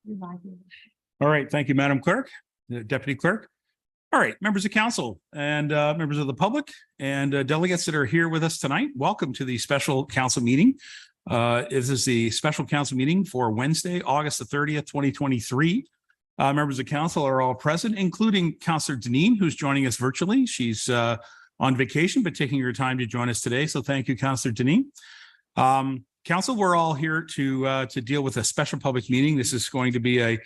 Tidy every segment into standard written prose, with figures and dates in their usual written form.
All right. Thank you, Madam Clerk, Deputy Clerk. All right, members of council and members of the public and delegates that are here with us tonight, welcome to the special council meeting. This is the special council meeting for Wednesday, August the 30th, 2023. Members of council are all present, including Councillor Deneen, who's joining us virtually. She's on vacation, but taking her time to join us today. So thank you, Councillor Deneen. Council, we're all here to deal with a special public meeting. This is going to be a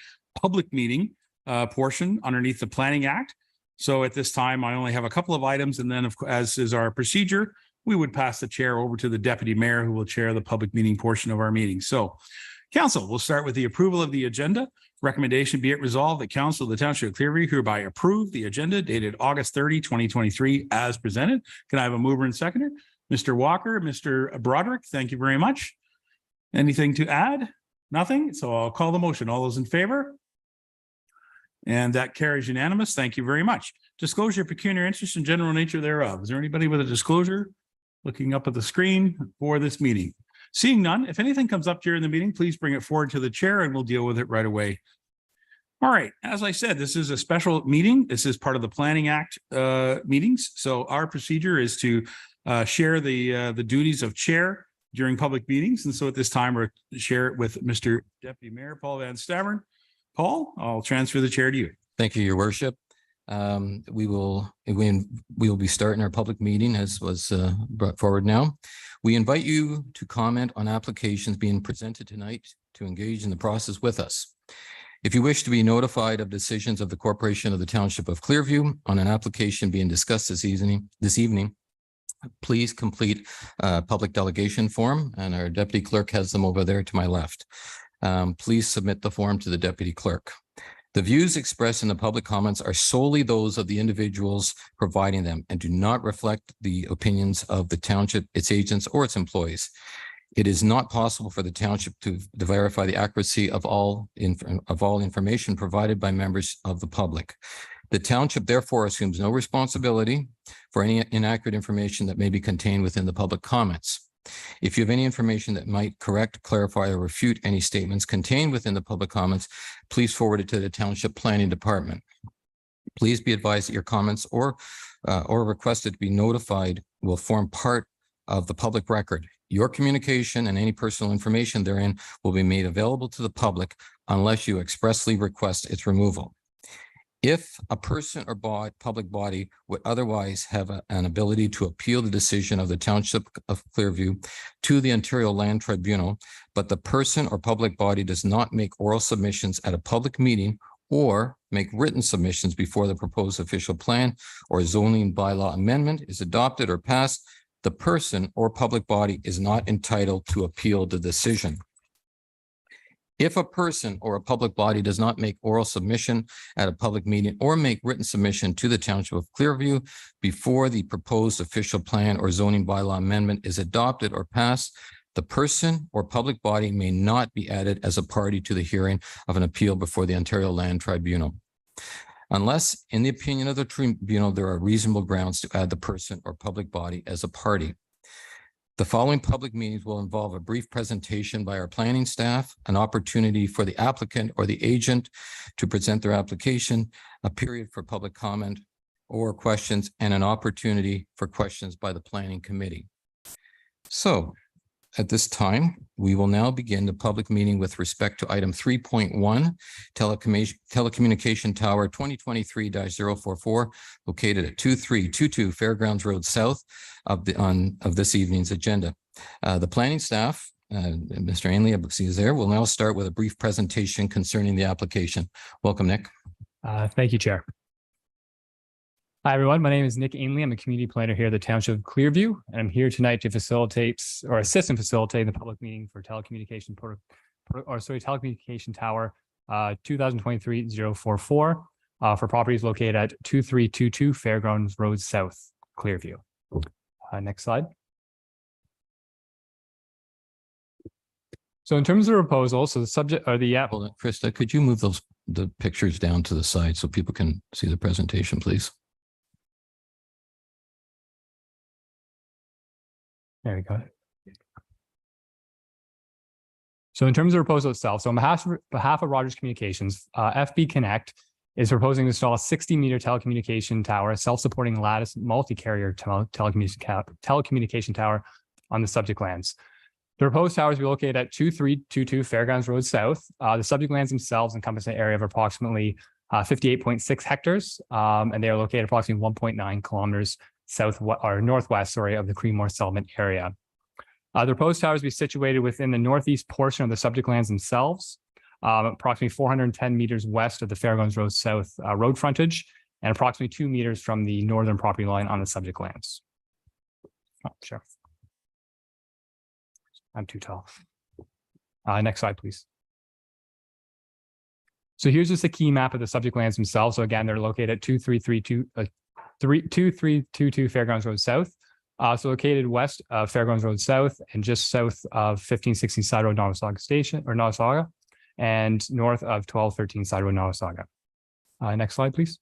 public meeting portion underneath the Planning Act. So at this time, I only have a couple of items, and then as is our procedure, we would pass the chair over to the Deputy Mayor, who will chair the public meeting portion of our meeting. So council, we'll start with the approval of the agenda. Recommendation be it resolved that council of the Township of Clearview hereby approve the agenda dated August 30, 2023 as presented. Can I have a mover and seconder? Mr. Walker, Mr. Broderick, thank you very much. Anything to add? Nothing? So I'll call the motion. All those in favor? And that carries unanimous. Thank you very much. Disclosure of pecuniary interest and general nature thereof. Is there anybody with a disclosure looking up at the screen for this meeting? Seeing none, if anything comes up during the meeting, please bring it forward to the chair and we'll deal with it right away. All right. As I said, this is a special meeting. This is part of the Planning Act meetings. So our procedure is to share the duties of chair during public meetings. And so at this time, we'll share it with Mr. Deputy Mayor Paul Van Stavern. Paul, I'll transfer the chair to you. Thank you, Your Worship. We will be starting our public meeting as was brought forward now. We invite you to comment on applications being presented tonight to engage in the process with us. If you wish to be notified of decisions of the Corporation of the Township of Clearview on an application being discussed this evening, please complete a public delegation form, and our deputy clerk has them over there to my left. Please submit the form to the deputy clerk. The views expressed in the public comments are solely those of the individuals providing them and do not reflect the opinions of the township, its agents, or its employees. It is not possible for the township to verify the accuracy of all information provided by members of the public. The township therefore assumes no responsibility for any inaccurate information that may be contained within the public comments. If you have any information that might correct, clarify, or refute any statements contained within the public comments, please forward it to the Township Planning Department. Please be advised that your comments or requested to be notified will form part of the public record. Your communication and any personal information therein will be made available to the public unless you expressly request its removal. If a person or public body would otherwise have an ability to appeal the decision of the Township of Clearview to the Ontario Land Tribunal, but the person or public body does not make oral submissions at a public meeting or make written submissions before the proposed official plan or zoning bylaw amendment is adopted or passed, the person or public body is not entitled to appeal the decision. If a person or a public body does not make oral submission at a public meeting or make written submission to the Township of Clearview before the proposed official plan or zoning bylaw amendment is adopted or passed, the person or public body may not be added as a party to the hearing of an appeal before the Ontario Land Tribunal, unless, in the opinion of the tribunal, there are reasonable grounds to add the person or public body as a party. The following public meetings will involve a brief presentation by our planning staff, an opportunity for the applicant or the agent to present their application, a period for public comment or questions, and an opportunity for questions by the planning committee. So at this time, we will now begin the public meeting with respect to item 3.1, telecommunication tower 2023-044, located at 2322 Fairgrounds Road South of this evening's agenda. The planning staff, Mr. Ainley, I see is there, will now start with a brief presentation concerning the application. Welcome, Nick. Thank you, Chair. Hi, everyone. My name is Nick Ainley. I'm a community planner here at the Township of Clearview, and I'm here tonight to facilitate or assist in facilitating the public meeting for telecommunication tower 2023-044 for properties located at 2322 Fairgrounds Road South, Clearview. Next slide. So in terms of the proposal, so the subject or the app. Hold on, Krista, could you move the pictures down to the side so people can see the presentation, please? There we go. So in terms of the proposal itself, so on behalf of Rogers Communications, FB Connect is proposing to install a 60-meter telecommunication tower, a self-supporting lattice multi-carrier telecommunication tower on the subject lands. The proposed towers will be located at 2322 Fairgrounds Road South. The subject lands themselves encompass an area of approximately 58.6 hectares, and they are located approximately 1.9 kilometers northwest, of the Creemore settlement area. The proposed towers will be situated within the northeast portion of the subject lands themselves, approximately 410 meters west of the Fairgrounds Road South road frontage, and approximately 2 meters from the northern property line on the subject lands. Oh, sure. I'm too tall. Next slide, please. So here's just a key map of the subject lands themselves. So again, they're located at 2322 Fairgrounds Road South. So located west of Fairgrounds Road South and just south of 1516 Side Road Nowasaga Station or Nowasaga, and north of 1213 Side Road Nowasaga. Next slide, please.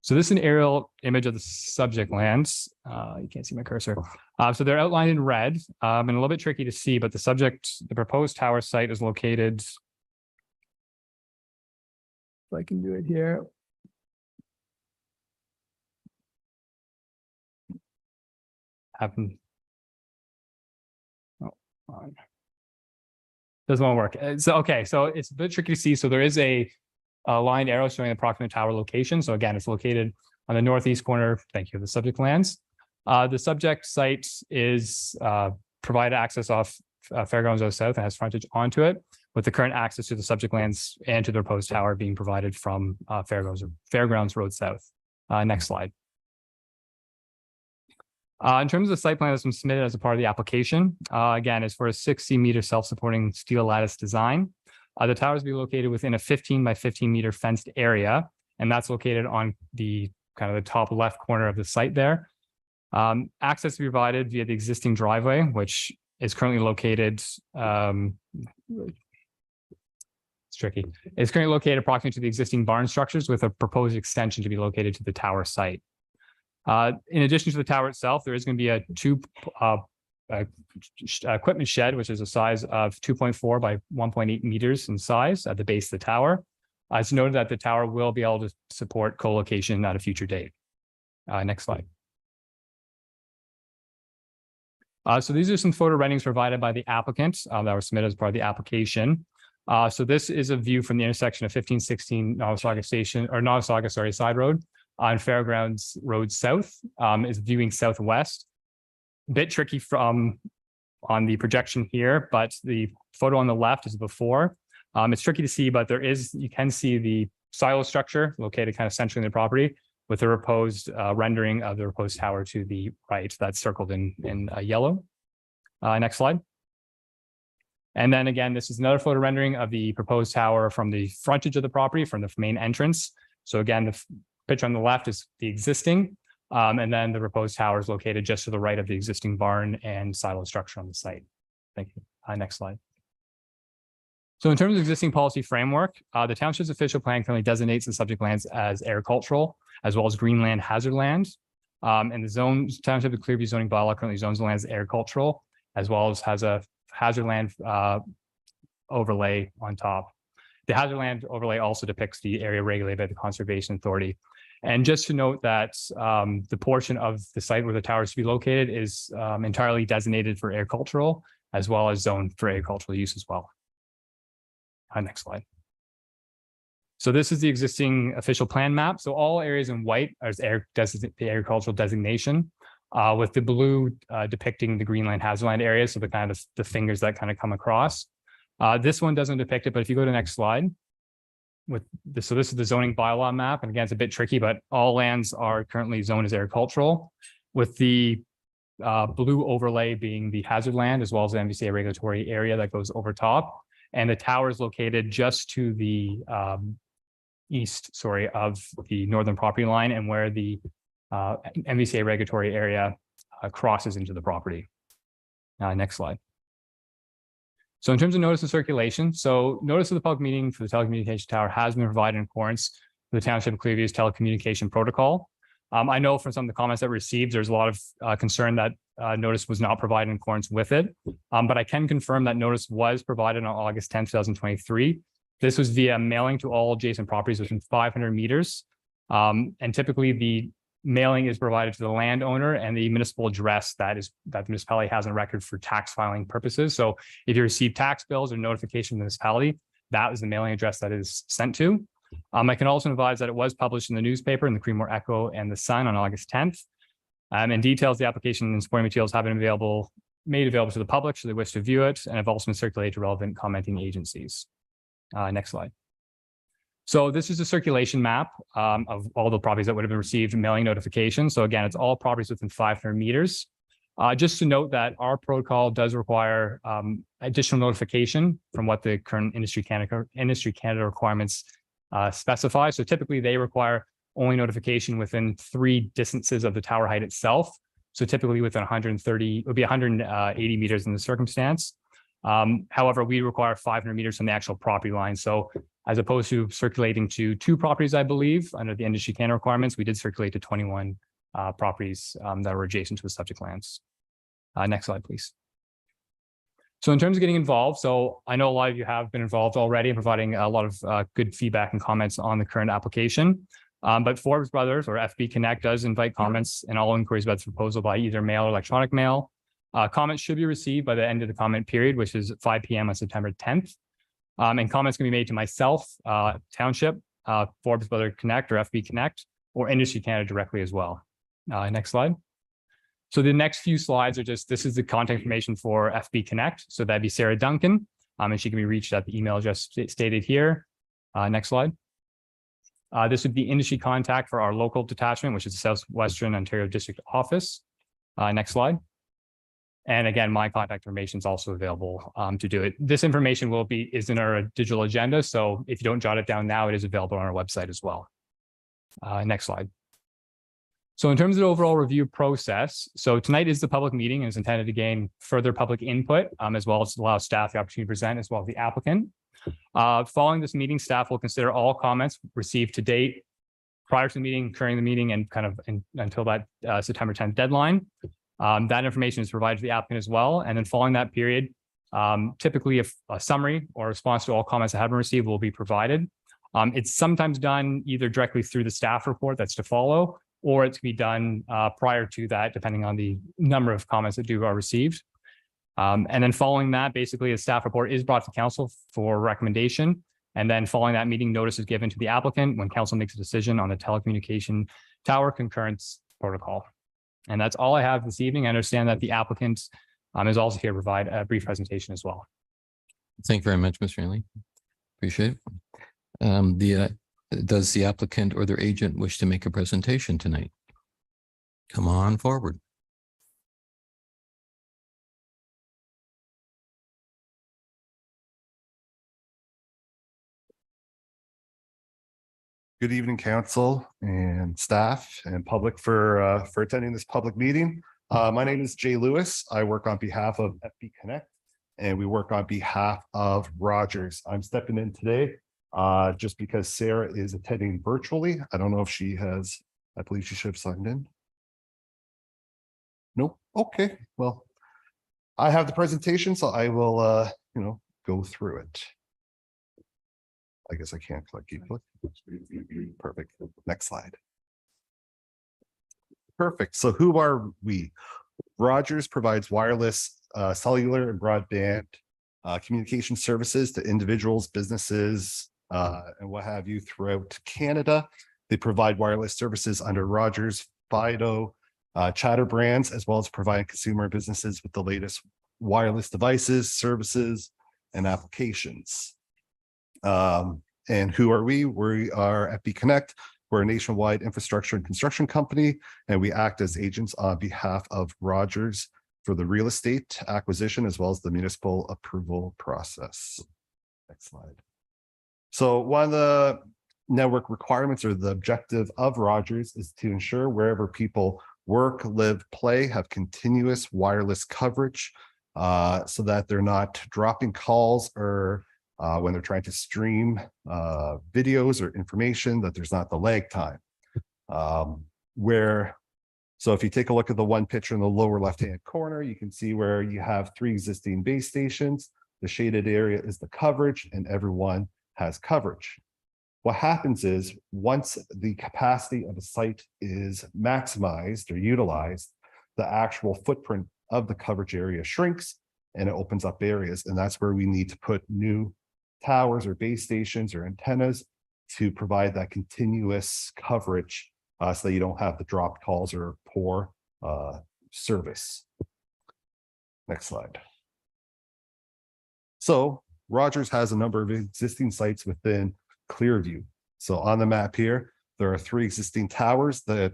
So this is an aerial image of the subject lands. You can't see my cursor. So they're outlined in red and a little bit tricky to see, but the proposed tower site is located. If I can do it here. Doesn't want to work. So, okay, so it's a bit tricky to see. So there is a lined arrow showing the approximate tower location. So again, it's located on the northeast corner, thank you, of the subject lands. The subject site is provided access off Fairgrounds Road South and has frontage onto it, with the current access to the subject lands and to the proposed tower being provided from Fairgrounds Road South. Next slide. In terms of the site plan that's been submitted as a part of the application, again, is for a 60-meter self-supporting steel lattice design. The towers will be located within a 15 by 15 meter fenced area, and that's located on the kind of the top left corner of the site there. Access will be provided via the existing driveway, which is currently located, it's tricky. It's currently located approximately to the existing barn structures, with a proposed extension to be located to the tower site. In addition to the tower itself, there is going to be a equipment shed, which is a size of 2.4 by 1.8 meters in size at the base of the tower. It's noted that the tower will be able to support co-location at a future date. Next slide. So these are some photo renderings provided by the applicant that were submitted as part of the application. So this is a view from the intersection of 1516 Nowasaga Station, or Nowasaga, sorry, Side Road on Fairgrounds Road South. Is viewing southwest. A bit tricky on the projection here, but the photo on the left is before. It's tricky to see, but you can see the silo structure located kind of centrally in the property, with the proposed rendering of the proposed tower to the right. That's circled in yellow. Next slide. And then again, this is another photo rendering of the proposed tower from the frontage of the property, from the main entrance. So again, the picture on the left is the existing, and then the proposed tower is located just to the right of the existing barn and silo structure on the site. Thank you. Next slide. So in terms of existing policy framework, the township's official plan currently designates the subject lands as agricultural, as well as greenland hazard land. And the township of Clearview zoning bylaw currently zones the lands as agricultural, as well as has a hazard land overlay on top. The hazard land overlay also depicts the area regulated by the Conservation Authority. And just to note that the portion of the site where the tower is to be located is entirely designated for agricultural, as well as zoned for agricultural use as well. Next slide. So this is the existing official plan map. So all areas in white are the agricultural designation, with the blue depicting the greenland hazard land area. So the kind of the fingers that kind of come across. This one doesn't depict it, but if you go to the next slide, so this is the zoning bylaw map. And again, it's a bit tricky, but all lands are currently zoned as agricultural, with the blue overlay being the hazard land, as well as the MVCA regulatory area that goes over top. And the tower is located just to the east, of the northern property line, and where the MVCA regulatory area crosses into the property. Next slide. So in terms of notice of circulation, so notice of the public meeting for the telecommunication tower has been provided in accordance with the Township of Clearview's telecommunication protocol. I know from some of the comments that were received, there's a lot of concern that notice was not provided in accordance with it. But I can confirm that notice was provided on August 10th, 2023. This was via mailing to all adjacent properties within 500 meters. And typically the mailing is provided to the landowner and the municipal address that the municipality has on record for tax filing purposes. So if you receive tax bills or notification from the municipality, that is the mailing address that is sent to. I can also advise that it was published in the newspaper, in the Creemore Echo and the Sun on August 10th. And details the application and supporting materials have been made available to the public should they wish to view it, and have also been circulated to relevant commenting agencies. Next slide. So this is a circulation map of all the properties that would have been received mailing notification. So again, it's all properties within 500 meters. Just to note that our protocol does require additional notification from what the current Industry Canada requirements specify. So typically they require only notification within 3 distances of the tower height itself. So typically within 130, it would be 180 meters in the circumstance. However, we require 500 meters from the actual property line. So as opposed to circulating to 2 properties, I believe, under the Industry Canada requirements, we did circulate to 21 properties that were adjacent to the subject lands. Next slide, please. So in terms of getting involved, so I know a lot of you have been involved already in providing a lot of good feedback and comments on the current application. But Forbes Brothers or FB Connect does invite comments and all inquiries about the proposal by either mail or electronic mail. Comments should be received by the end of the comment period, which is 5 p.m. on September 10th. And comments can be made to myself, Township, Forbes Brothers Connect or FB Connect, or Industry Canada directly as well. Next slide. So the next few slides are this is the contact information for FB Connect. So that'd be Sarah Duncan, and she can be reached at the email address stated here. Next slide. This would be industry contact for our local detachment, which is the Southwestern Ontario District Office. Next slide. And again, my contact information is also available to do it. This information is in our digital agenda. So if you don't jot it down now, it is available on our website as well. Next slide. So in terms of the overall review process, so tonight is the public meeting and is intended to gain further public input, as well as allow staff the opportunity to present, as well as the applicant. Following this meeting, staff will consider all comments received to date prior to the meeting, during the meeting, and kind of until that September 10th deadline. That information is provided to the applicant as well. And then following that period, typically a summary or response to all comments that have been received will be provided. It's sometimes done either directly through the staff report that's to follow, or it can be done prior to that, depending on the number of comments that are received. And then following that, basically a staff report is brought to council for recommendation. And then following that meeting, notice is given to the applicant when council makes a decision on the telecommunication tower concurrence protocol. And that's all I have this evening. I understand that the applicant is also here to provide a brief presentation as well. Thank you very much, Mr. Hanley. Appreciate it. Does the applicant or their agent wish to make a presentation tonight? Come on forward. Good evening, council and staff and public for attending this public meeting. My name is Jay Lewis. I work on behalf of FB Connect, and we work on behalf of Rogers. I'm stepping in today just because Sarah is attending virtually. I don't know if she has, I believe she should have signed in. Nope. Okay. Well, I have the presentation, so I will, go through it. I guess I can't keep clicking. Perfect. Next slide. Perfect. So who are we? Rogers provides wireless, cellular and broadband communication services to individuals, businesses, and what have you throughout Canada. They provide wireless services under Rogers, Fido, Chatter brands, as well as providing consumer businesses with the latest wireless devices, services, and applications. And who are we? We are FB Connect. We're a nationwide infrastructure and construction company, and we act as agents on behalf of Rogers for the real estate acquisition as well as the municipal approval process. Next slide. So one of the network requirements or the objective of Rogers is to ensure wherever people work, live, play, have continuous wireless coverage so that they're not dropping calls or when they're trying to stream videos or information, that there's not the lag time. So if you take a look at the one picture in the lower left-hand corner, you can see where you have 3 existing base stations. The shaded area is the coverage, and everyone has coverage. What happens is once the capacity of a site is maximized or utilized, the actual footprint of the coverage area shrinks and it opens up areas. And that's where we need to put new towers or base stations or antennas to provide that continuous coverage so that you don't have the dropped calls or poor service. Next slide. So Rogers has a number of existing sites within Clearview. So on the map here, there are 3 existing towers that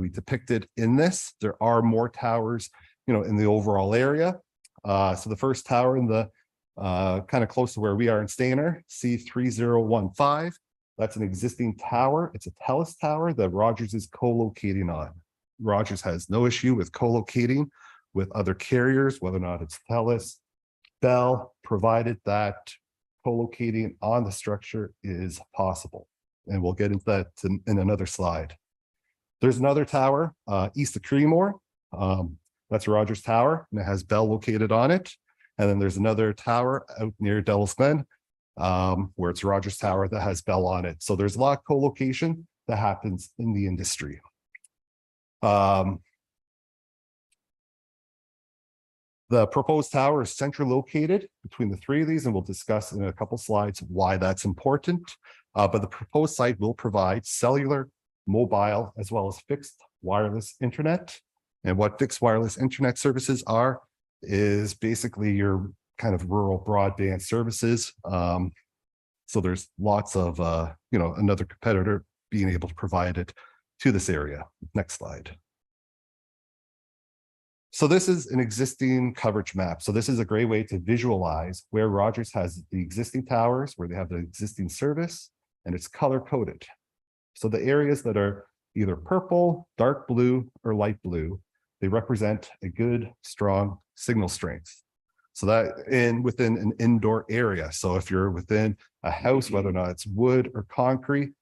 we depicted in this. There are more towers, in the overall area. So the first tower in the kind of close to where we are in Stayner, C3015. That's an existing tower. It's a TELUS tower that Rogers is co-locating on. Rogers has no issue with co-locating with other carriers, whether or not it's TELUS, Bell, provided that co-locating on the structure is possible. And we'll get into that in another slide. There's another tower east of Creemore. That's Rogers Tower, and it has Bell located on it. And then there's another tower out near Devil's Glen, where it's Rogers Tower that has Bell on it. So there's a lot of co-location that happens in the industry. The proposed tower is centrally located between the 3 of these, and we'll discuss in a couple slides why that's important. But the proposed site will provide cellular, mobile, as well as fixed wireless internet. And what fixed wireless internet services are is basically your kind of rural broadband services. So there's lots of, another competitor being able to provide it to this area. Next slide. So this is an existing coverage map. So this is a great way to visualize where Rogers has the existing towers, where they have the existing service, and it's color coded. So the areas that are either purple, dark blue, or light blue, they represent a good, strong signal strength. So that within an indoor area. So if you're within a house, whether or not it's wood or concrete,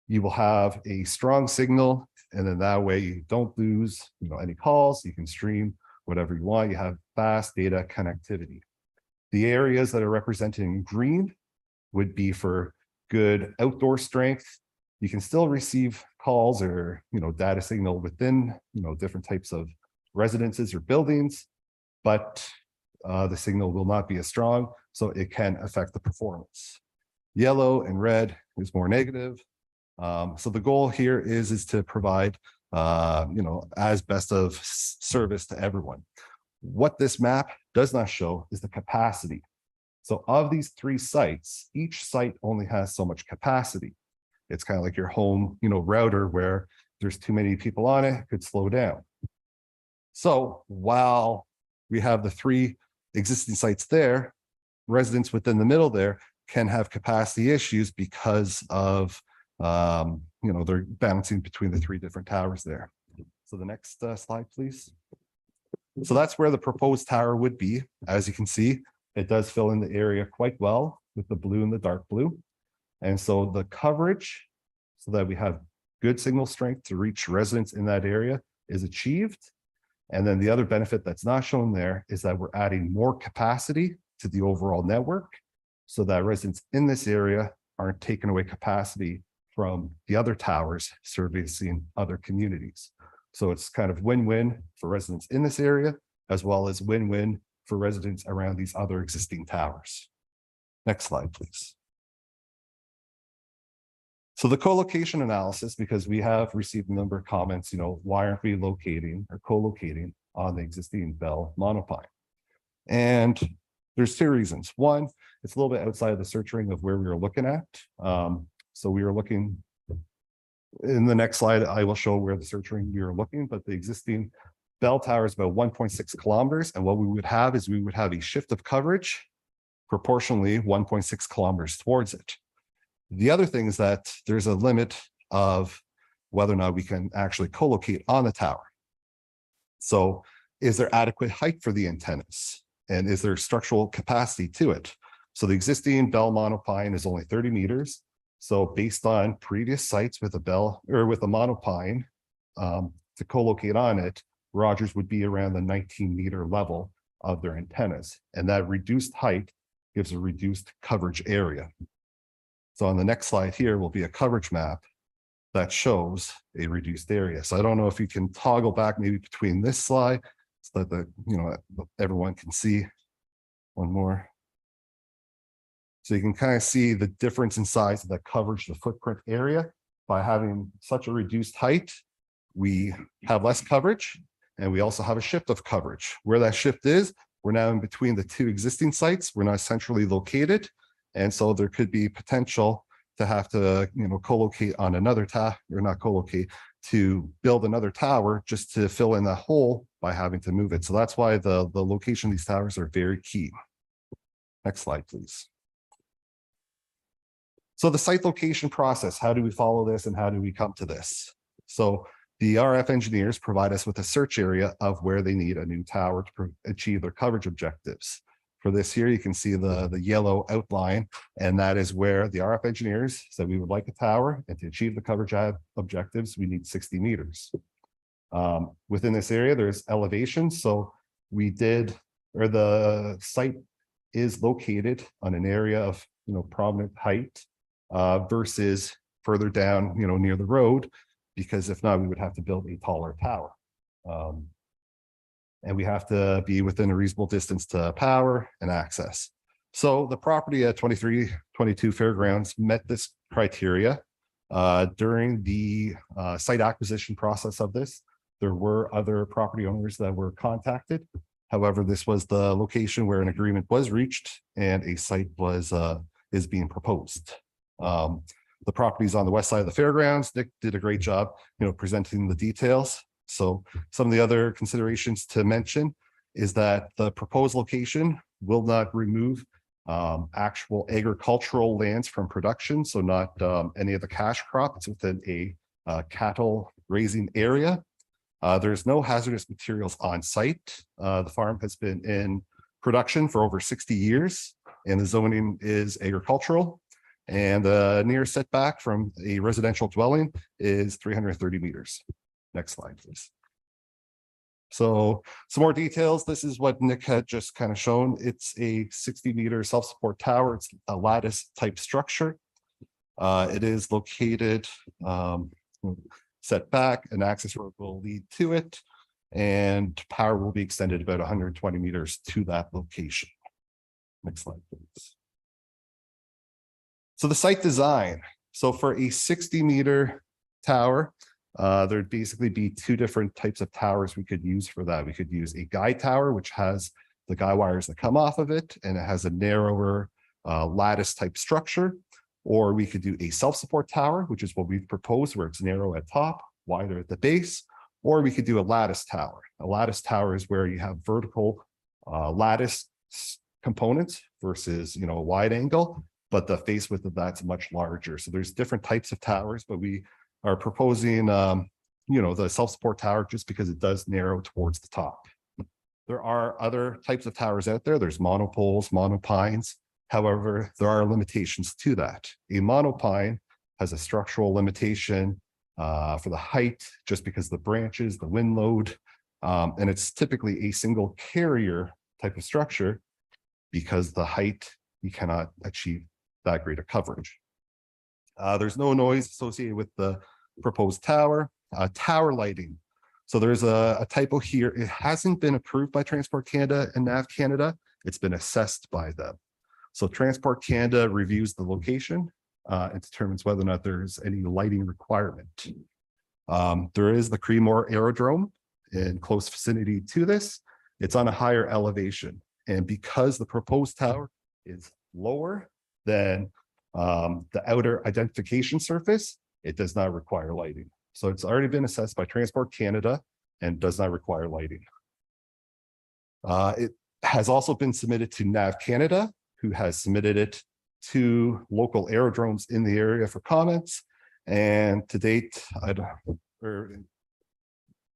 you will have a strong signal. And then that way you don't lose, any calls. You can stream whatever you want. You have fast data connectivity. The areas that are represented in green would be for good outdoor strength. You can still receive calls or, data signal within, different types of residences or buildings, but the signal will not be as strong, so it can affect the performance. Yellow and red is more negative. So the goal here is to provide, as best of service to everyone. What this map does not show is the capacity. So of these 3 sites, each site only has so much capacity. It's kind of like your home, router where there's too many people on it, it could slow down. So while we have the 3 existing sites there, residents within the middle there can have capacity issues because of, they're balancing between the 3 different towers there. So the next slide, please. So that's where the proposed tower would be. As you can see, it does fill in the area quite well with the blue and the dark blue. And so the coverage, so that we have good signal strength to reach residents in that area, is achieved. And then the other benefit that's not shown there is that we're adding more capacity to the overall network so that residents in this area aren't taking away capacity from the other towers servicing other communities. So it's kind of win-win for residents in this area, as well as win-win for residents around these other existing towers. Next slide, please. So the co-location analysis, because we have received a number of comments, why aren't we locating or co-locating on the existing Bell monopine? And there's 2 reasons. One, it's a little bit outside of the search ring of where we were looking at. So we were looking, in the next slide, I will show where the search ring we were looking, but the existing Bell tower is about 1.6 kilometers. And what we would have is we would have a shift of coverage proportionally 1.6 kilometers towards it. The other thing is that there's a limit of whether or not we can actually co-locate on the tower. So is there adequate height for the antennas? And is there structural capacity to it? So the existing Bell monopine is only 30 meters. So based on previous sites with a Bell or with a monopine, to co-locate on it, Rogers would be around the 19-meter level of their antennas. And that reduced height gives a reduced coverage area. So on the next slide here will be a coverage map that shows a reduced area. So I don't know if you can toggle back maybe between this slide so that everyone can see. One more. So you can kind of see the difference in size of the coverage, the footprint area. By having such a reduced height, we have less coverage, and we also have a shift of coverage. Where that shift is, we're now in between the two existing sites. We're not centrally located. And so there could be potential to have to, co-locate on another tower, or not co-locate, to build another tower just to fill in that hole by having to move it. So that's why the location of these towers are very key. Next slide, please. So the site location process, how do we follow this and how do we come to this? So the RF engineers provide us with a search area of where they need a new tower to achieve their coverage objectives. For this here, you can see the yellow outline, and that is where the RF engineers said we would like a tower, and to achieve the coverage objectives, we need 60 meters. Within this area, there's elevation. So the site is located on an area of prominent height versus further down, near the road, because if not, we would have to build a taller tower. And we have to be within a reasonable distance to power and access. So the property at 2322 Fairgrounds met this criteria. During the site acquisition process of this, there were other property owners that were contacted. However, this was the location where an agreement was reached and a site is being proposed. The property is on the west side of the fairgrounds. Nick did a great job, presenting the details. So some of the other considerations to mention is that the proposed location will not remove actual agricultural lands from production. So not any of the cash crop. It's within a cattle grazing area. There's no hazardous materials on site. The farm has been in production for over 60 years and the zoning is agricultural. And the nearest setback from a residential dwelling is 330 meters. Next slide, please. So some more details. This is what Nick had just kind of shown. It's a 60-meter self-support tower. It's a lattice type structure. It is located set back. An access road will lead to it, and power will be extended about 120 meters to that location. Next slide, please. So the site design. So for a 60-meter tower, there'd basically be two different types of towers we could use for that. We could use a guy tower, which has the guy wires that come off of it, and it has a narrower lattice type structure. Or we could do a self-support tower, which is what we've proposed, where it's narrow at top, wider at the base. Or we could do a lattice tower. A lattice tower is where you have vertical lattice components versus, a wide angle, but the face width of that's much larger. So there's different types of towers, but we are proposing, the self-support tower just because it does narrow towards the top. There are other types of towers out there. There's monopoles, monopines. However, there are limitations to that. A monopine has a structural limitation for the height, just because of the branches, the wind load, and it's typically a single carrier type of structure because the height, you cannot achieve that great a coverage. There's no noise associated with the proposed tower. Tower lighting. So there's a typo here. It hasn't been approved by Transport Canada and NAV Canada. It's been assessed by them. So Transport Canada reviews the location and determines whether or not there's any lighting requirement. There is the Creemore Aerodrome in close vicinity to this. It's on a higher elevation. And because the proposed tower is lower than the outer identification surface, it does not require lighting. So it's already been assessed by Transport Canada and does not require lighting. It has also been submitted to NAV Canada, who has submitted it to local aerodromes in the area for comments. And to date,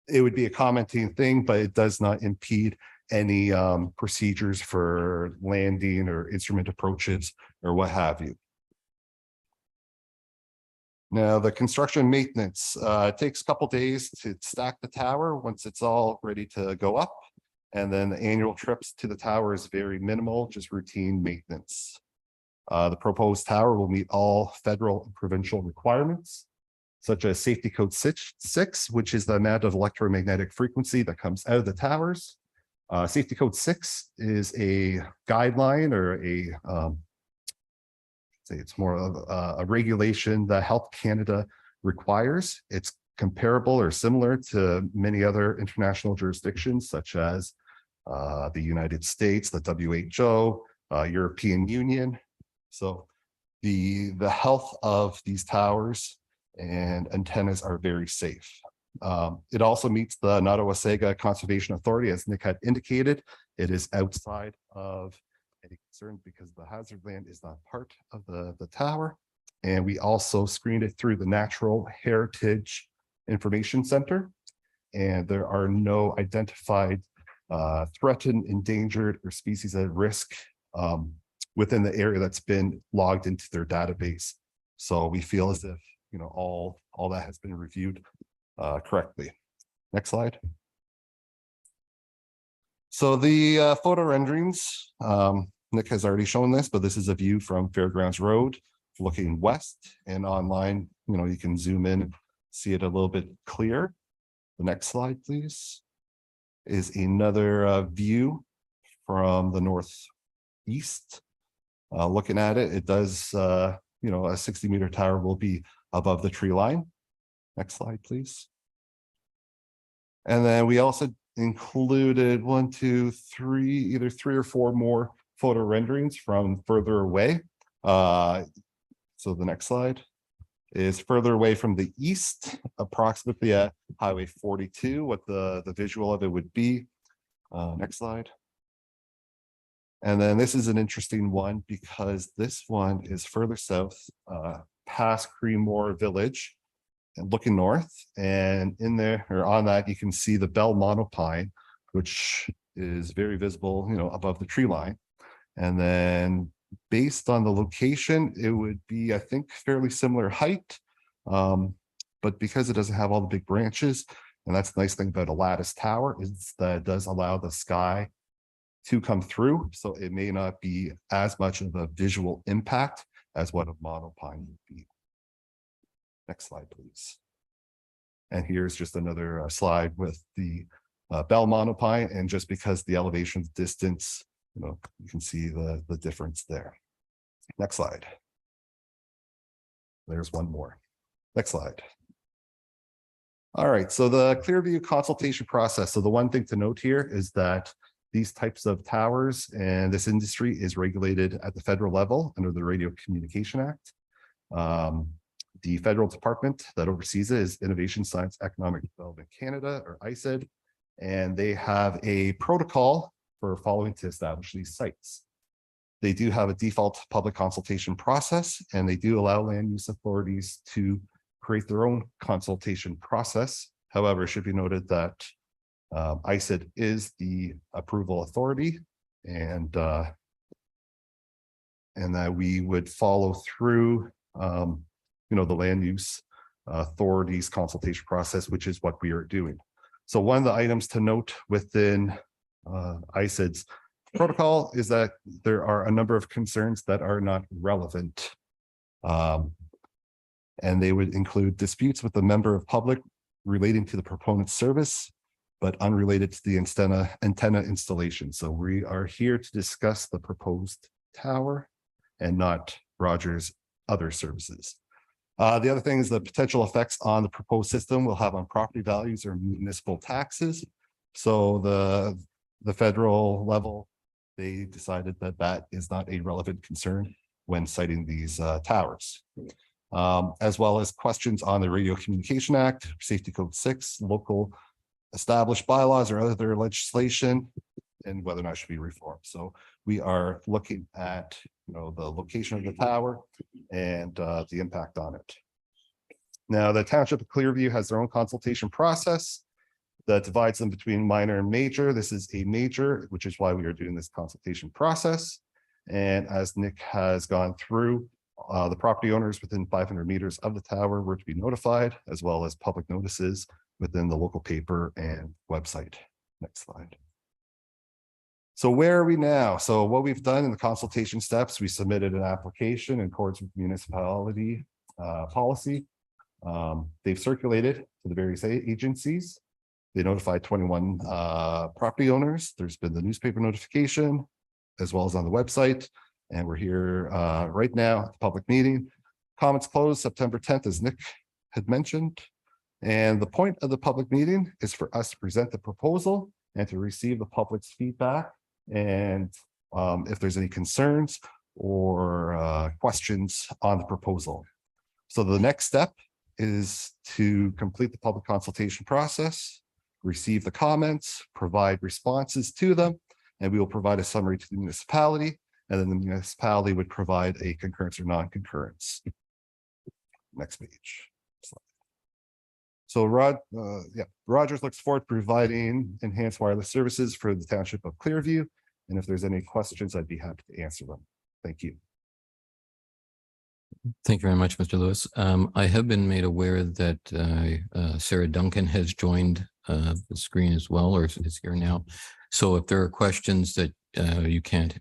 it would be a commenting thing, but it does not impede any procedures for landing or instrument approaches or what have you. Now, the construction maintenance, it takes a couple days to stack the tower once it's all ready to go up. And then the annual trips to the tower is very minimal, just routine maintenance. The proposed tower will meet all federal and provincial requirements, such as safety code 6, which is the amount of electromagnetic frequency that comes out of the towers. Safety code 6 is a guideline or it's more of a regulation that Health Canada requires. It's comparable or similar to many other international jurisdictions, such as the United States, the WHO, European Union. So the health of these towers and antennas are very safe. It also meets the Nottawasaga Conservation Authority, as Nick had indicated. It is outside of any concern because the hazard land is not part of the tower. And we also screened it through the Natural Heritage Information Center. And there are no identified threatened, endangered, or species at risk within the area that's been logged into their database. So we feel as if, you know, all that has been reviewed correctly. Next slide. So the photo renderings, Nick has already shown this, but this is a view from Fairgrounds Road looking west, and online, you know, you can zoom in and see it a little bit clear. The next slide, please, is another view from the northeast. Looking at it, it does, you know, a 60-meter tower will be above the tree line. Next slide, please. And then we also included either three or four more photo renderings from further away. So the next slide is further away from the east, approximately at Highway 42, what the visual of it would be. Next slide. And then this is an interesting one because this one is further south, past Creemore Village and looking north. And in there or on that, you can see the Bell monopine, which is very visible, you know, above the tree line. And then based on the location, it would be, I think, fairly similar height. But because it doesn't have all the big branches, and that's the nice thing about a lattice tower, is that it does allow the sky to come through. So it may not be as much of a visual impact as what a monopine would be. Next slide, please. And here's just another slide with the Bell monopine. And just because the elevation distance, you know, you can see the difference there. Next slide. There's one more. Next slide. All right, so the Clearview consultation process. So the one thing to note here is that these types of towers and this industry is regulated at the federal level under the Radio Communication Act. The federal department that oversees it is Innovation, Science, Economic Development Canada, or ISED, and they have a protocol for following to establish these sites. They do have a default public consultation process, and they do allow land use authorities to create their own consultation process. However, it should be noted that ISED is the approval authority, and that we would follow through, you know, the land use authorities consultation process, which is what we are doing. So one of the items to note within ISED's protocol is that there are a number of concerns that are not relevant. And they would include disputes with the member of public relating to the proponent's service, but unrelated to the antenna installation. So we are here to discuss the proposed tower and not Rogers' other services. The other thing is the potential effects on the proposed system will have on property values or municipal taxes. So the federal level, they decided that that is not a relevant concern when citing these towers. As well as questions on the Radio Communication Act, Safety Code 6, local established bylaws or other legislation, and whether or not it should be reformed. So we are looking at, you know, the location of the tower and the impact on it. Now, the Township of Clearview has their own consultation process that divides them between minor and major. This is a major, which is why we are doing this consultation process. And as Nick has gone through, The property owners within 500 meters of the tower were to be notified, as well as public notices within the local paper and website. Next slide. So where are we now? So what we've done in the consultation steps, we submitted an application in accordance with municipality policy. They've circulated to the various agencies. They notified 21 property owners. There's been the newspaper notification as well as on the website. And we're here right now at the public meeting. Comments closed September 10th, as Nick had mentioned. And the point of the public meeting is for us to present the proposal and to receive the public's feedback. And if there's any concerns or questions on the proposal. So the next step is to complete the public consultation process, receive the comments, provide responses to them, and we will provide a summary to the municipality, and then the municipality would provide a concurrence or non-concurrence. Next page. So Rogers looks forward to providing enhanced wireless services for the township of Clearview. And if there's any questions, I'd be happy to answer them. Thank you. Thank you very much, Mr. Lewis. I have been made aware that Sarah Duncan has joined the screen as well, or is here now. So if there are questions that you can't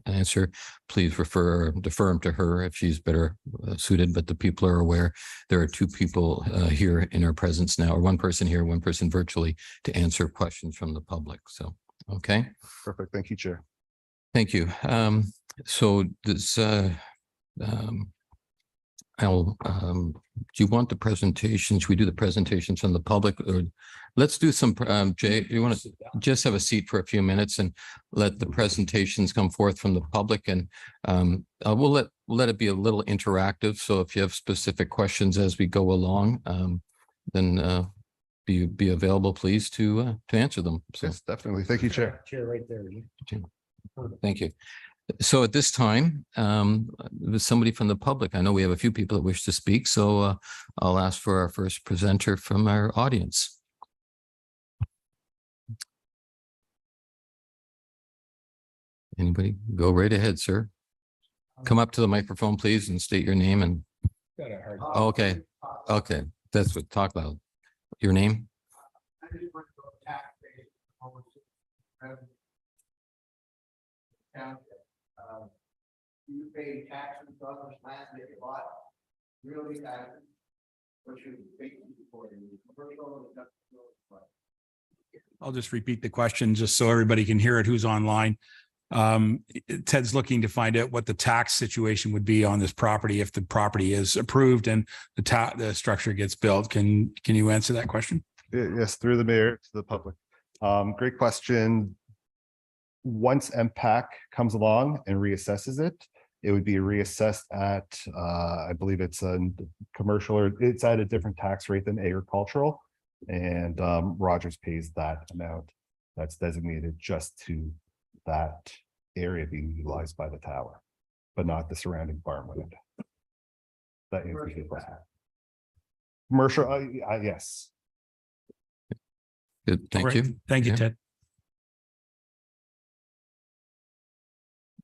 answer, please defer them to her if she's better suited. But the people are aware there are two people here in our presence now, or one person here, one person virtually, to answer questions from the public. So, okay. Perfect. Thank you, Chair. Thank you. So this, do you want the presentations? Should we do the presentations from the public, or let's do some, Jay, you want to just have a seat for a few minutes and let the presentations come forth from the public, and we'll let it be a little interactive. So if you have specific questions as we go along, then be available, please, to answer them. So Yes, definitely. Thank you, Chair. Chair right there. thank you. So at this time, there's somebody from the public. I know we have a few people that wish to speak, so I'll ask for our first presenter from our audience. Anybody? Go right ahead, sir. Come up to the microphone, please, and state your name and. Okay, okay, that's what, talk loud. Your name? You pay taxes on this land that you bought, really taxes, what you pay for commercial. I'll just repeat the question just so everybody can hear it who's online. Ted's looking to find out what the tax situation would be on this property if the property is approved and the structure gets built. Can you answer that question? Yes, through the mayor to the public. Great question. Once MPAC comes along and reassesses it, it would be reassessed at, I believe it's a commercial, or it's at a different tax rate than agricultural. And Rogers pays that amount that's designated just to that area being utilized by the tower, but not the surrounding farmland. That answers your question. Commercial, yes. Good, thank All right. you. Thank you, Yeah. Ted.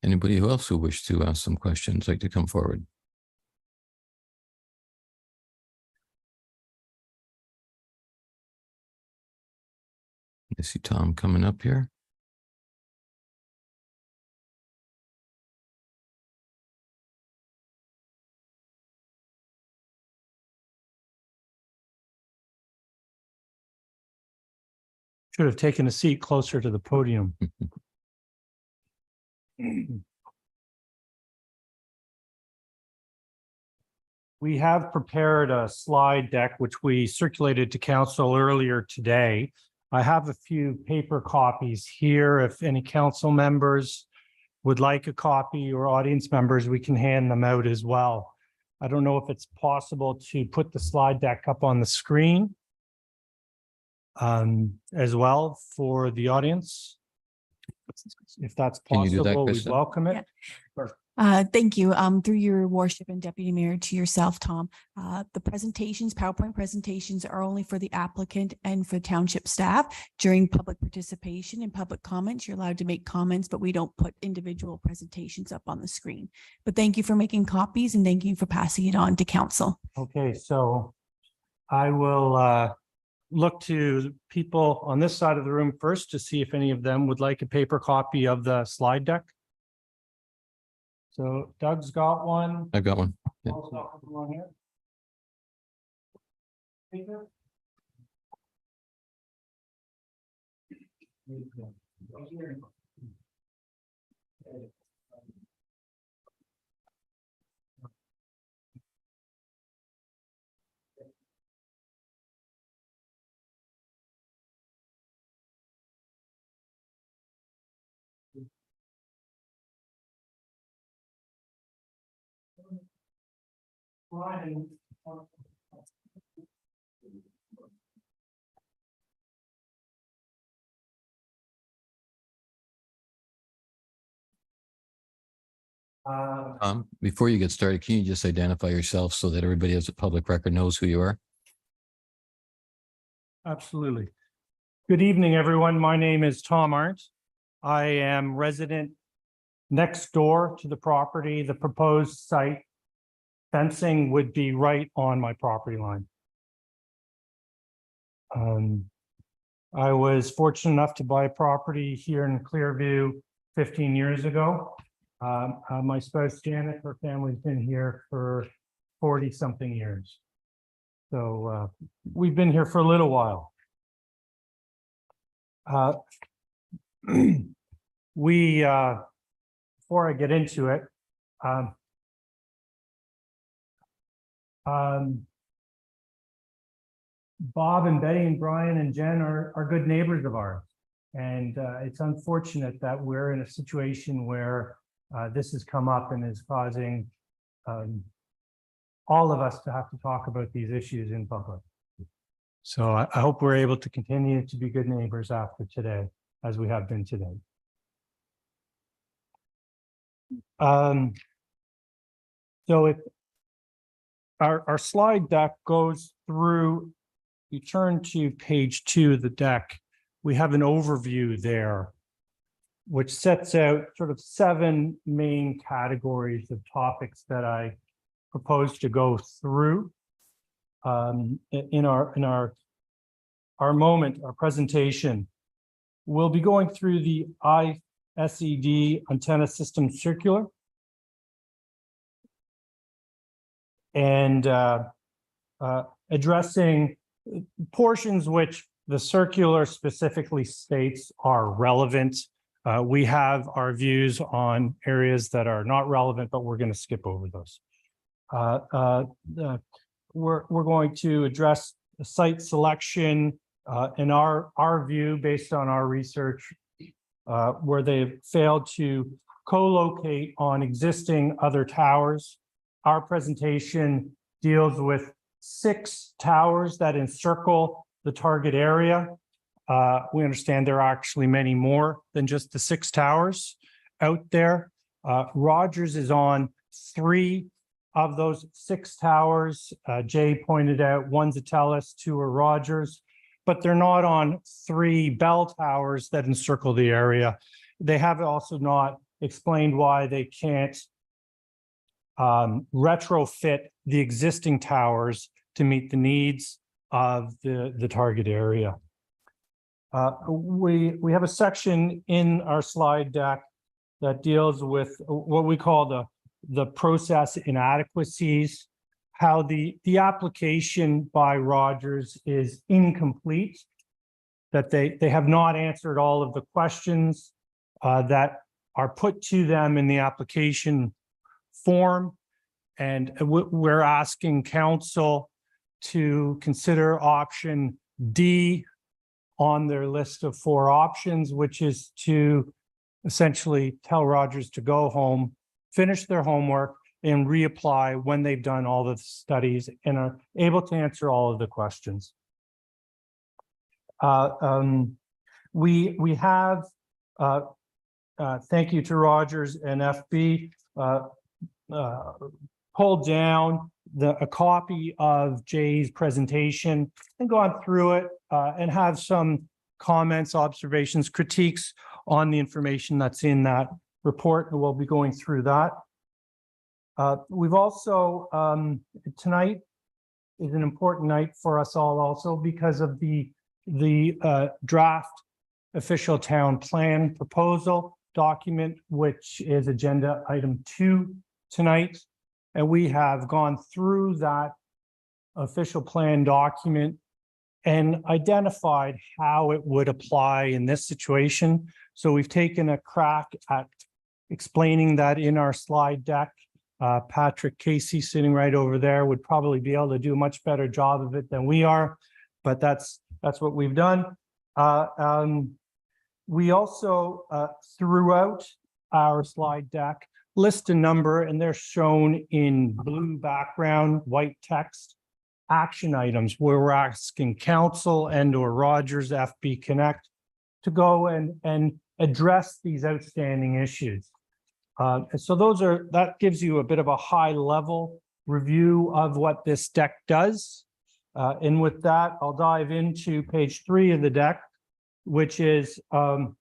Anybody else who wish to ask some questions like to come forward? I see Tom coming up here. Should have taken a seat closer to the podium. We have prepared a slide deck, which we circulated to council earlier today. I have a few paper copies here. If any council members would like a copy, or audience members, we can hand them out as well. I don't know if it's possible to put the slide deck up on the screen as well for the audience. If that's Can you do that, possible, we Krista? welcome it. Thank you. Through your worship and deputy mayor to yourself, Tom, the presentations, PowerPoint presentations are only for the applicant and for township staff. During public participation and public comments, you're allowed to make comments, but we don't put individual presentations up on the screen. But thank you for making copies and thank you for passing it on to council. Okay, so I will look to people on this side of the room first to see if any of them would like a paper copy of the slide deck. So Doug's got one. I've got one. Yeah. Paul's got one here. Peter? Brian. Before you get started, can you just identify yourself so that everybody as a public record knows who you are? Absolutely. Good evening, everyone. My name is Tom Arndt. I am resident next door to the property. The proposed site fencing would be right on my property line. I was fortunate enough to buy a property here in Clearview 15 years ago. My spouse Janet, her family's been here for 40-something years. So we've been here for a little while. Before I get into it, Bob and Betty and Brian and Jen are good neighbors of ours. And it's unfortunate that we're in a situation where this has come up and is causing all of us to have to talk about these issues in public. So I hope we're able to continue to be good neighbors after today, as we have been today. So if our slide deck goes through, you turn to page 2 of the deck, we have an overview there, which sets out sort of 7 main categories of topics that I propose to go through in our presentation. We'll be going through the ISED antenna system circular and addressing portions which the circular specifically states are relevant. We have our views on areas that are not relevant, but we're going to skip over those. We're going to address the site selection in our view based on our research, where they've failed to co-locate on existing other towers. Our presentation deals with 6 towers that encircle the target area. We understand there are actually many more than just the 6 towers out there. Rogers is on 3 of those 6 towers. Jay pointed out one's a TELUS, 2 are Rogers, but they're not on 3 bell towers that encircle the area. They have also not explained why they can't retrofit the existing towers to meet the needs of the target area. We have a section in our slide deck that deals with what we call the process inadequacies, how the application by Rogers is incomplete, that they have not answered all of the questions that are put to them in the application form. And we're asking council to consider option D on their list of 4 options, which is to essentially tell Rogers to go home, finish their homework, and reapply when they've done all the studies and are able to answer all of the questions. We have, thank you to Rogers and FB, pulled down a copy of Jay's presentation and gone through it and have some comments, observations, critiques on the information that's in that report, and we'll be going through that. We've also, tonight is an important night for us all also because of the draft official town plan proposal document, which is agenda item 2 tonight. And we have gone through that official plan document and identified how it would apply in this situation. So we've taken a crack at explaining that in our slide deck. Patrick Casey, sitting right over there, would probably be able to do a much better job of it than we are, but that's what we've done. We also, throughout our slide deck, list a number, and they're shown in blue background, white text, action items where we're asking council and or Rogers FB Connect to go and address these outstanding issues. So that gives you a bit of a high level review of what this deck does. And with that, I'll dive into page 3 of the deck, which is the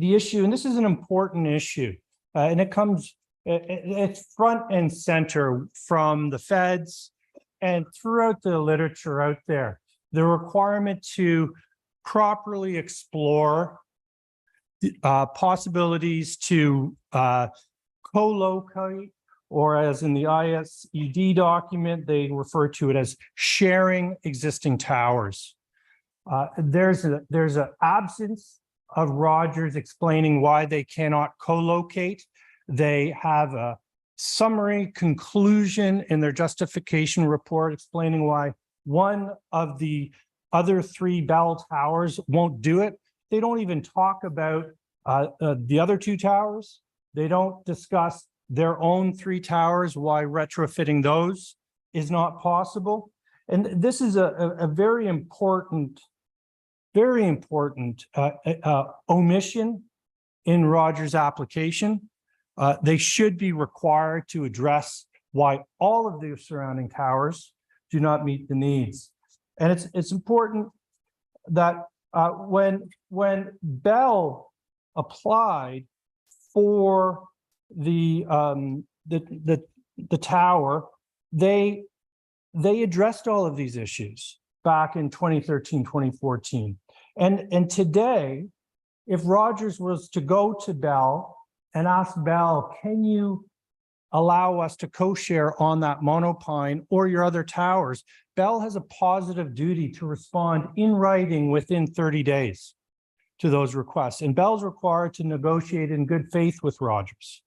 issue, and this is an important issue, and it's front and center from the feds and throughout the literature out there. The requirement to properly explore possibilities to co-locate, or as in the ISED document, they refer to it as sharing existing towers. There's an absence of Rogers explaining why they cannot co-locate. They have a summary conclusion in their justification report explaining why one of the other 3 Bell towers won't do it. They don't even talk about the other 2 towers. They don't discuss their own 3 towers, why retrofitting those is not possible. And this is a very important omission in Rogers' application. They should be required to address why all of the surrounding towers do not meet the needs. And it's important that when Bell applied for the tower, they addressed all of these issues back in 2013, 2014. And today, if Rogers was to go to Bell and ask Bell, can you allow us to co-share on that monopine or your other towers, Bell has a positive duty to respond in writing within 30 days to those requests. And Bell's required to negotiate in good faith with Rogers.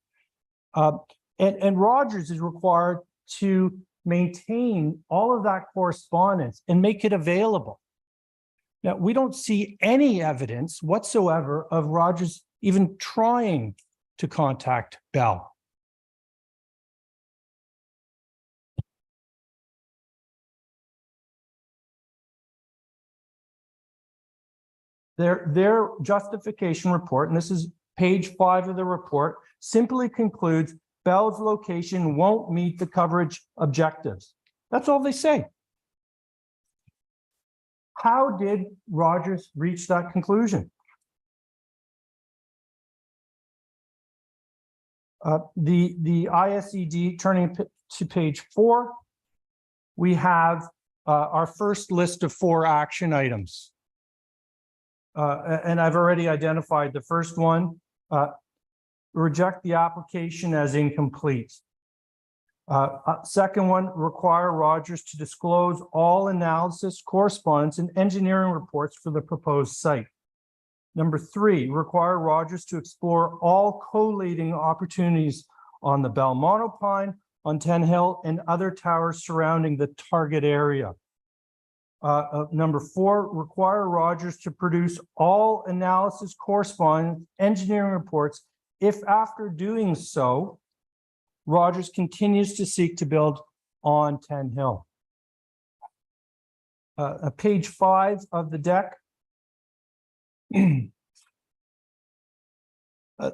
And Rogers is required to maintain all of that correspondence and make it available. Now, we don't see any evidence whatsoever of Rogers even trying to contact Bell. Their justification report, and this is page 5 of the report, simply concludes Bell's location won't meet the coverage objectives. That's all they say. How did Rogers reach that conclusion? The ISED, turning to page 4, we have our first list of 4 action items. And I've already identified the first one, reject the application as incomplete. Second one, require Rogers to disclose all analysis, correspondence, and engineering reports for the proposed site. Number 3, require Rogers to explore all collating opportunities on the Bell monopine, on 10 Hill, and other towers surrounding the target area. Number 4, require Rogers to produce all analysis, correspondence, engineering reports if after doing so, Rogers continues to seek to build on 10 Hill. Page 5 of the deck.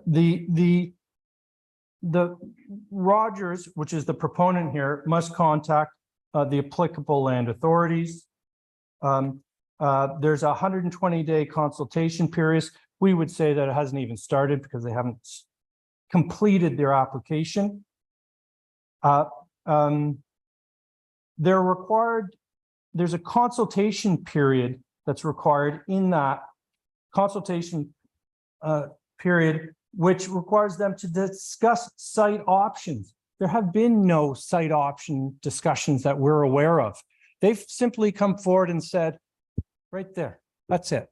The the Rogers, which is the proponent here, must contact the applicable land authorities. There's a 120-day consultation period. We would say that it hasn't even started because they haven't completed their application. They're required, there's a consultation period that's required in that consultation period, which requires them to discuss site options. There have been no site option discussions that we're aware of. They've simply come forward and said, right there, that's it.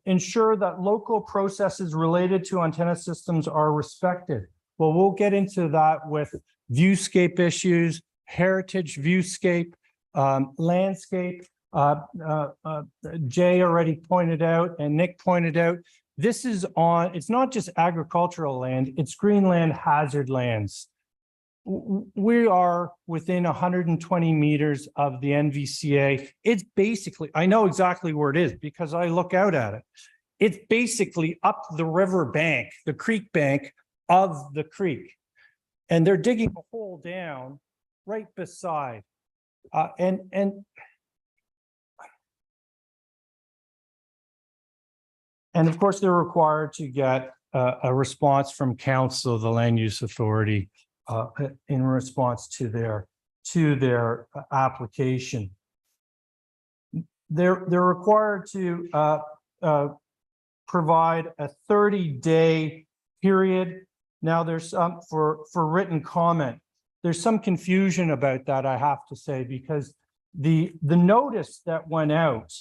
Ensure that local processes related to antenna systems are respected. Well, we'll get into that with viewscape issues, heritage viewscape, landscape. Jay already pointed out and Nick pointed out, this is on, it's not just agricultural land, it's greenland hazard lands. We are within 120 meters of the NVCA. It's basically, I know exactly where it is because I look out at it. It's basically up the river bank, the creek bank of the creek. And they're digging a hole down right beside. And of course, they're required to get a response from council, the land use authority, in response to their application. They're required to provide a 30-day period. Now there's some for written comment. There's some confusion about that, I have to say, because the notice that went out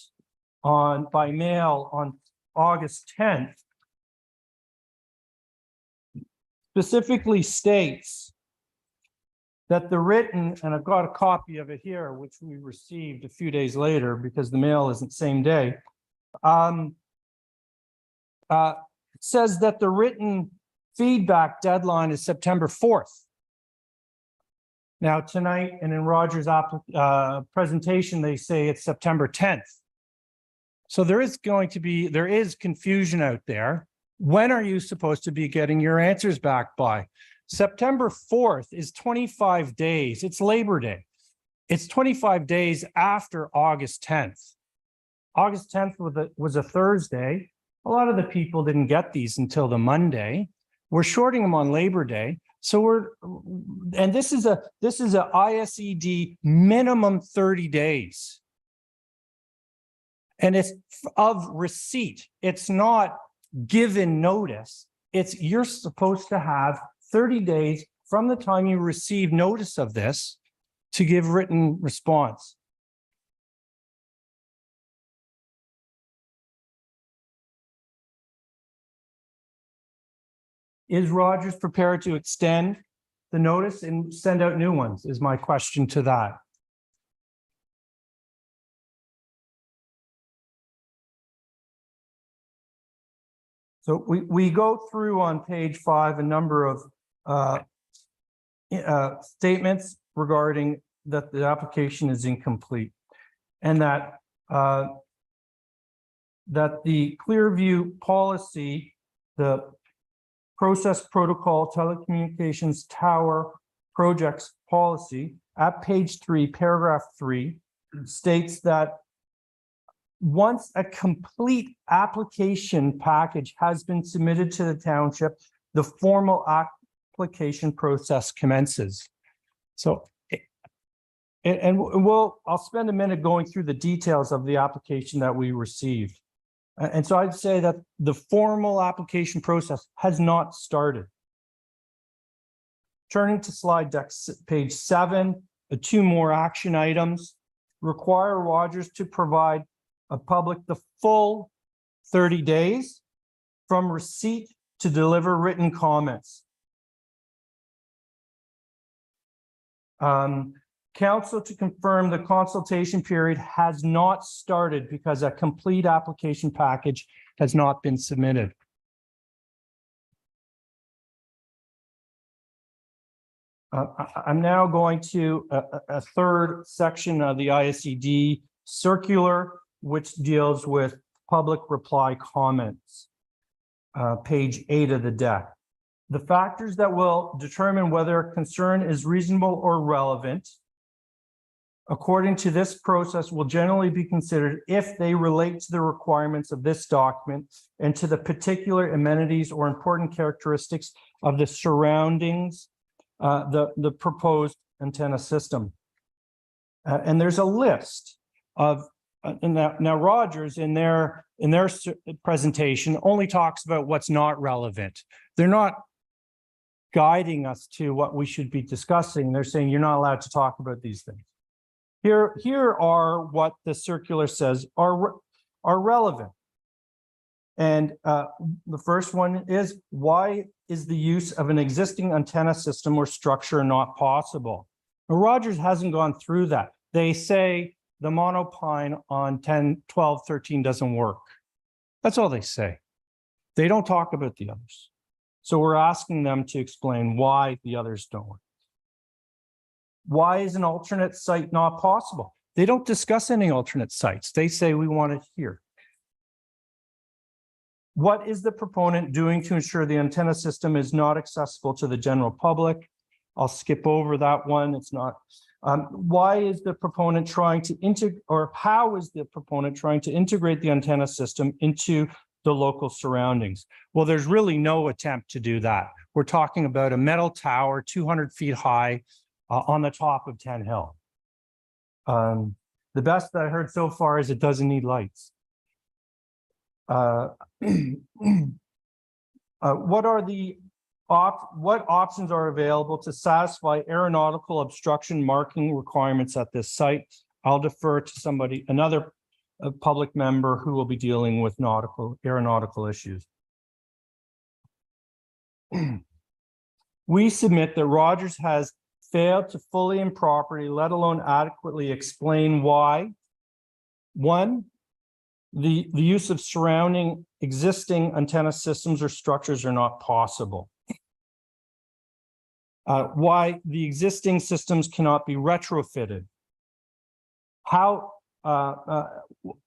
by mail on August 10th specifically states that the written, and I've got a copy of it here, which we received a few days later because the mail isn't same day, says that the written feedback deadline is September 4th. Now tonight and in Roger's presentation, they say it's September 10th. So there is confusion out there. When are you supposed to be getting your answers back by? September 4th is 25 days. It's Labor Day. It's 25 days after August 10th. August 10th was a Thursday. A lot of the people didn't get these until the Monday. We're shorting them on Labor Day. So this is a ISED minimum 30 days. And it's of receipt. It's not given notice. It's you're supposed to have 30 days from the time you receive notice of this to give written response. Is Rogers prepared to extend the notice and send out new ones, is my question to that. So we go through on page 5 a number of statements regarding that the application is incomplete and that the Clearview policy, the process protocol telecommunications tower projects policy at page 3, paragraph 3 states that once a complete application package has been submitted to the township, the formal application process commences. So, I'll spend a minute going through the details of the application that we received. And so I'd say that the formal application process has not started. Turning to slide deck, page 7, 2 more action items. Require Rogers to provide a public the full 30 days from receipt to deliver written comments. Council to confirm the consultation period has not started because a complete application package has not been submitted. I'm now going to a third section of the ISED circular, which deals with public reply comments. page 8 of the deck. The factors that will determine whether a concern is reasonable or relevant according to this process will generally be considered if they relate to the requirements of this document and to the particular amenities or important characteristics of the surroundings, the proposed antenna system. And there's a list of, now Rogers in their presentation only talks about what's not relevant. They're not guiding us to what we should be discussing. They're saying you're not allowed to talk about these things. Here are what the circular says are relevant. And the first one is, why is the use of an existing antenna system or structure not possible? Now, Rogers hasn't gone through that. They say the monopine on 10, 12, 13 doesn't work. That's all they say. They don't talk about the others. So we're asking them to explain why the others don't work. Why is an alternate site not possible? They don't discuss any alternate sites. They say we want it here. What is the proponent doing to ensure the antenna system is not accessible to the general public? I'll skip over that one. It's not. Why is the proponent trying to integrate, or how is the proponent trying to integrate the antenna system into the local surroundings? Well, there's really no attempt to do that. We're talking about a metal tower, 200 feet high, on the top of 10 Hill. The best that I heard so far is it doesn't need lights. What options are available to satisfy aeronautical obstruction marking requirements at this site? I'll defer to another public member who will be dealing with aeronautical issues. We submit that Rogers has failed to fully and properly, let alone adequately explain why. One, the use of surrounding existing antenna systems or structures are not possible. Why the existing systems cannot be retrofitted. How,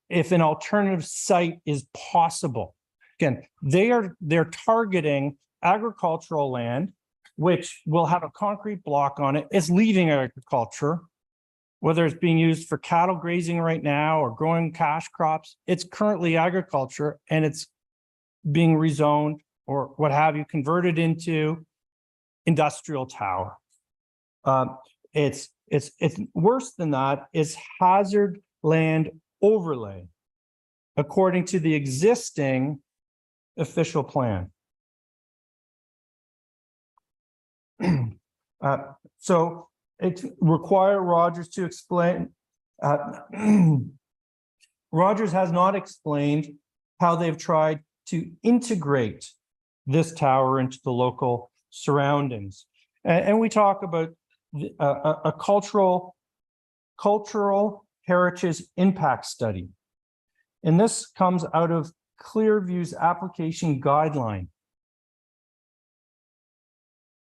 if an alternative site is possible. Again, they're targeting agricultural land, which will have a concrete block on it. It's leaving agriculture, whether it's being used for cattle grazing right now or growing cash crops. It's currently agriculture and it's being rezoned or what have you, converted into industrial tower. It's worse than that. It's hazard land overlay according to the existing official plan. So it requires Rogers to explain. Rogers has not explained how they've tried to integrate this tower into the local surroundings. And we talk about a cultural heritage impact study. And this comes out of Clearview's application guideline,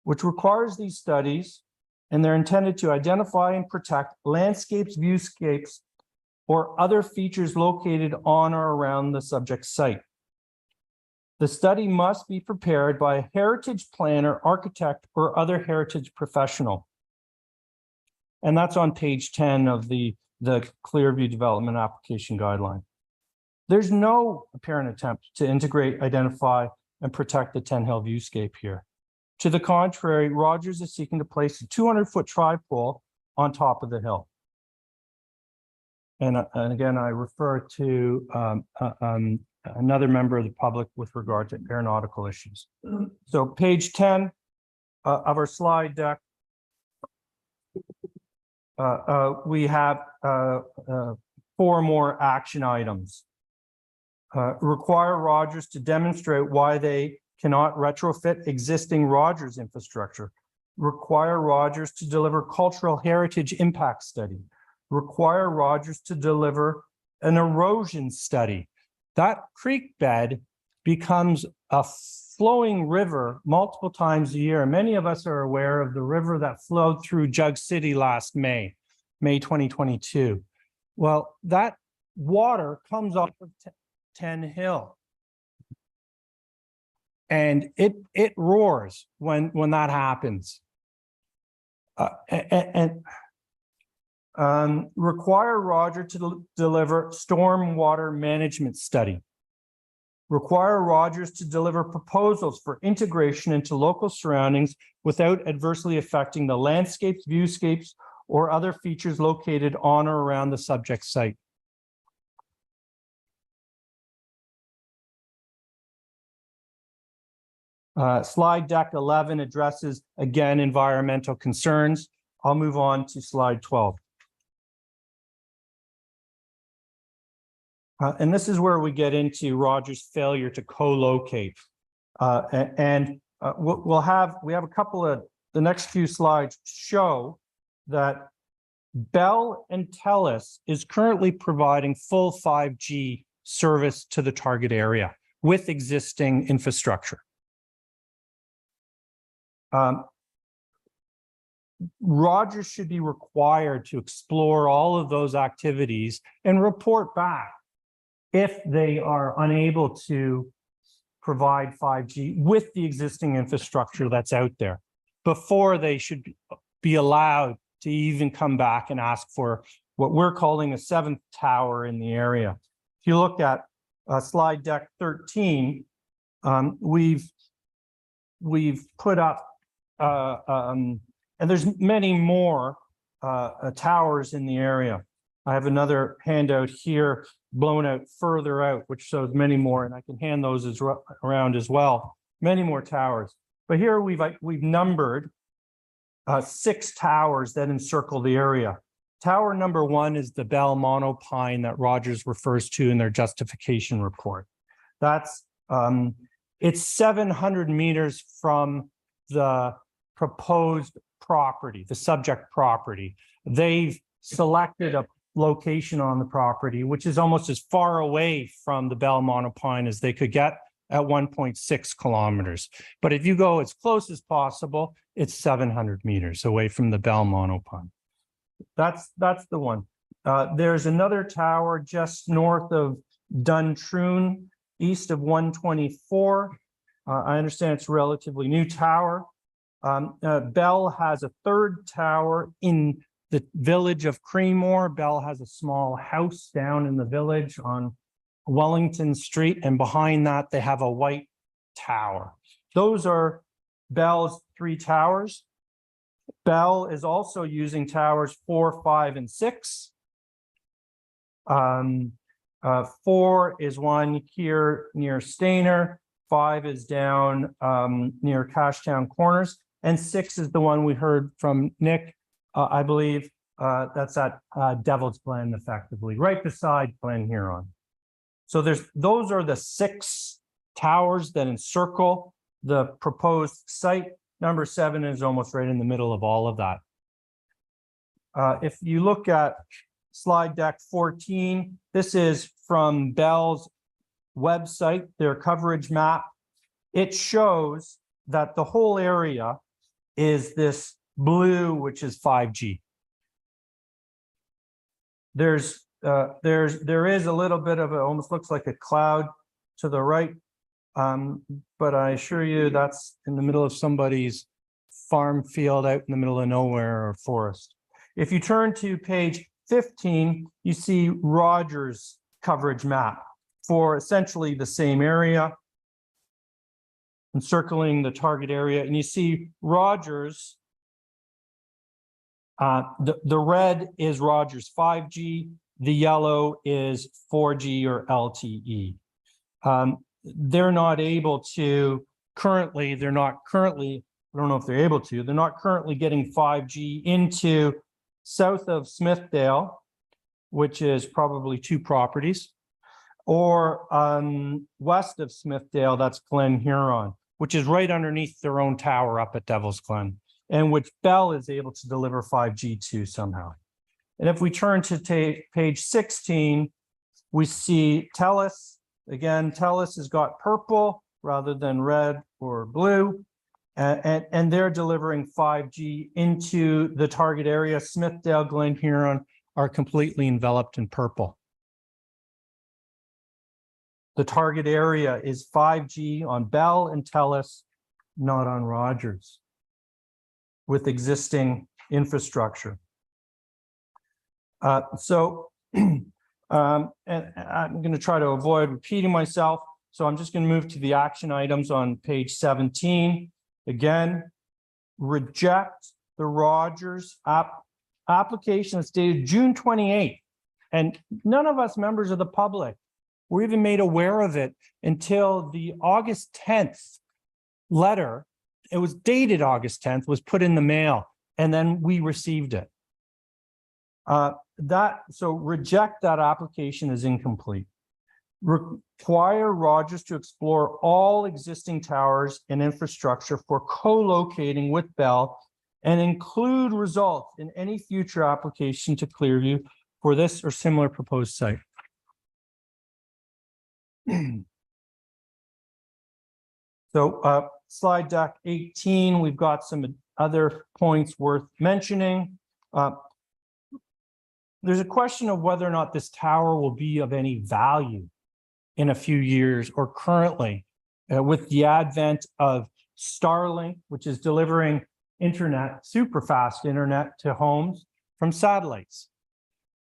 which requires these studies, and they're intended to identify and protect landscapes, viewscapes, or other features located on or around the subject site. The study must be prepared by a heritage planner, architect, or other heritage professional. And that's on page 10 of the Clearview Development Application Guideline. There's no apparent attempt to integrate, identify, and protect the 10 Hill viewscape here. To the contrary, Rogers is seeking to place a 200-foot tripole on top of the hill. And again, I refer to another member of the public with regard to aeronautical issues. So page 10 of our slide deck, we have 4 more action items. Require Rogers to demonstrate why they cannot retrofit existing Rogers infrastructure. Require Rogers to deliver cultural heritage impact study. Require Rogers to deliver an erosion study. That creek bed becomes a flowing river multiple times a year. Many of us are aware of the river that flowed through Jug City last May 2022. Well, that water comes off of 10 Hill. And it roars when that happens. Require Roger to deliver stormwater management study. Require Rogers to deliver proposals for integration into local surroundings without adversely affecting the landscapes, viewscapes, or other features located on or around the subject site. Slide deck 11 addresses, again, environmental concerns. I'll move on to slide 12. And this is where we get into Roger's failure to co-locate. We have a couple of, the next few slides show that Bell and Telus is currently providing full 5G service to the target area with existing infrastructure. Rogers should be required to explore all of those activities and report back if they are unable to provide 5G with the existing infrastructure that's out there before they should be allowed to even come back and ask for what we're calling a 7th tower in the area. If you look at slide deck 13, we've put up and there's many more towers in the area. I have another handout here blown out further out, which shows many more, and I can hand those around as well. Many more towers. But here we've numbered 6 towers that encircle the area. Tower number 1 is the Bell monopine that Rogers refers to in their justification report. That's it's 700 meters from the proposed property, the subject property. They've selected a location on the property, which is almost as far away from the Bell monopine as they could get at 1.6 kilometers. But if you go as close as possible, it's 700 meters away from the Bell monopine. That's the one. There's another tower just north of Duntroon, east of 124. I understand it's a relatively new tower. Bell has a 3rd tower in the village of Creemore. Bell has a small house down in the village on Wellington Street, and behind that they have a white tower. Those are Bell's 3 towers. Bell is also using towers 4, 5, and 6. 4 is one here near Stainer. 5 is down near Cashtown Corners, and 6 is the one we heard from Nick. I believe that's at Devil's Glen, effectively, right beside Glen Huron. So those are the 6 towers that encircle the proposed site. Number 7 is almost right in the middle of all of that. If you look at slide deck 14, this is from Bell's website, their coverage map. It shows that the whole area is this blue, which is 5G. There is a little bit of it, almost looks like a cloud to the right. But I assure you that's in the middle of somebody's farm field out in the middle of nowhere or forest. If you turn to page 15, you see Rogers' coverage map for essentially the same area, encircling the target area. And you see Rogers, the red is Rogers 5G, the yellow is 4G or LTE. They're not able to currently, I don't know if they're able to, they're not currently getting 5G into south of Smithdale, which is probably 2 properties, or west of Smithdale, that's Glen Huron, which is right underneath their own tower up at Devil's Glen, and which Bell is able to deliver 5G to somehow. And if we turn to page 16, we see Telus. Again, Telus has got purple rather than red or blue, and they're delivering 5G into the target area. Smithdale, Glen Huron are completely enveloped in purple. The target area is 5G on Bell and Telus, not on Rogers, with existing infrastructure. And I'm going to try to avoid repeating myself. So I'm just going to move to the action items on page 17. Again, reject the Rogers application that's dated June 28th. And none of us members of the public were even made aware of it until the August 10th letter. It was dated August 10th, was put in the mail, and then we received it. So reject that application as incomplete. Require Rogers to explore all existing towers and infrastructure for co-locating with Bell and include results in any future application to Clearview for this or similar proposed site. So slide deck 18, we've got some other points worth mentioning. There's a question of whether or not this tower will be of any value in a few years or currently with the advent of Starlink, which is delivering internet, super fast internet to homes from satellites.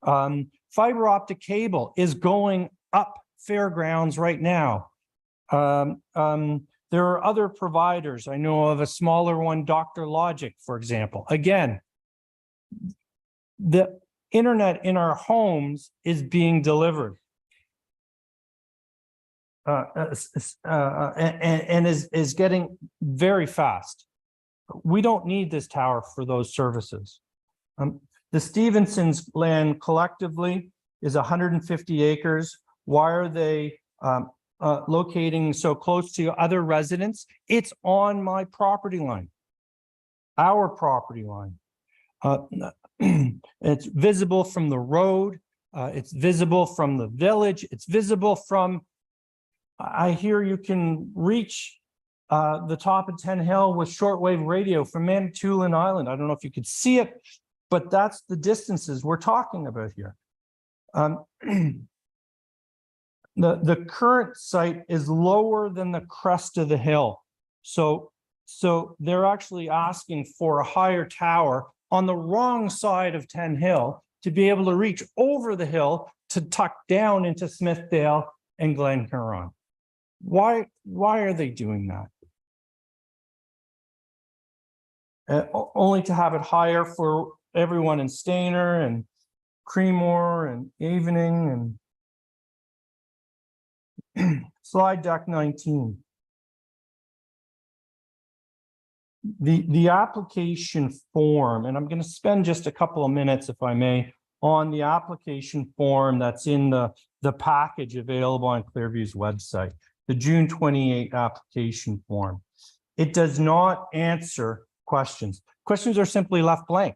Fiber optic cable is going up Fairgrounds right now. There are other providers. I know of a smaller one, Dr. Logic, for example. Again, the internet in our homes is being delivered and is getting very fast. We don't need this tower for those services. The Stevenson's land collectively is 150 acres. Why are they locating so close to other residents? It's on my property line, our property line. It's visible from the road. It's visible from the village. It's visible from, I hear you can reach the top of 10 Hill with shortwave radio from Manitoulin Island. I don't know if you could see it, but that's the distances we're talking about here. The current site is lower than the crest of the hill. So they're actually asking for a higher tower on the wrong side of 10 Hill to be able to reach over the hill to tuck down into Smithdale and Glen Huron. Why are they doing that? Only to have it higher for everyone in Stayner and Creemore and Evening and slide deck 19. The application form, and I'm going to spend just a couple of minutes, if I may, on the application form that's in the package available on Clearview's website, the June 28 application form. It does not answer questions. Questions are simply left blank.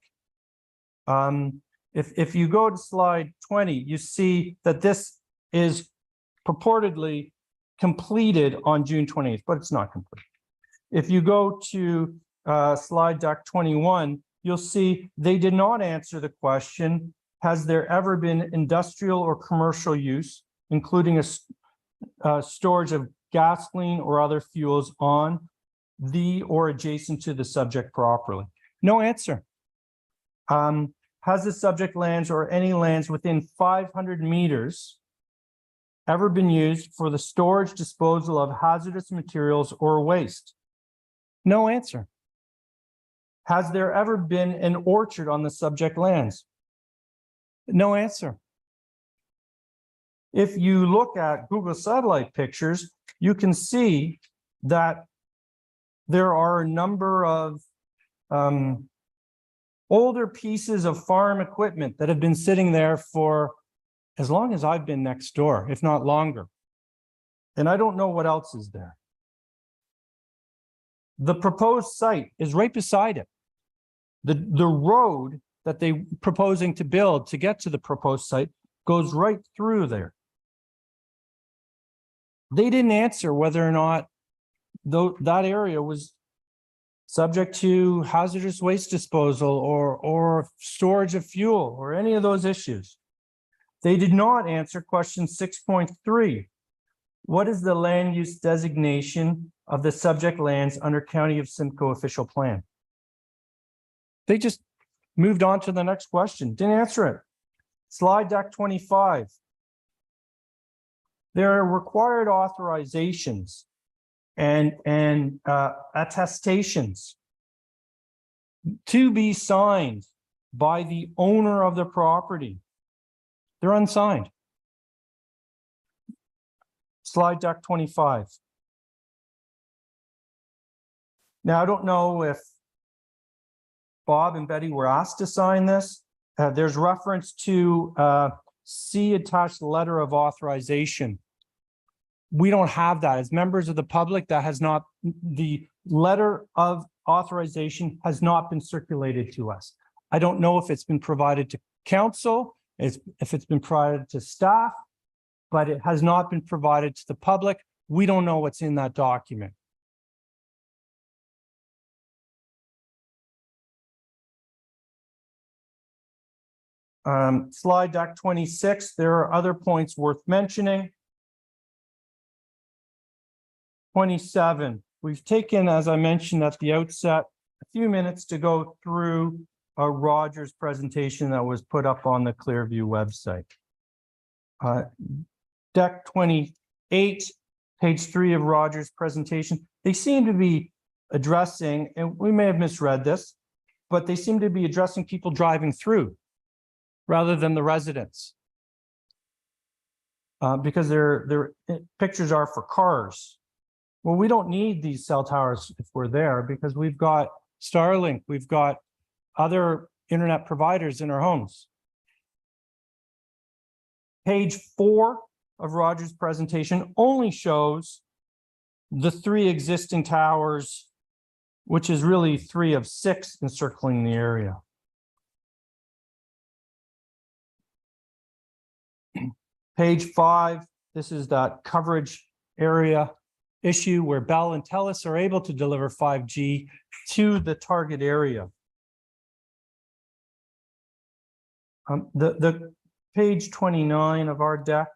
If you go to slide 20, you see that this is purportedly completed on June 28th, but it's not complete. If you go to slide deck 21, you'll see they did not answer the question, has there ever been industrial or commercial use, including a storage of gasoline or other fuels on the or adjacent to the subject property? No answer. Has the subject lands or any lands within 500 meters ever been used for the storage, disposal of hazardous materials or waste? No answer. Has there ever been an orchard on the subject lands? No answer. If you look at Google satellite pictures, you can see that there are a number of older pieces of farm equipment that have been sitting there for as long as I've been next door, if not longer. And I don't know what else is there. The proposed site is right beside it. The road that they're proposing to build to get to the proposed site goes right through there. They didn't answer whether or not that area was subject to hazardous waste disposal or storage of fuel or any of those issues. They did not answer question 6.3. What is the land use designation of the subject lands under County of Simcoe official plan? They just moved on to the next question, didn't answer it. Slide deck 25. There are required authorizations and attestations to be signed by the owner of the property. They're unsigned. Slide deck 25. Now, I don't know if Bob and Betty were asked to sign this. There's reference to see attached letter of authorization. We don't have that. As members of the public, that has not, the letter of authorization has not been circulated to us. I don't know if it's been provided to council, if it's been provided to staff, but it has not been provided to the public. We don't know what's in that document. Slide deck 26, there are other points worth mentioning. 27, we've taken, as I mentioned at the outset, a few minutes to go through Roger's presentation that was put up on the Clearview website. Deck 28, page 3 of Roger's presentation, they seem to be addressing, and we may have misread this, but they seem to be addressing people driving through rather than the residents. Because their pictures are for cars. Well, we don't need these cell towers if we're there because we've got Starlink, we've got other internet providers in our homes. Page 4 of Roger's presentation only shows the 3 existing towers, which is really 3 of 6 encircling the area. Page 5, this is that coverage area issue where Bell and Telus are able to deliver 5G to the target area. The page 29 of our deck,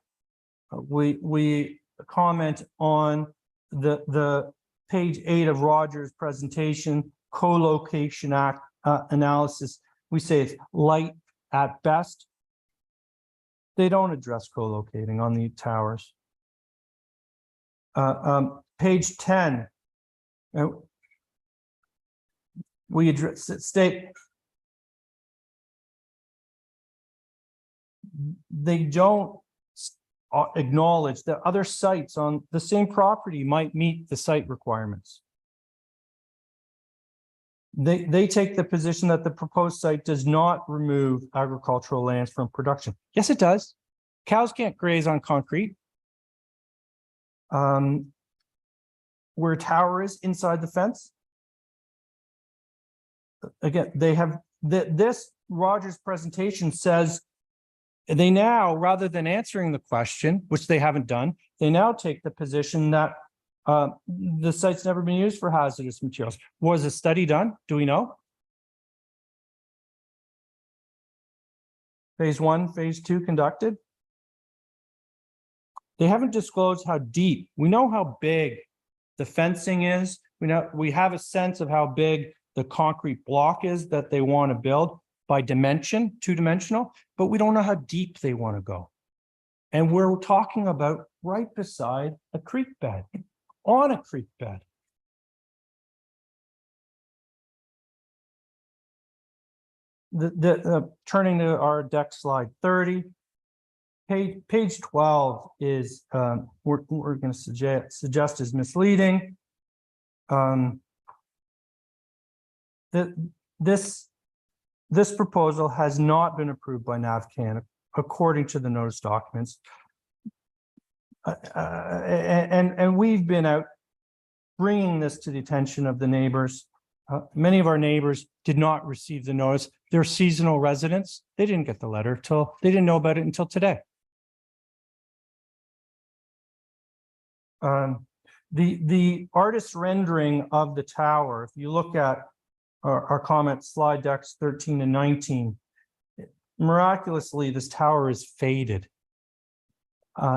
we comment on the page 8 of Roger's presentation, co-location act analysis. We say it's light at best. They don't address co-locating on the towers. Page 10, we address state. They don't acknowledge that other sites on the same property might meet the site requirements. They take the position that the proposed site does not remove agricultural lands from production. Yes, it does. Cows can't graze on concrete. Where a tower is inside the fence. Again, they have this Roger's presentation says they now, rather than answering the question, which they haven't done, they now take the position that the site's never been used for hazardous materials. Was a study done? Do we know? Phase 1, phase 2 conducted. They haven't disclosed how deep. We know how big the fencing is. We have a sense of how big the concrete block is that they want to build by dimension, 2-dimensional, but we don't know how deep they want to go. And we're talking about right beside a creek bed, on a creek bed. Turning to our deck, slide 30. Page 12 is we're going to suggest is misleading. This proposal has not been approved by NavCan according to the notice documents, and we've been out bringing this to the attention of the neighbors. Many of our neighbors did not receive the notice. They're seasonal residents. They didn't get the letter till they didn't know about it until today. The artist rendering of the tower, if you look at our comment slide decks 13 and 19, miraculously, this tower is faded.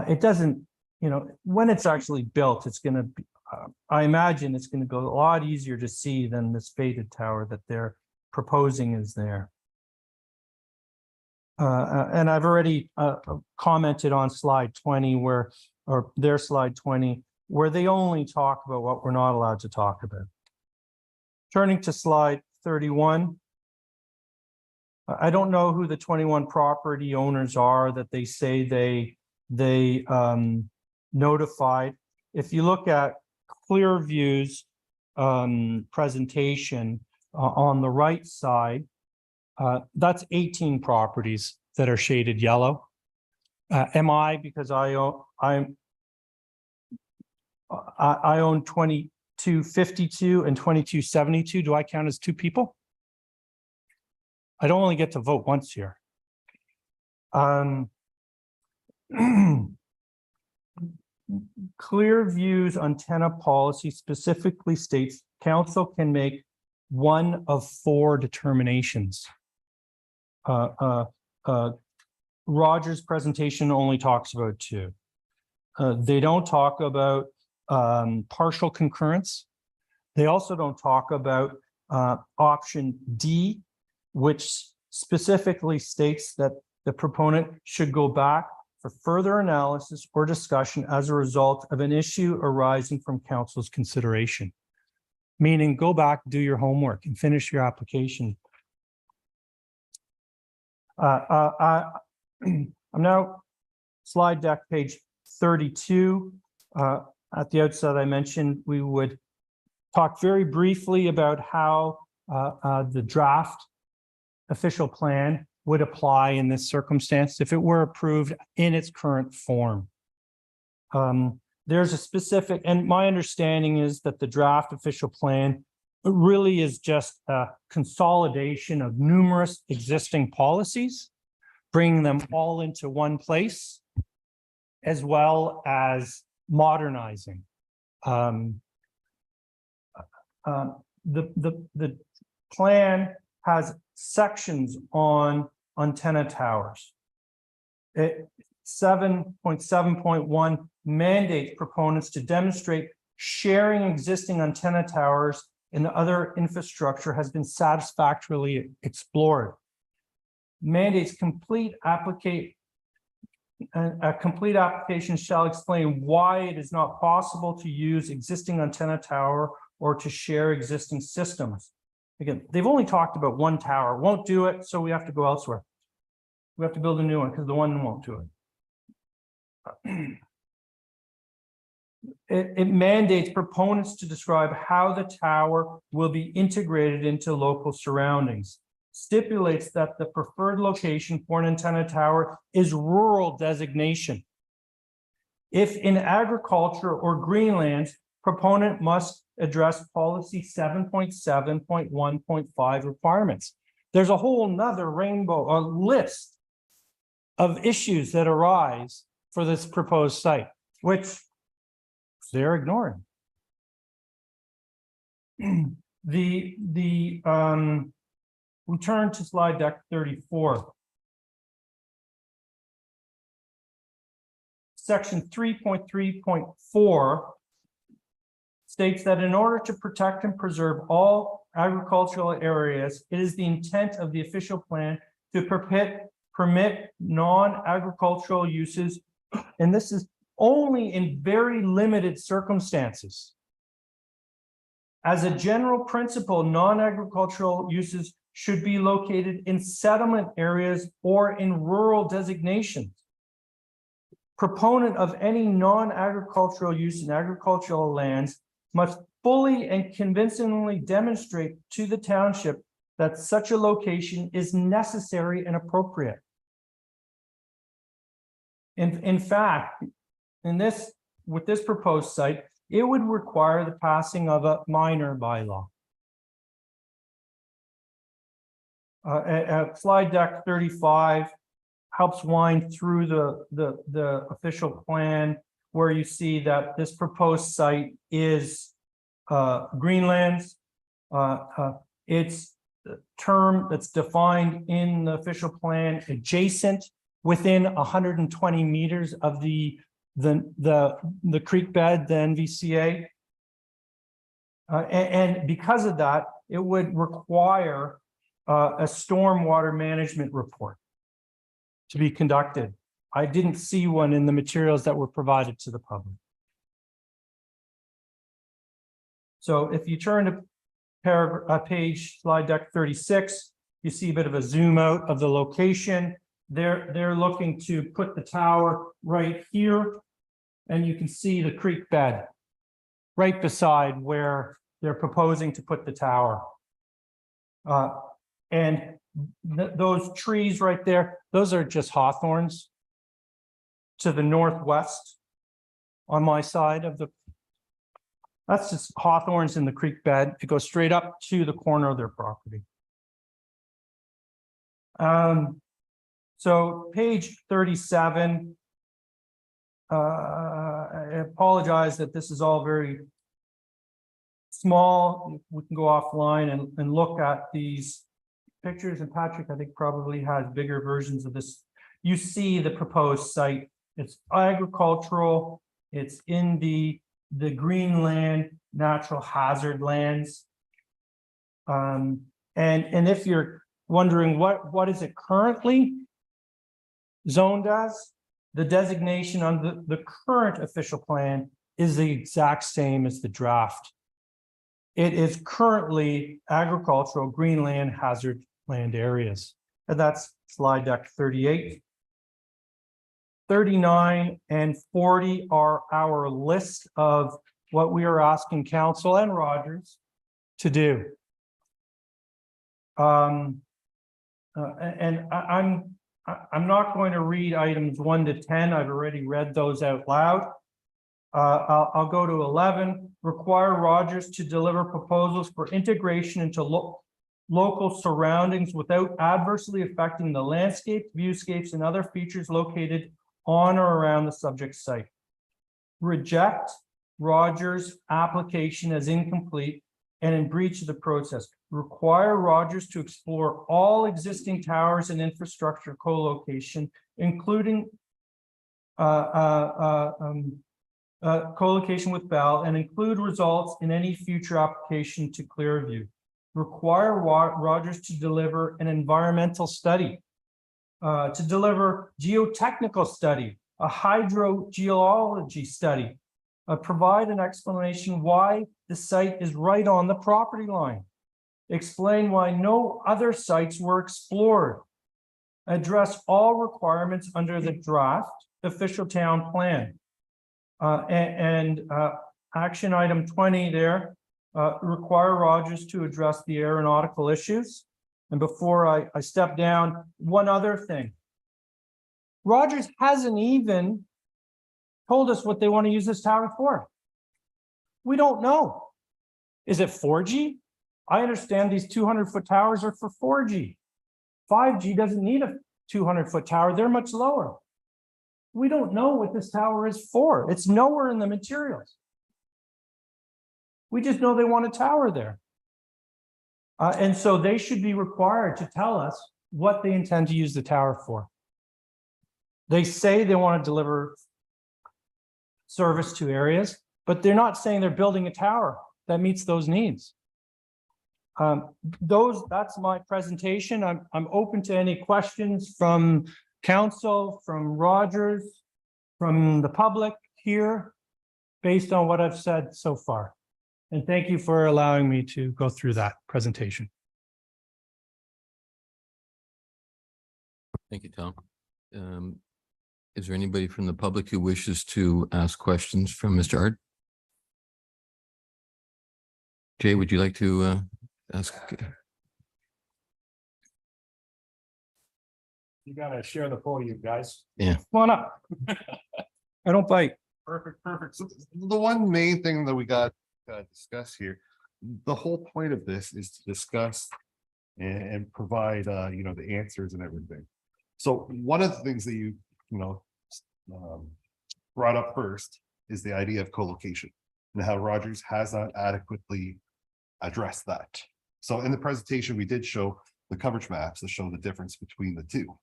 It doesn't when it's actually built, it's going to be, I imagine it's going to be a lot easier to see than this faded tower that they're proposing is there. And I've already commented on slide 20 or their slide 20, where they only talk about what we're not allowed to talk about. Turning to slide 31. I don't know who the 21 property owners are that they say they notified. If you look at Clearview's presentation on the right side, that's 18 properties that are shaded yellow. Am I, because I own 2252 and 2272. Do I count as two people? I don't only get to vote once here. Clearview's antenna policy specifically states council can make one of 4 determinations. Roger's presentation only talks about 2. They don't talk about partial concurrence. They also don't talk about option D, which specifically states that the proponent should go back for further analysis or discussion as a result of an issue arising from council's consideration. Meaning go back, do your homework and finish your application. I'm now slide deck page 32. At the outset, I mentioned we would talk very briefly about how the draft official plan would apply in this circumstance if it were approved in its current form. There's a specific, and my understanding is that the draft official plan really is just a consolidation of numerous existing policies, bringing them all into one place, as well as modernizing. The plan has sections on antenna towers. 7.7.1 mandates proponents to demonstrate sharing existing antenna towers and other infrastructure has been satisfactorily explored. Mandates a complete application shall explain why it is not possible to use existing antenna tower or to share existing systems. Again, they've only talked about one tower, won't do it, so we have to go elsewhere. We have to build a new one because the one won't do it. It mandates proponents to describe how the tower will be integrated into local surroundings. Stipulates that the preferred location for an antenna tower is rural designation. If in agriculture or greenlands, proponent must address policy 7.7.1.5 requirements. There's a whole nother rainbow, a list of issues that arise for this proposed site, which they're ignoring. We turn to slide deck 34. Section 3.3.4 states that in order to protect and preserve all agricultural areas, it is the intent of the official plan to permit non-agricultural uses, and this is only in very limited circumstances. As a general principle, non-agricultural uses should be located in settlement areas or in rural designations. Proponent of any non-agricultural use in agricultural lands must fully and convincingly demonstrate to the township that such a location is necessary and appropriate. In fact, with this proposed site, it would require the passing of a minor bylaw. Slide deck 35 helps wind through the official plan where you see that this proposed site is Greenlands. It's the term that's defined in the official plan adjacent within 120 meters of the the creek bed, the NVCA. And because of that, it would require a stormwater management report to be conducted. I didn't see one in the materials that were provided to the public. So if you turn to page slide deck 36, you see a bit of a zoom out of the location. They're looking to put the tower right here, and you can see the creek bed right beside where they're proposing to put the tower. And those trees right there, those are just hawthorns to the northwest on my side of the, that's just hawthorns in the creek bed. It goes straight up to the corner of their property. So page 37, I apologize that this is all very small. We can go offline and look at these pictures, and Patrick, I think, probably has bigger versions of this. You see the proposed site. It's agricultural. It's in the Greenland natural hazard lands. And if you're wondering what is it currently zoned as, the designation on the current official plan is the exact same as the draft. It is currently agricultural Greenland hazard land areas. And that's slide deck 38. 39 and 40 are our list of what we are asking council and Rogers to do. And I'm not going to read items 1 to 10. I've already read those out loud. I'll go to 11. Require Rogers to deliver proposals for integration into local surroundings without adversely affecting the landscape, viewscapes, and other features located on or around the subject site. Reject Rogers' application as incomplete and in breach of the process. Require Rogers to explore all existing towers and infrastructure co-location, including co-location with Bell, and include results in any future application to Clearview. Require Rogers to deliver an environmental study, to deliver geotechnical study, a hydrogeology study, provide an explanation why the site is right on the property line, explain why no other sites were explored, address all requirements under the draft official town plan. Action item 20 there, require Rogers to address the aeronautical issues. And before I step down, one other thing. Rogers hasn't even told us what they want to use this tower for. We don't know. Is it 4G? I understand these 200-foot towers are for 4G. 5G doesn't need a 200-foot tower. They're much lower. We don't know what this tower is for. It's nowhere in the materials. We just know they want a tower there. And so they should be required to tell us what they intend to use the tower for. They say they want to deliver service to areas, but they're not saying they're building a tower that meets those needs. That's my presentation. I'm open to any questions from council, from Rogers, from the public here, based on what I've said so far. And thank you for allowing me to go through that presentation. Thank you, Tom. Is there anybody from the public who wishes to ask questions from Mr. Ard? Jay, would you like to ask? You gotta share the podium, guys. Yeah. Come on up. I don't bite. Perfect. So the one main thing that we got to discuss here, the whole point of this is to discuss and provide, the answers and everything. So one of the things that you brought up first is the idea of co-location and how Rogers has not adequately addressed that. So in the presentation, we did show the coverage maps that show the difference between the two.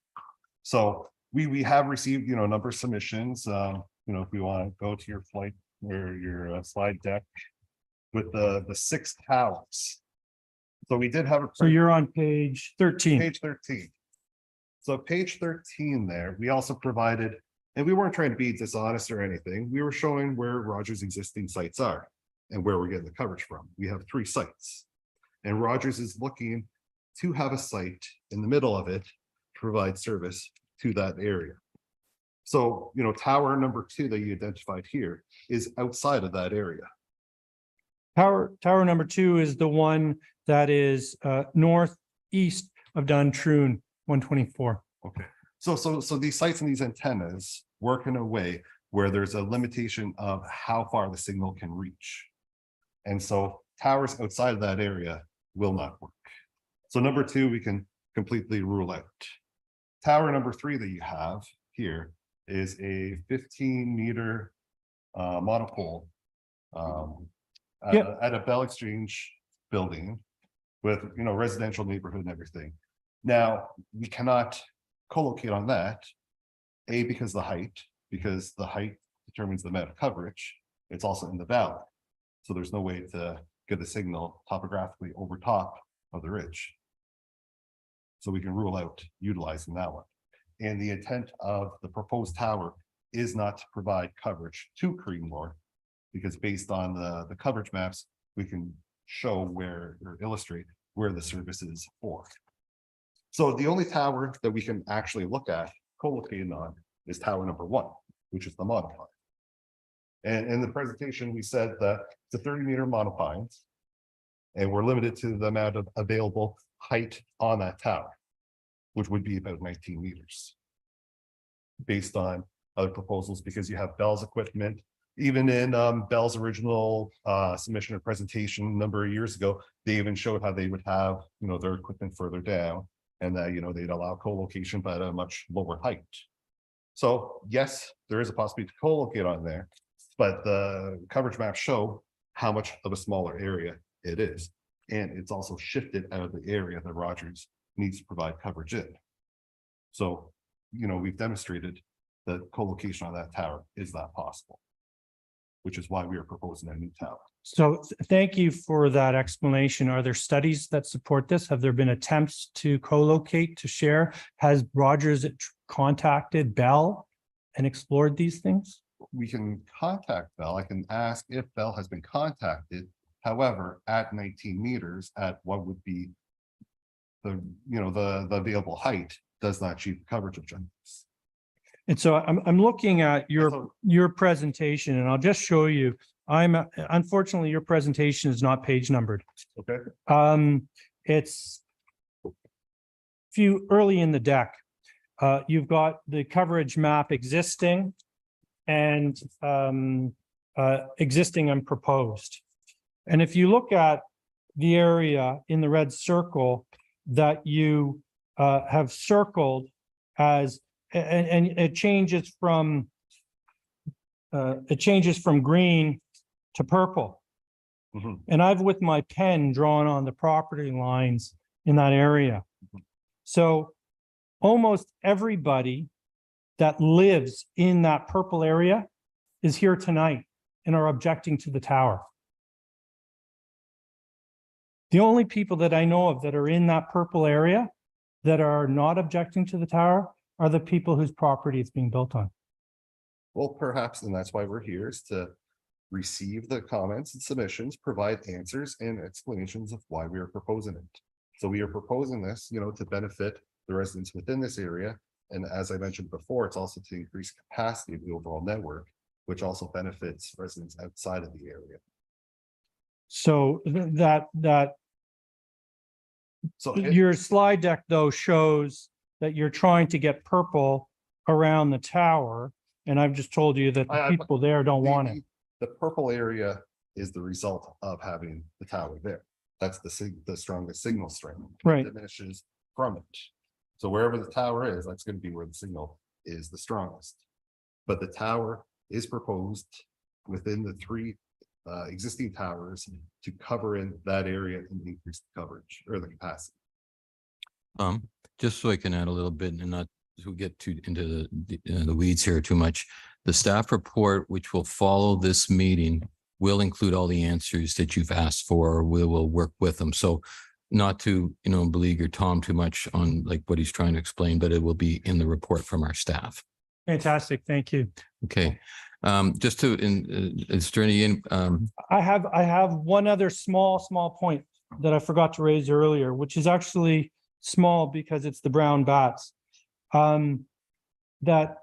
So we have received, a number of submissions. if we want to go to your flight or your slide deck with the 6 towers. So we did have a. So you're on page 13. Page 13. So page 13 there, we also provided, and we weren't trying to be dishonest or anything. We were showing where Rogers' existing sites are and where we're getting the coverage from. We have 3 sites. And Rogers is looking to have a site in the middle of it to provide service to that area. So, tower number 2 that you identified here is outside of that area. Tower number 2 is the one that is northeast of Duntroon 124. Okay, so these sites and these antennas work in a way where there's a limitation of how far the signal can reach. And so towers outside of that area will not work. So number 2, we can completely rule out. Tower number 3 that you have here is a 15-meter monopole at a Bell Exchange building with, residential neighborhood and everything. Now, we cannot co-locate on that, because the height determines the amount of coverage. It's also in the valley. So there's no way to get the signal topographically over top of the ridge. So we can rule out utilizing that one. And the intent of the proposed tower is not to provide coverage to Creedmoor, because based on the coverage maps, we can show where or illustrate where the service is for. So the only tower that we can actually look at co-located on is tower number 1, which is the monopine. And in the presentation, we said that it's a 30-meter monopine, and we're limited to the amount of available height on that tower, which would be about 19 meters. Based on other proposals, because you have Bell's equipment, even in Bell's original submission or presentation a number of years ago, they even showed how they would have, their equipment further down, and that, they'd allow co-location but at a much lower height. So yes, there is a possibility to co-locate on there, but the coverage maps show how much of a smaller area it is. And it's also shifted out of the area that Rogers needs to provide coverage in. So, we've demonstrated that co-location on that tower is not possible, which is why we are proposing a new tower. So thank you for that explanation. Are there studies that support this? Have there been attempts to co-locate, to share? Has Rogers contacted Bell and explored these things? We can contact Bell. I can ask if Bell has been contacted. However, at 19 meters, at what would be the available height, does not achieve coverage objectives. And so I'm looking at your presentation, and I'll just show you. Unfortunately, your presentation is not page numbered. Okay. It's early in the deck. You've got the coverage map existing and existing and proposed. And if you look at the area in the red circle that you have circled as, and it changes from green to purple. Mhm. And I've with my pen drawn on the property lines in that area. So almost everybody that lives in that purple area is here tonight and are objecting to the tower. The only people that I know of that are in that purple area that are not objecting to the tower are the people whose property it's being built on. Well, perhaps, and that's why we're here, is to receive the comments and submissions, provide answers and explanations of why we are proposing it. So we are proposing this, to benefit the residents within this area. And as I mentioned before, it's also to increase capacity of the overall network, which also benefits residents outside of the area. So So your slide deck though shows that you're trying to get purple around the tower. And I've just told you that the people there don't want it. The purple area is the result of having the tower there. That's the strongest signal strength. Right. It diminishes from it. So wherever the tower is, that's going to be where the signal is the strongest. But the tower is proposed within the 3 existing towers to cover in that area and increase the coverage or the capacity. Just so I can add a little bit and not to get into the weeds here too much. The staff report, which will follow this meeting, will include all the answers that you've asked for. We will work with them. So not to, beleaguer Tom too much on like what he's trying to explain, but it will be in the report from our staff. Fantastic. Thank you. Okay. Just to, is there any, I have one other small point that I forgot to raise earlier, which is actually small because it's the brown bats. That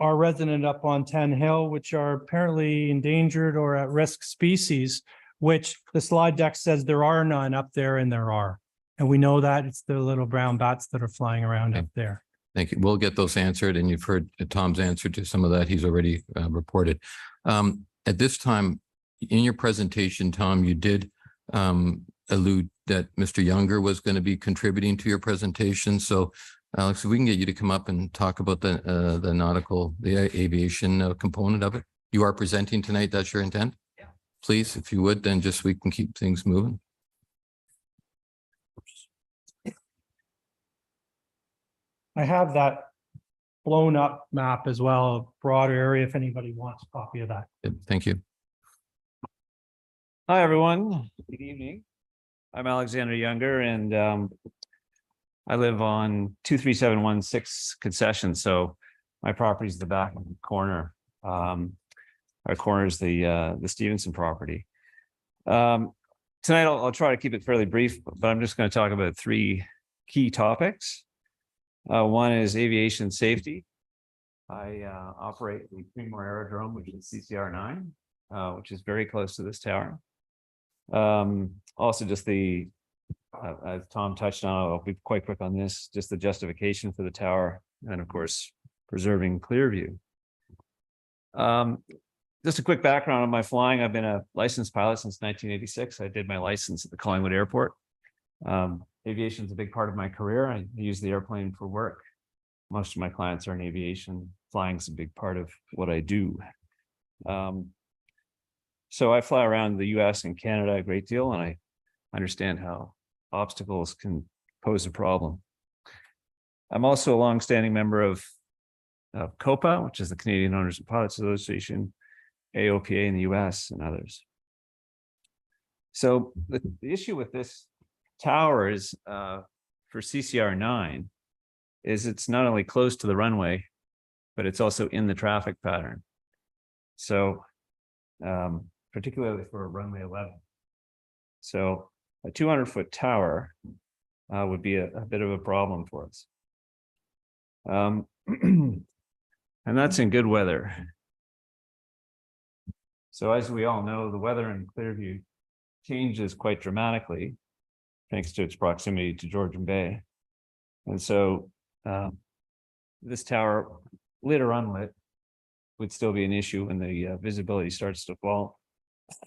are resident up on 10 Hill, which are apparently endangered or at risk species, which the slide deck says there are none up there, and there are. And we know that it's the little brown bats that are flying around up there. thank you. We'll get those answered, and you've heard Tom's answer to some of that. He's already reported. At this time, in your presentation, Tom, you did allude that Mr. Younger was going to be contributing to your presentation. So Alex, if we can get you to come up and talk about the aviation component of it. You are presenting tonight. That's your intent? Yeah. Please, if you would, then just we can keep things moving. I have that blown up map as well, a broader area if anybody wants a copy of that. Good, thank you. Hi, everyone. Good evening. I'm Alexander Younger, and I live on 23716 Concession. So my property is the back corner. Our corner is the Stevenson property. Tonight, I'll try to keep it fairly brief, but I'm just going to talk about three key topics. One is aviation safety. I operate the Creamore Aerodrome, which is CCR 9, which is very close to this tower. Also, just as Tom touched on, I'll be quite quick on this, just the justification for the tower, and of course, preserving Clearview. Just a quick background on my flying. I've been a licensed pilot since 1986. I did my license at the Collingwood Airport. Aviation is a big part of my career. I use the airplane for work. Most of my clients are in aviation. Flying is a big part of what I do. So I fly around the US and Canada a great deal, and I understand how obstacles can pose a problem. I'm also a longstanding member of COPA, which is the Canadian Owners and Pilots Association, AOPA in the US, and others. So the issue with this tower is for CCR 9 is it's not only close to the runway, but it's also in the traffic pattern. So particularly for runway 11. So a 200-foot tower would be a bit of a problem for us. And that's in good weather. So as we all know, the weather in Clearview changes quite dramatically thanks to its proximity to Georgian Bay. And so this tower, lit or unlit, would still be an issue when the visibility starts to fall.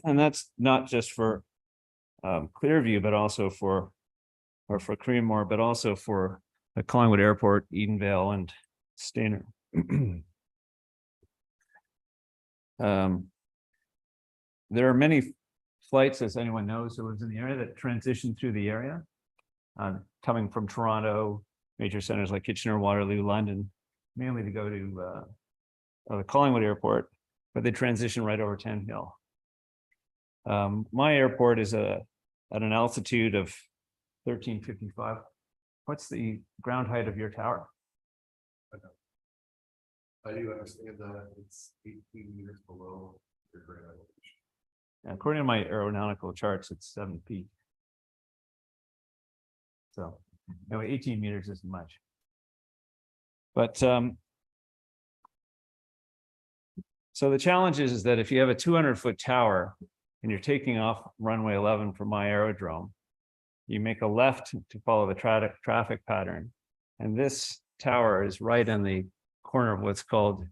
And that's not just for Clearview, but also for Creamore, but also for the Collingwood Airport, Edenvale, and Stayner. There are many flights, as anyone knows who lives in the area, that transition through the area, coming from Toronto, major centers like Kitchener, Waterloo, London, mainly to go to the Collingwood Airport, but they transition right over 10 Hill. My airport is at an altitude of 1355. What's the ground height of your tower? I do understand that it's 18 meters below your grade elevation. According to my aeronautical charts, it's 7 feet. So anyway, 18 meters isn't much. But so the challenge is that if you have a 200-foot tower and you're taking off runway 11 from my aerodrome, you make a left to follow the traffic pattern. And this tower is right on the corner of what's called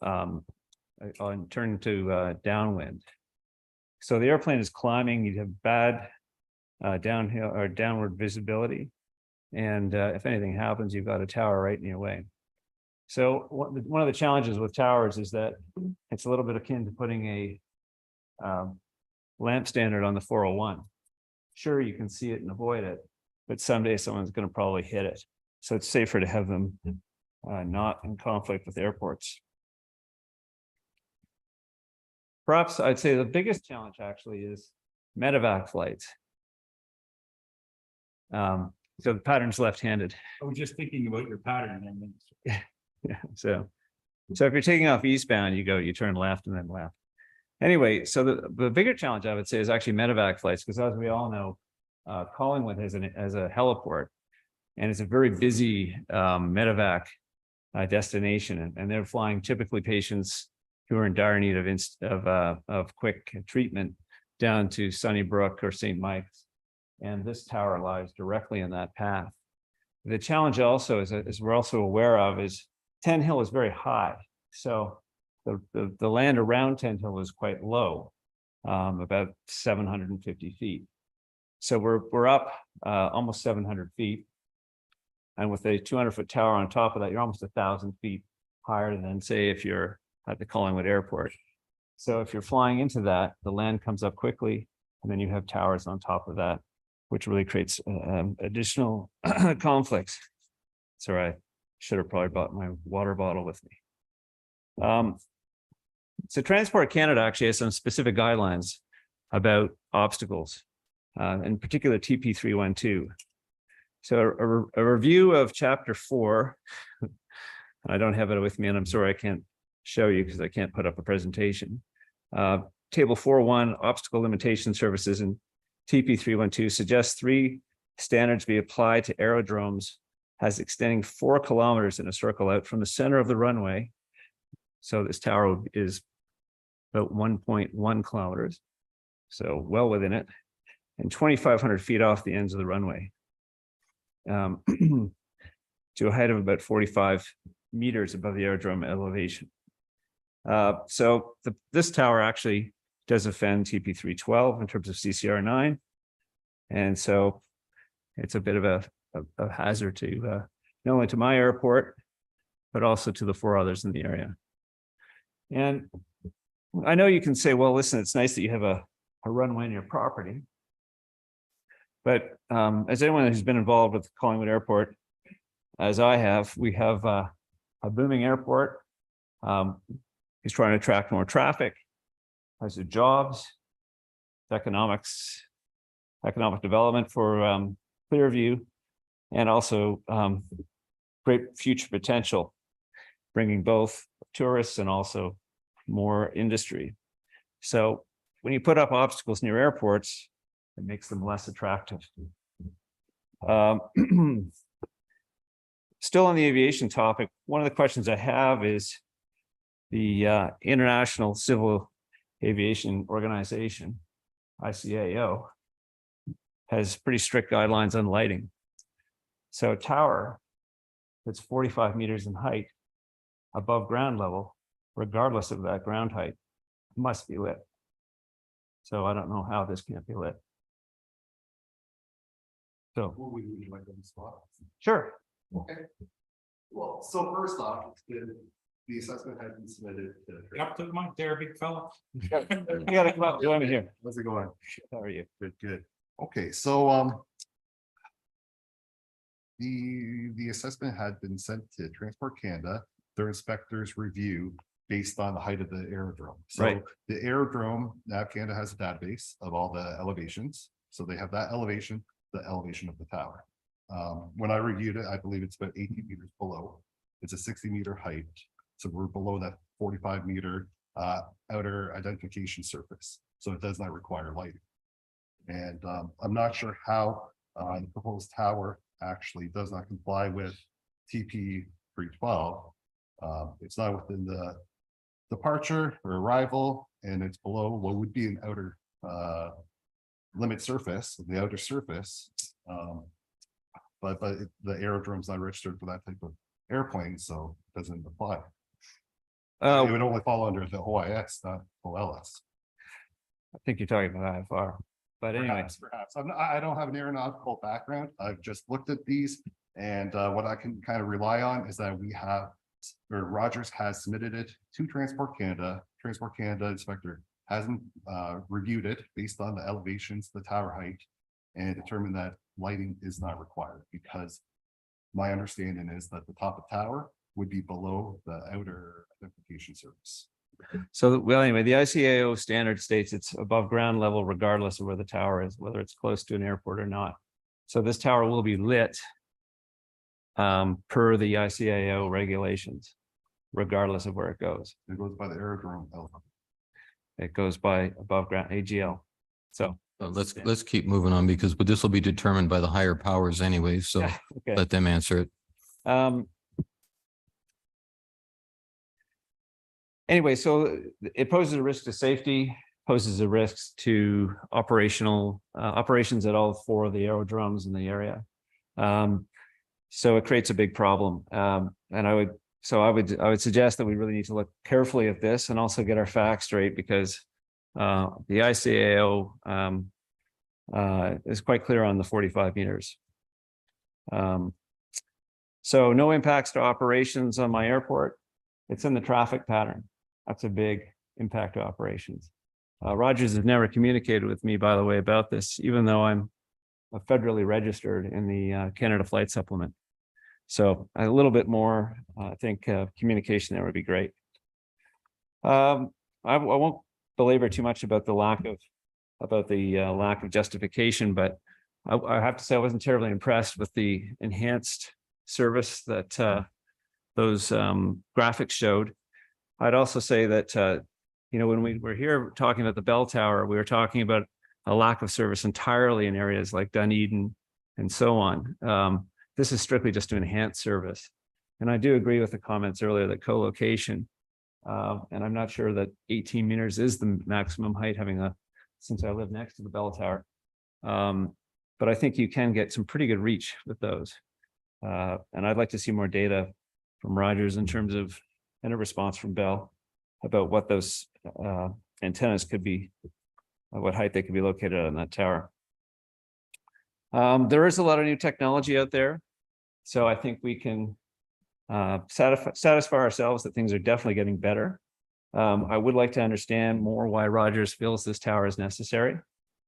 turn to downwind. So the airplane is climbing, you have bad downhill or downward visibility. And if anything happens, you've got a tower right in your way. So one of the challenges with towers is that it's a little bit akin to putting a lamp standard on the 401. Sure, you can see it and avoid it, but someday someone's going to probably hit it. So it's safer to have them not in conflict with airports. Perhaps I'd say the biggest challenge actually is medevac flights. So the pattern's left-handed. I was just thinking about your pattern. Yeah, so if you're taking off eastbound, you turn left and then left. Anyway, so the bigger challenge I would say is actually medevac flights, because as we all know, Collingwood has a heliport, and it's a very busy medevac destination, and they're flying typically patients who are in dire need of quick treatment down to Sunnybrook or St. Mike's, and this tower lies directly in that path. The challenge also is, as we're also aware of, is Ten Hill is very high, so the land around Ten Hill is quite low, about 750 feet. So we're up almost 700 feet. And with a 200-foot tower on top of that, you're almost 1,000 feet higher than, say, if you're at the Collingwood Airport. So if you're flying into that, the land comes up quickly, and then you have towers on top of that, which really creates additional conflicts. Sorry, I should have probably brought my water bottle with me. So Transport Canada actually has some specific guidelines about obstacles, in particular TP 312. So a review of chapter 4, I don't have it with me, and I'm sorry I can't show you because I can't put up a presentation. Table 4.1, obstacle limitation services in TP 312 suggests 3 standards be applied to aerodromes as extending 4 kilometers in a circle out from the center of the runway. So this tower is about 1.1 kilometers, so well within it, and 2,500 feet off the ends of the runway. To a height of about 45 meters above the aerodrome elevation. So this tower actually does offend TP 312 in terms of CCR 9. And so it's a bit of a hazard to not only to my airport, but also to the 4 others in the area. And I know you can say, well, listen, it's nice that you have a runway in your property. But as anyone who's been involved with Collingwood Airport, as I have, we have a booming airport. He's trying to attract more traffic, has the jobs, economic development for Clearview, and also great future potential, bringing both tourists and also more industry. So when you put up obstacles near airports, it makes them less attractive. Still on the aviation topic, one of the questions I have is the International Civil Aviation Organization, ICAO, has pretty strict guidelines on lighting. So a tower that's 45 meters in height above ground level, regardless of that ground height, must be lit. So I don't know how this can't be lit. So, Would you like to spot? sure. Okay. Well, so first off, the assessment has been submitted to. Up to the mic there, big fella. You gotta come up, join me here. How's it going? How are you? Good, good. Okay, so the assessment had been sent to Transport Canada, their inspectors review based on the height of the aerodrome. So Right. the aerodrome, Nav Canada has a database of all the elevations. So they have that elevation, the elevation of the tower. When I reviewed it, I believe it's about 18 meters below. It's a 60-meter height. So we're below that 45-meter outer identification surface. So it does not require lighting. And I'm not sure how the proposed tower actually does not comply with TP 312. It's not within the departure or arrival, and it's below what would be an outer limit surface, the outer surface. But the aerodrome's not registered for that type of airplane, so it doesn't apply. It would only fall under the OIS, not OLS. I think you're talking about IFR, but anyway. Perhaps. I don't have an aeronautical background. I've just looked at these, and what I can kind of rely on is that we have, or Rogers has submitted it to Transport Canada. Transport Canada inspector hasn't reviewed it based on the elevations, the tower height, and determined that lighting is not required, because my understanding is that the top of tower would be below the outer identification surface. Well, anyway, the ICAO standard states it's above ground level regardless of where the tower is, whether it's close to an airport or not. So this tower will be lit per the ICAO regulations, regardless of where it goes. It goes by the aerodrome. It goes by above ground AGL. So Let's keep moving on because this will be determined by the higher powers anyway. So okay. let them answer it. Anyway, so it poses a risk to safety, poses a risk to operations at all 4 of the aerodromes in the area. So it creates a big problem. And I would suggest that we really need to look carefully at this and also get our facts straight, because the ICAO is quite clear on the 45 meters. So no impacts to operations on my airport. It's in the traffic pattern. That's a big impact to operations. Rogers has never communicated with me, by the way, about this, even though I'm federally registered in the Canada Flight Supplement. So a little bit more, I think communication there would be great. I won't belabor too much about the lack of justification, but I have to say I wasn't terribly impressed with the enhanced service that those graphics showed. I'd also say that, when we were here talking about the bell tower, we were talking about a lack of service entirely in areas like Dunedin and so on. This is strictly just to enhance service. And I do agree with the comments earlier that co-location, and I'm not sure that 18 meters is the maximum height, since I live next to the bell tower. But I think you can get some pretty good reach with those. And I'd like to see more data from Rogers in terms of, and a response from Bell about what those antennas could be, what height they could be located on that tower. There is a lot of new technology out there. So I think we can satisfy ourselves that things are definitely getting better. I would like to understand more why Rogers feels this tower is necessary,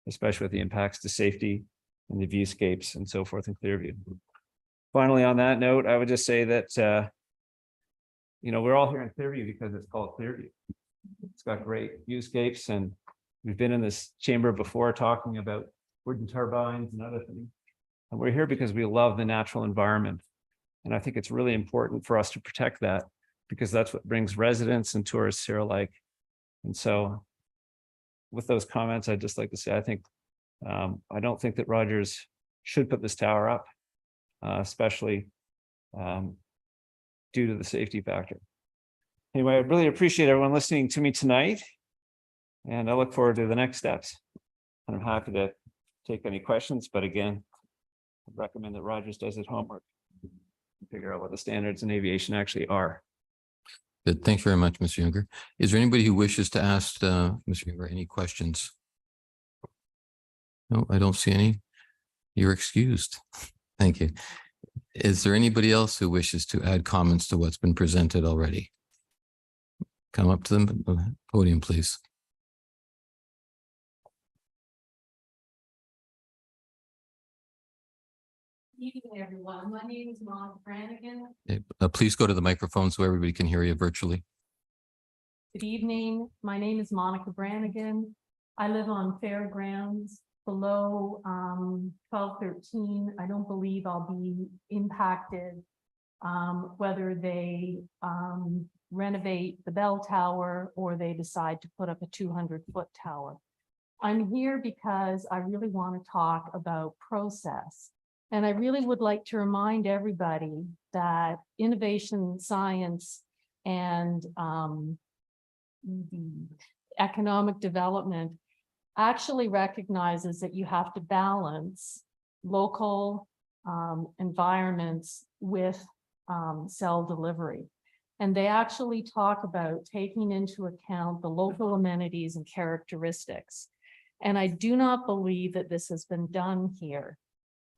especially with the impacts to safety and the viewscapes and so forth in Clearview. Finally, on that note, I would just say that, we're all here in Clearview because it's called Clearview. It's got great viewscapes, and we've been in this chamber before talking about wind turbines and other things. And we're here because we love the natural environment. And I think it's really important for us to protect that, because that's what brings residents and tourists here alike. And so with those comments, I'd just like to say, I think, I don't think that Rogers should put this tower up, especially due to the safety factor. Anyway, I really appreciate everyone listening to me tonight, and I look forward to the next steps. And I'm happy to take any questions, but again, I recommend that Rogers does his homework and figure out what the standards in aviation actually are. Good. Thanks very much, Mr. Younger. Is there anybody who wishes to ask Mr. Younger any questions? No, I don't see any. You're excused. Thank you. Is there anybody else who wishes to add comments to what's been presented already? Come up to the podium, please. Good evening, everyone. My name is Monica Brannigan. Please go to the microphone so everybody can hear you virtually. Good evening. My name is Monica Brannigan. I live on Fairgrounds below 1213. I don't believe I'll be impacted whether they renovate the bell tower or they decide to put up a 200-foot tower. I'm here because I really want to talk about process. And I really would like to remind everybody that innovation, science, and economic development actually recognizes that you have to balance local environments with cell delivery. And they actually talk about taking into account the local amenities and characteristics. And I do not believe that this has been done here.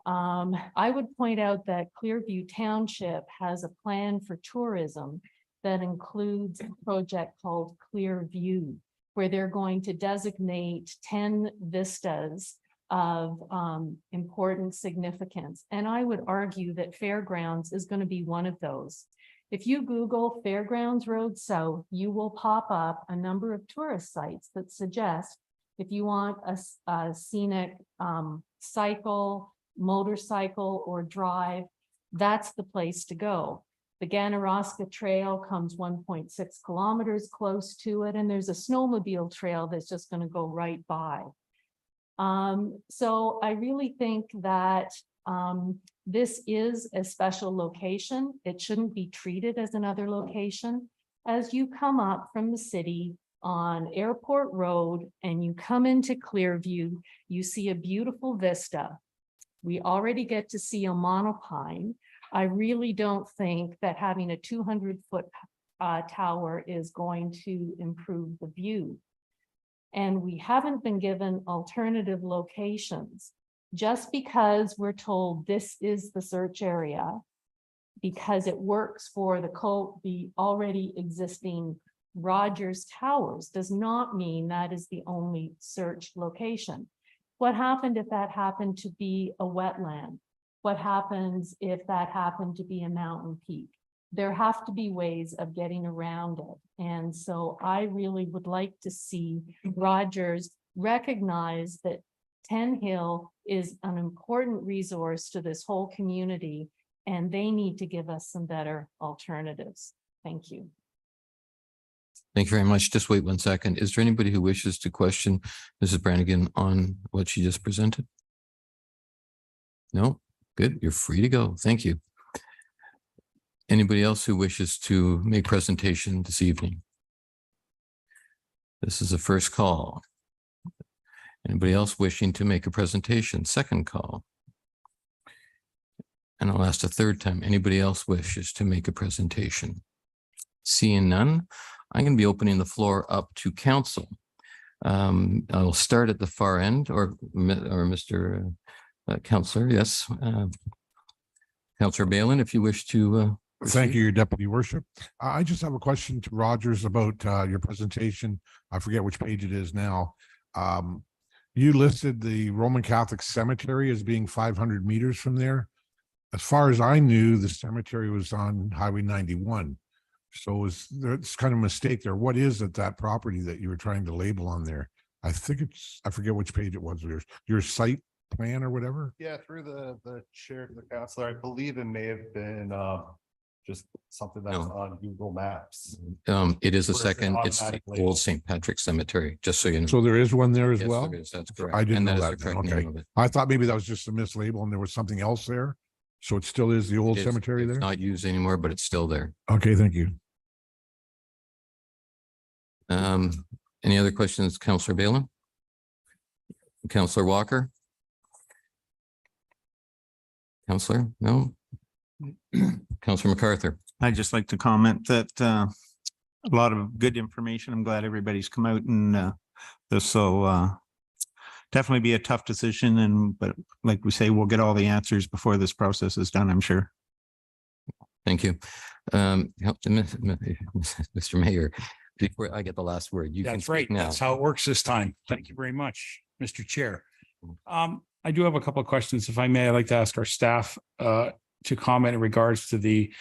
I would point out that Clearview Township has a plan for tourism that includes a project called Clearview, where they're going to designate 10 vistas of important significance. And I would argue that Fairgrounds is going to be one of those. If you Google Fairgrounds Road South, you will pop up a number of tourist sites that suggest if you want a scenic cycle, motorcycle, or drive, that's the place to go. The Ganaraska Trail comes 1.6 kilometers close to it, and there's a snowmobile trail that's just going to go right by. So I really think that this is a special location. It shouldn't be treated as another location. As you come up from the city on Airport Road and you come into Clearview, you see a beautiful vista. We already get to see a monopine. I really don't think that having a 200-foot tower is going to improve the view. And we haven't been given alternative locations. Just because we're told this is the search area, because it works for the already existing Rogers Towers, does not mean that is the only search location. What happened if that happened to be a wetland? What happens if that happened to be a mountain peak? There have to be ways of getting around it. And so I really would like to see Rogers recognize that 10 Hill is an important resource to this whole community, and they need to give us some better alternatives. Thank you. Thank you very much. Just wait 1 second. Is there anybody who wishes to question Mrs. Brannigan on what she just presented? No? Good. You're free to go. Thank you. Anybody else who wishes to make presentation this evening? This is a first call. Anybody else wishing to make a presentation? Second call. And I'll ask a third time. Anybody else wishes to make a presentation? Seeing none, I'm going to be opening the floor up to council. I'll start at the far end, or Mr. Councillor. Yes. Councillor Balin, if you wish to. Thank you, Your Deputy Worship. I just have a question to Rogers about your presentation. I forget which page it is now. You listed the Roman Catholic cemetery as being 500 meters from there. As far as I knew, the cemetery was on Highway 91. So it's kind of a mistake there. What is it, that property that you were trying to label on there? I think I forget which page it was. Your site plan or whatever? Yeah, through the chair to the councilor, I believe it may have been just something that's on Google Maps. It is a Or is it second, it's the automatically? old St. Patrick's Cemetery, just so you know. So there is one there as Yes, well? there is. That's correct. I didn't And know is that. the then. correct Okay. name of it. I thought maybe that was just a mislabel and there was something else there. So it still is the old It is. cemetery It's there? not used anymore, but it's still there. Okay, thank you. Any other questions, Councillor Balin? Councillor Walker? Councillor? No? Councillor MacArthur? I'd just like to comment that a lot of good information. I'm glad everybody's come out and this will definitely be a tough decision. But like we say, we'll get all the answers before this process is done, I'm sure. Thank you. Mr. Mayor, before I get the last word, you can That's speak right. now. That's how it works this time. Thank you very much, Mr. Chair. I do have a couple of questions, if I may. I'd like to ask our staff to comment in regards to the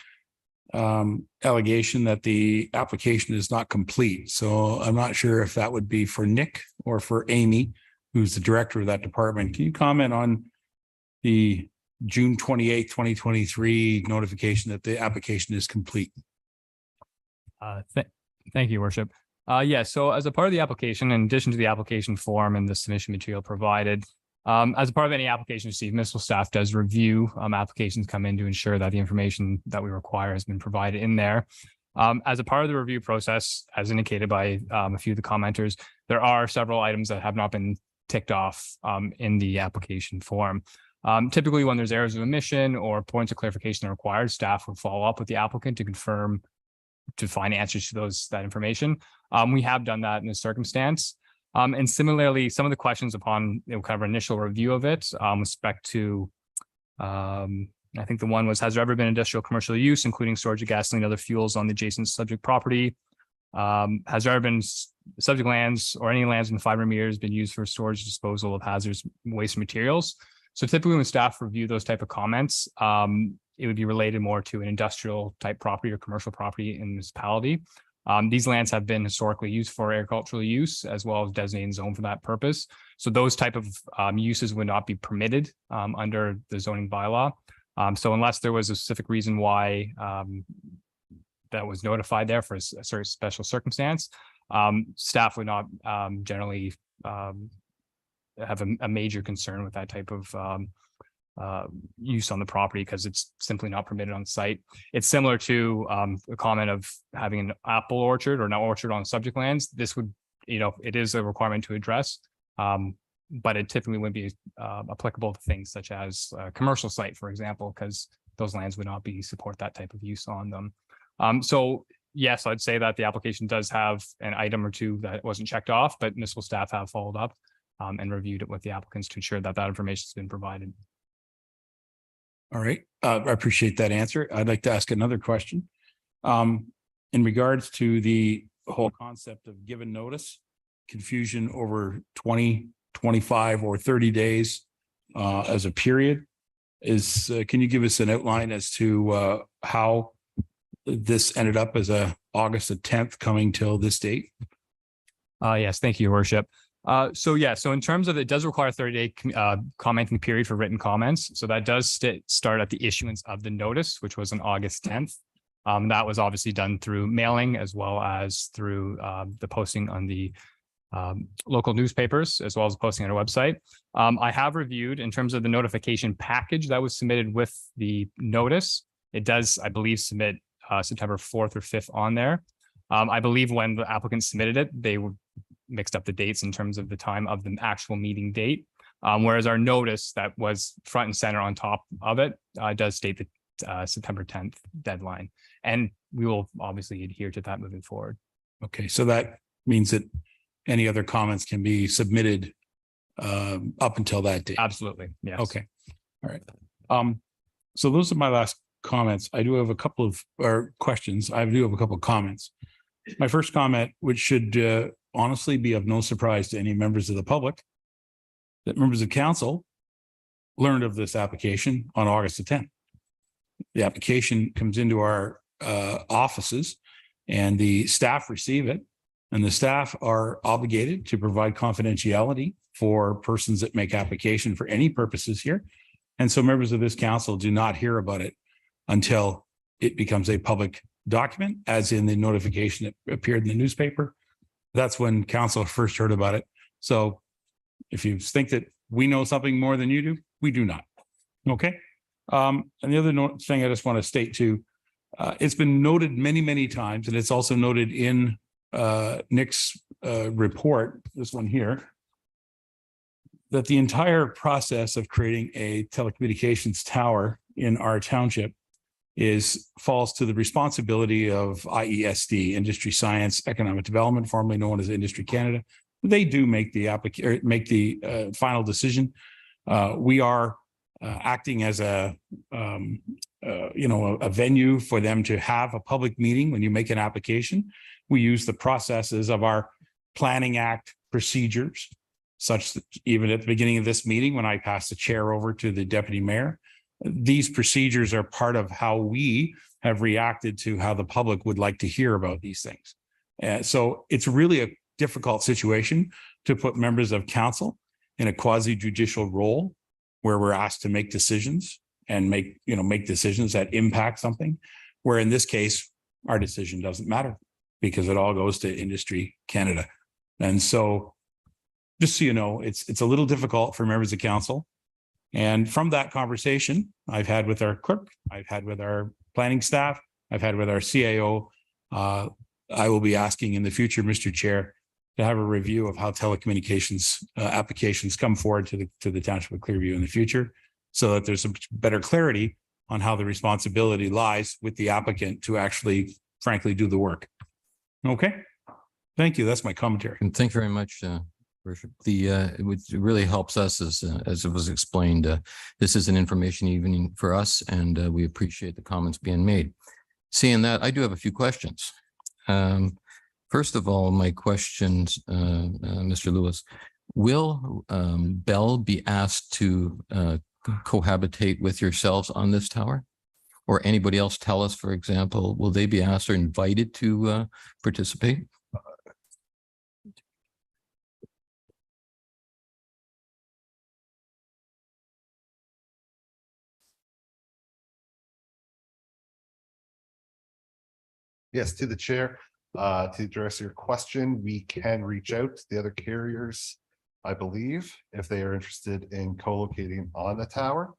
allegation that the application is not complete. So I'm not sure if that would be for Nick or for Amy, who's the director of that department. Can you comment on the June 28th, 2023 notification that the application is complete? Thank you, Worship. Yeah, so as a part of the application, in addition to the application form and the submission material provided, as a part of any application received, municipal staff does review applications come in to ensure that the information that we require has been provided in there. As a part of the review process, as indicated by a few of the commenters, there are several items that have not been ticked off in the application form. Typically, when there's errors of omission or points of clarification required, staff will follow up with the applicant to confirm, to find answers to that information. We have done that in this circumstance. And similarly, some of the questions upon kind of initial review of it, with respect to, I think the one was, has there ever been industrial commercial use, including storage of gasoline and other fuels on the adjacent subject property? Has there ever been subject lands or any lands in 500 meters been used for storage disposal of hazardous waste materials? So typically when staff review those type of comments, it would be related more to an industrial type property or commercial property in the municipality. These lands have been historically used for agricultural use as well as designated zone for that purpose. So those type of uses would not be permitted under the zoning bylaw. So unless there was a specific reason why that was notified there for a certain special circumstance, staff would not generally have a major concern with that type of use on the property because it's simply not permitted on site. It's similar to a comment of having an apple orchard or an orchard on subject lands. This would, it is a requirement to address, but it typically wouldn't be applicable to things such as a commercial site, for example, because those lands would not support that type of use on them. So yes, I'd say that the application does have an item or two that wasn't checked off, but municipal staff have followed up and reviewed it with the applicants to ensure that that information has been provided. All right. I appreciate that answer. I'd like to ask another question. In regards to the whole concept of given notice, confusion over 20, 25 or 30 days as a period can you give us an outline as to how this ended up as August the 10th coming till this date? Yes, thank you, Your Worship. So in terms of it does require a 30-day commenting period for written comments. So that does start at the issuance of the notice, which was on August 10th. That was obviously done through mailing as well as through the posting on the local newspapers, as well as posting on our website. I have reviewed in terms of the notification package that was submitted with the notice. It does, I believe, submit September 4th or 5th on there. I believe when the applicant submitted it, they were mixed up the dates in terms of the time of the actual meeting date. Whereas our notice that was front and center on top of it does state the September 10th deadline. And we will obviously adhere to that moving forward. Okay, so that means that any other comments can be submitted up until that date. Absolutely. Yes. Okay. All right. So those are my last comments. I do have a couple of questions. I do have a couple of comments. My first comment, which should honestly be of no surprise to any members of the public, that members of council learned of this application on August the 10th. The application comes into our offices and the staff receive it, and the staff are obligated to provide confidentiality for persons that make application for any purposes here. And so members of this council do not hear about it until it becomes a public document, as in the notification that appeared in the newspaper. That's when council first heard about it. So if you think that we know something more than you do, we do not. Okay. And the other thing I just want to state too, it's been noted many, many times, and it's also noted in Nick's report, this one here, that the entire process of creating a telecommunications tower in our township falls to the responsibility of IESD, Industry Science Economic Development, formerly known as Industry Canada. They do make the final decision. We are acting as a venue for them to have a public meeting. When you make an application, we use the processes of our Planning Act procedures, such that even at the beginning of this meeting, when I pass the chair over to the deputy mayor, these procedures are part of how we have reacted to how the public would like to hear about these things. So it's really a difficult situation to put members of council in a quasi judicial role where we're asked to make decisions and make decisions that impact something, where in this case, our decision doesn't matter because it all goes to Industry Canada. And so just so you know, it's a little difficult for members of council. And from that conversation I've had with our clerk, I've had with our planning staff, I've had with our CAO, I will be asking in the future, Mr. Chair, to have a review of how telecommunications applications come forward to the Township of Clearview in the future, so that there's a better clarity on how the responsibility lies with the applicant to actually, frankly, do the work. Okay, thank you. That's my commentary. And thank you very much, Worship. It really helps us as it was explained. This is an information evening for us, and we appreciate the comments being made. Seeing that, I do have a few questions. First of all, my questions, Mr. Lewis, will Bell be asked to cohabitate with yourselves on this tower? or anybody else tell us, for example, will they be asked or invited to participate? Yes, to the chair, to address your question, we can reach out to the other carriers, I believe, if they are interested in co-locating on the tower.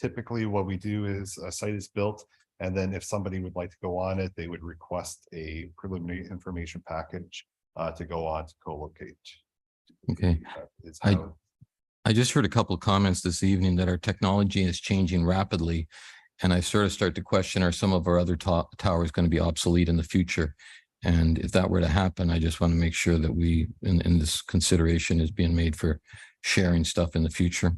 Typically, what we do is a site is built, and then if somebody would like to go on it, they would request a preliminary information package to go on to co-locate. Okay. Is I- how- I just heard a couple of comments this evening that our technology is changing rapidly. And I sort of start to question, are some of our other towers going to be obsolete in the future? And if that were to happen, I just want to make sure that we, in this consideration is being made for sharing stuff in the future.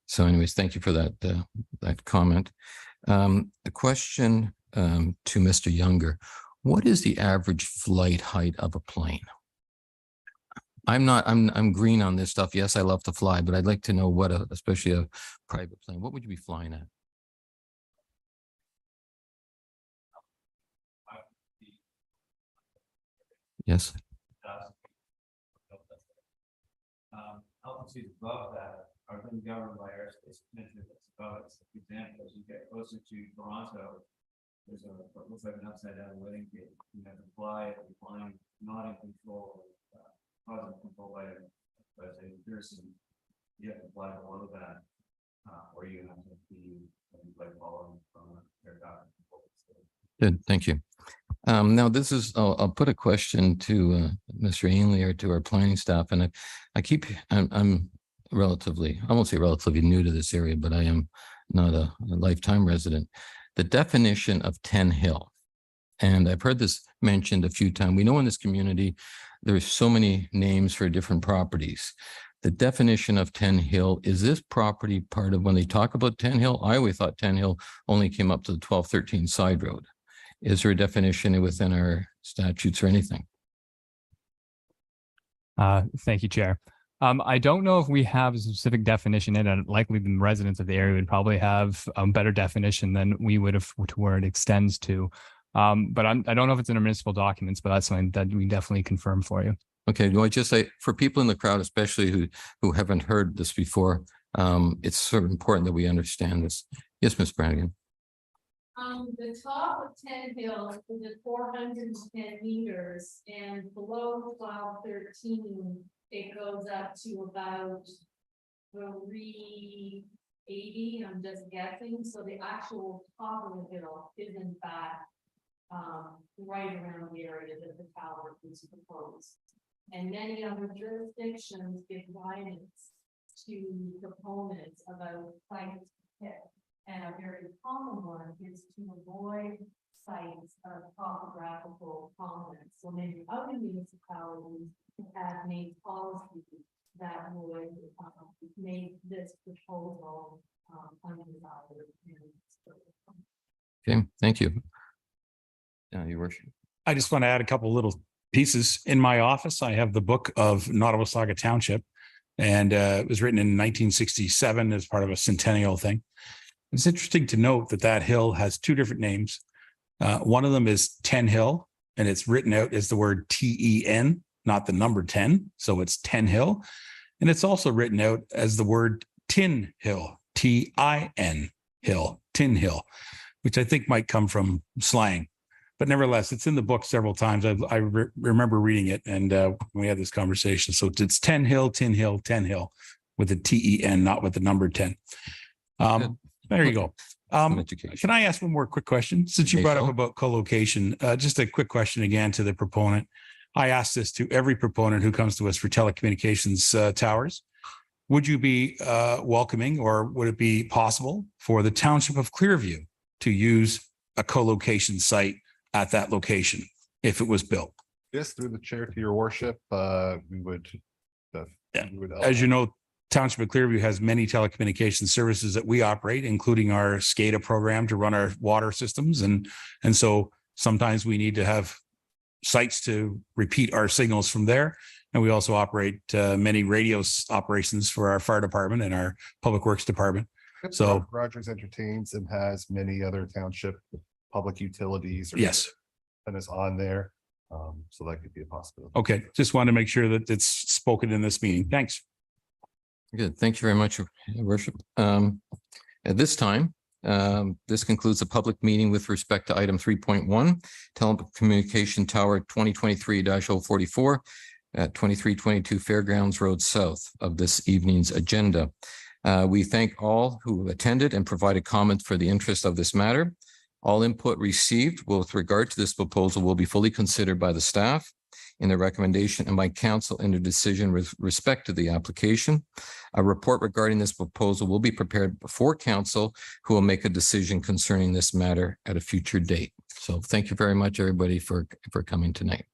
So anyways, thank you for that comment. A question to Mr. Younger. What is the average flight height of a plane? I'm green on this stuff. Yes, I love to fly, but I'd like to know what, especially a private plane, what would you be flying at? Yes. Altitudes above that are then governed by airspace conditions above it. So for example, as you get closer to Toronto, there's what looks like an upside down wedding cake. You have to fly, flying, not in control, positive control by a Pearson. You have to fly below that, or you have to be like following from aircraft. Good, thank you. Now this is, I'll put a question to Mr. Ainley or to our planning staff, and I'm relatively, I won't say relatively new to this area, but I am not a lifetime resident. The definition of 10 Hill, and I've heard this mentioned a few times. We know in this community, there's so many names for different properties. The definition of 10 Hill, is this property part of when they talk about 10 Hill? I always thought 10 Hill only came up to the 1213 side road. Is there a definition within our statutes or anything? Thank you, Chair. I don't know if we have a specific definition in it. Likely the residents of the area would probably have a better definition than we would have to where it extends to. But I don't know if it's in our municipal documents, but that's something that we definitely confirm for you. Okay, well, I just say for people in the crowd, especially who haven't heard this before, it's sort of important that we understand this. Yes, Ms. Brannigan. The top of 10 Hill is at 410 meters, and below 1213, it goes up to about 380. I'm just guessing. So the actual top of the hill is in fact right around the area that the tower is proposed. And many other jurisdictions give guidance to proponents about sites hit. And a very common one is to avoid sites of topographical prominence. So maybe other municipalities have made policies that would make this proposal undesirable. Okay, thank you. Yeah, Your Worship. I just want to add a couple little pieces. In my office, I have the book of Nottawasaga Township, and it was written in 1967 as part of a centennial thing. It's interesting to note that that hill has two different names. One of them is 10 Hill, and it's written out as the word TEN, not the number 10. So it's 10 Hill. And it's also written out as the word Tin Hill, TIN Hill, Tin Hill, which I think might come from slang. But nevertheless, it's in the book several times. I remember reading it, and we had this conversation. So it's 10 Hill, Tin Hill, 10 Hill with a TEN, not with the number 10. There you go. Can I ask one more quick question? Since you brought up about co-location, just a quick question again to the proponent. I ask this to every proponent who comes to us for telecommunications towers. Would you be welcoming, or would it be possible for the Township of Clearview to use a co-location site at that location if it was built? Yes, through the chair, to your worship, we would. As you know, Township of Clearview has many telecommunications services that we operate, including our SCADA program to run our water systems. And so sometimes we need to have sites to repeat our signals from there. And we also operate many radio operations for our fire department and our public works department. So, Rogers entertains and has many other township public utilities. yes. And it's on there. So that could be a possibility. Okay, just wanted to make sure that it's spoken in this meeting. Thanks. Good. Thank you very much, Your Worship. At this time, this concludes the public meeting with respect to item 3.1, telecommunication tower 2023-044 at 2322 Fairgrounds Road South of this evening's agenda. We thank all who attended and provided comments for the interest of this matter. All input received with regard to this proposal will be fully considered by the staff in the recommendation and by council in the decision with respect to the application. A report regarding this proposal will be prepared before council, who will make a decision concerning this matter at a future date. So thank you very much, everybody, for coming tonight.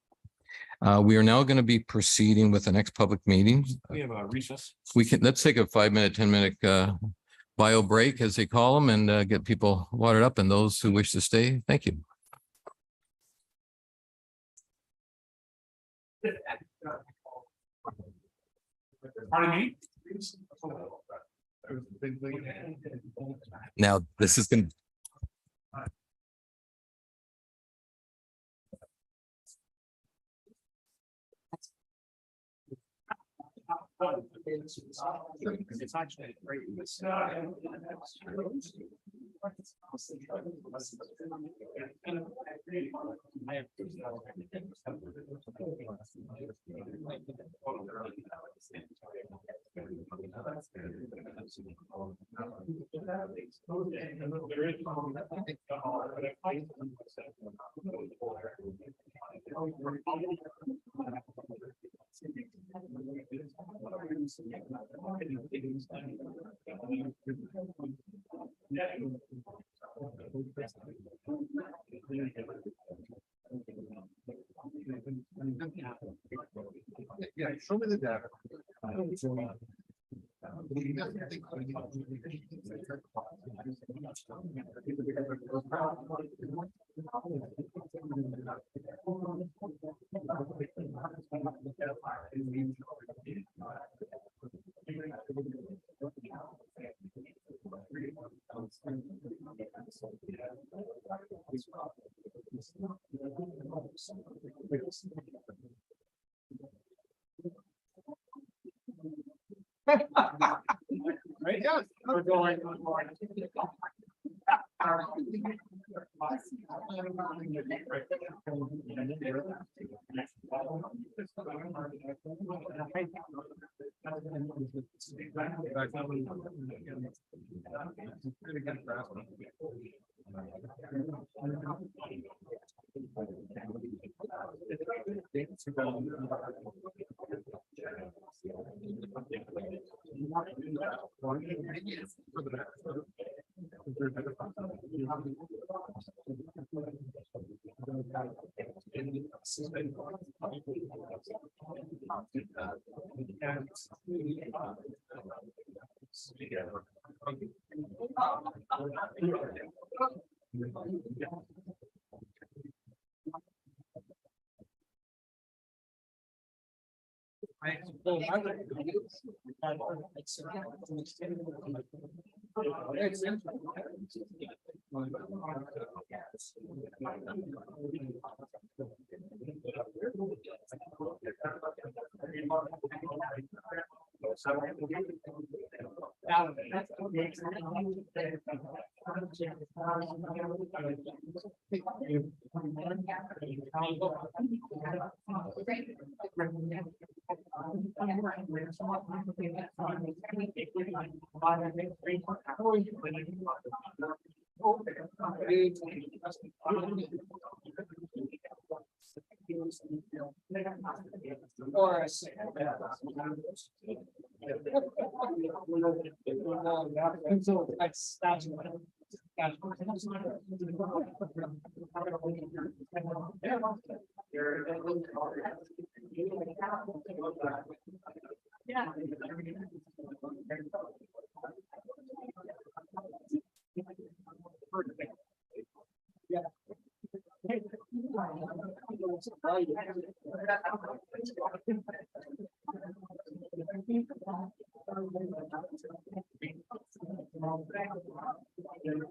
We are now going to be proceeding with the next public meeting. We have a recess. Let's take a 5-minute, 10-minute bio break, as they call them, and get people watered up, and those who wish to stay. Thank you. Pardon me? Now, this is going to It's actually great. Yeah, show me the data. Right, yeah, we're going.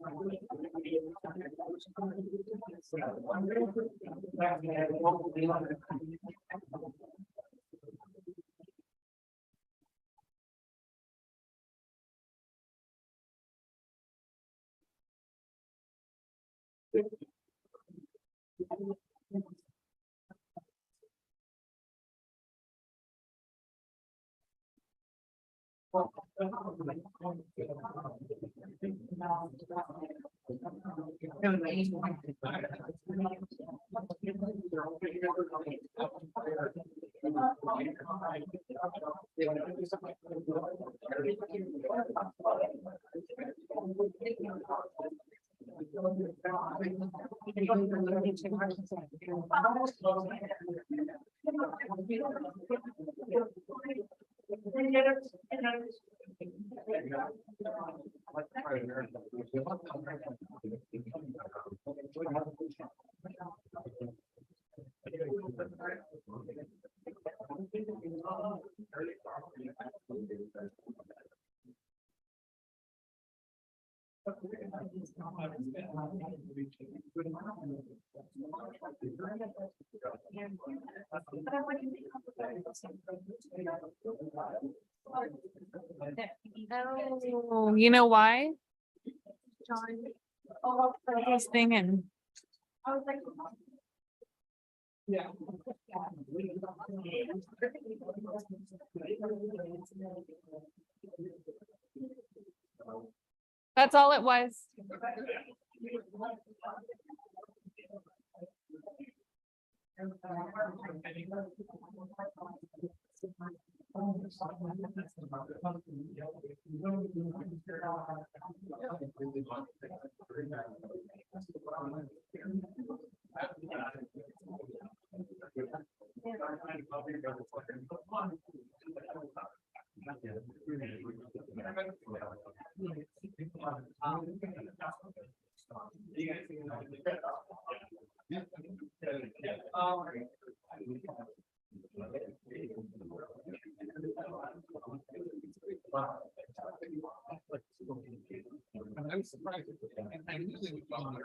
Oh, you know why? John, for his thing and. Yeah. That's all it was. I'm surprised. I usually would follow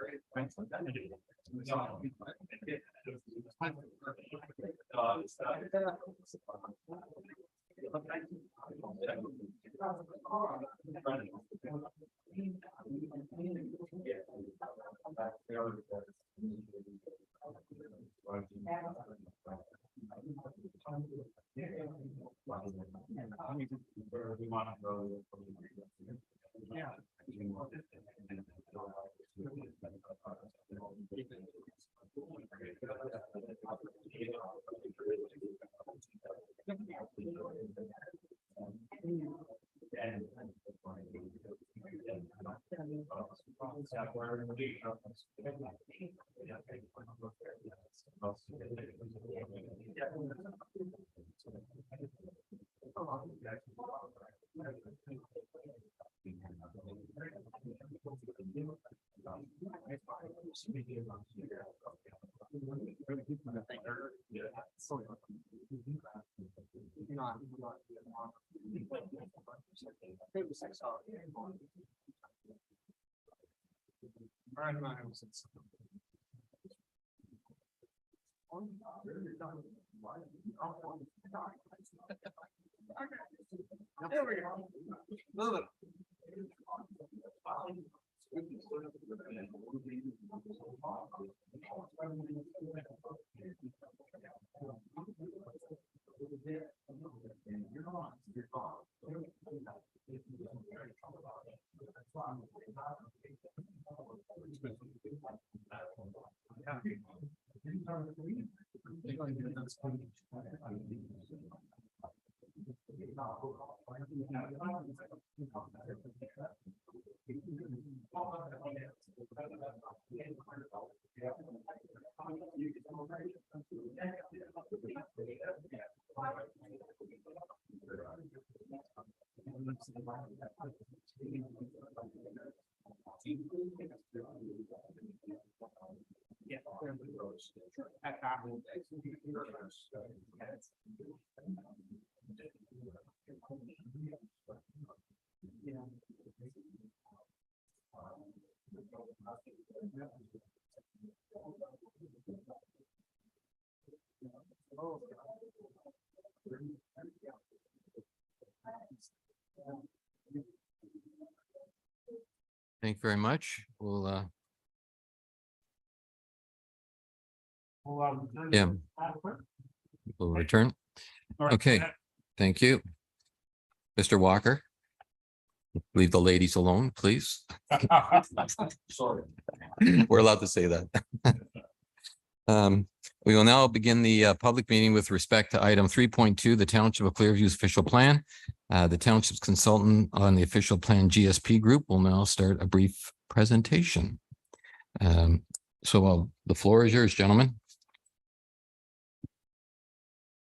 There we go. Move it. Thank you very much. We'll, yeah. We'll return. All right. Okay, thank you. Mr. Walker. Leave the ladies alone, please. Sorry. We're allowed to say that. We will now begin the public meeting with respect to item 3.2, the Township of Clearview's official plan. The Township's consultant on the official plan GSP Group will now start a brief presentation. So the floor is yours, gentlemen.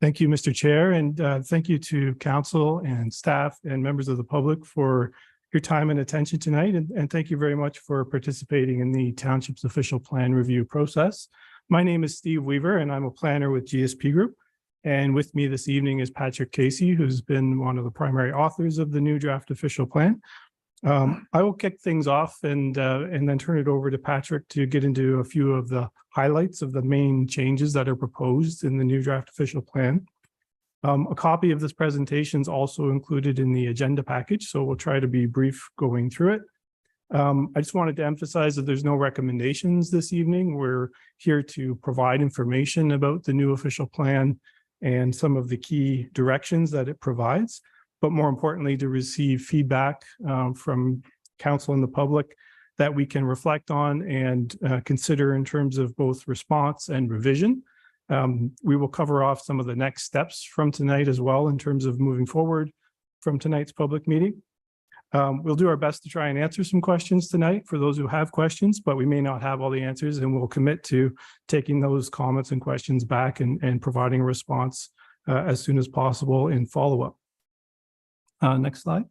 Thank you, Mr. Chair, and thank you to council and staff and members of the public for your time and attention tonight. And thank you very much for participating in the township's official plan review process. My name is Steve Weaver, and I'm a planner with GSP Group. And with me this evening is Patrick Casey, who's been one of the primary authors of the new draft official plan. I will kick things off and then turn it over to Patrick to get into a few of the highlights of the main changes that are proposed in the new draft official plan. A copy of this presentation is also included in the agenda package, so we'll try to be brief going through it. I just wanted to emphasize that there's no recommendations this evening. We're here to provide information about the new official plan and some of the key directions that it provides, but more importantly, to receive feedback from council and the public that we can reflect on and consider in terms of both response and revision. We will cover off some of the next steps from tonight as well in terms of moving forward from tonight's public meeting. We'll do our best to try and answer some questions tonight for those who have questions, but we may not have all the answers, and we'll commit to taking those comments and questions back and providing a response as soon as possible in follow-up. Next slide.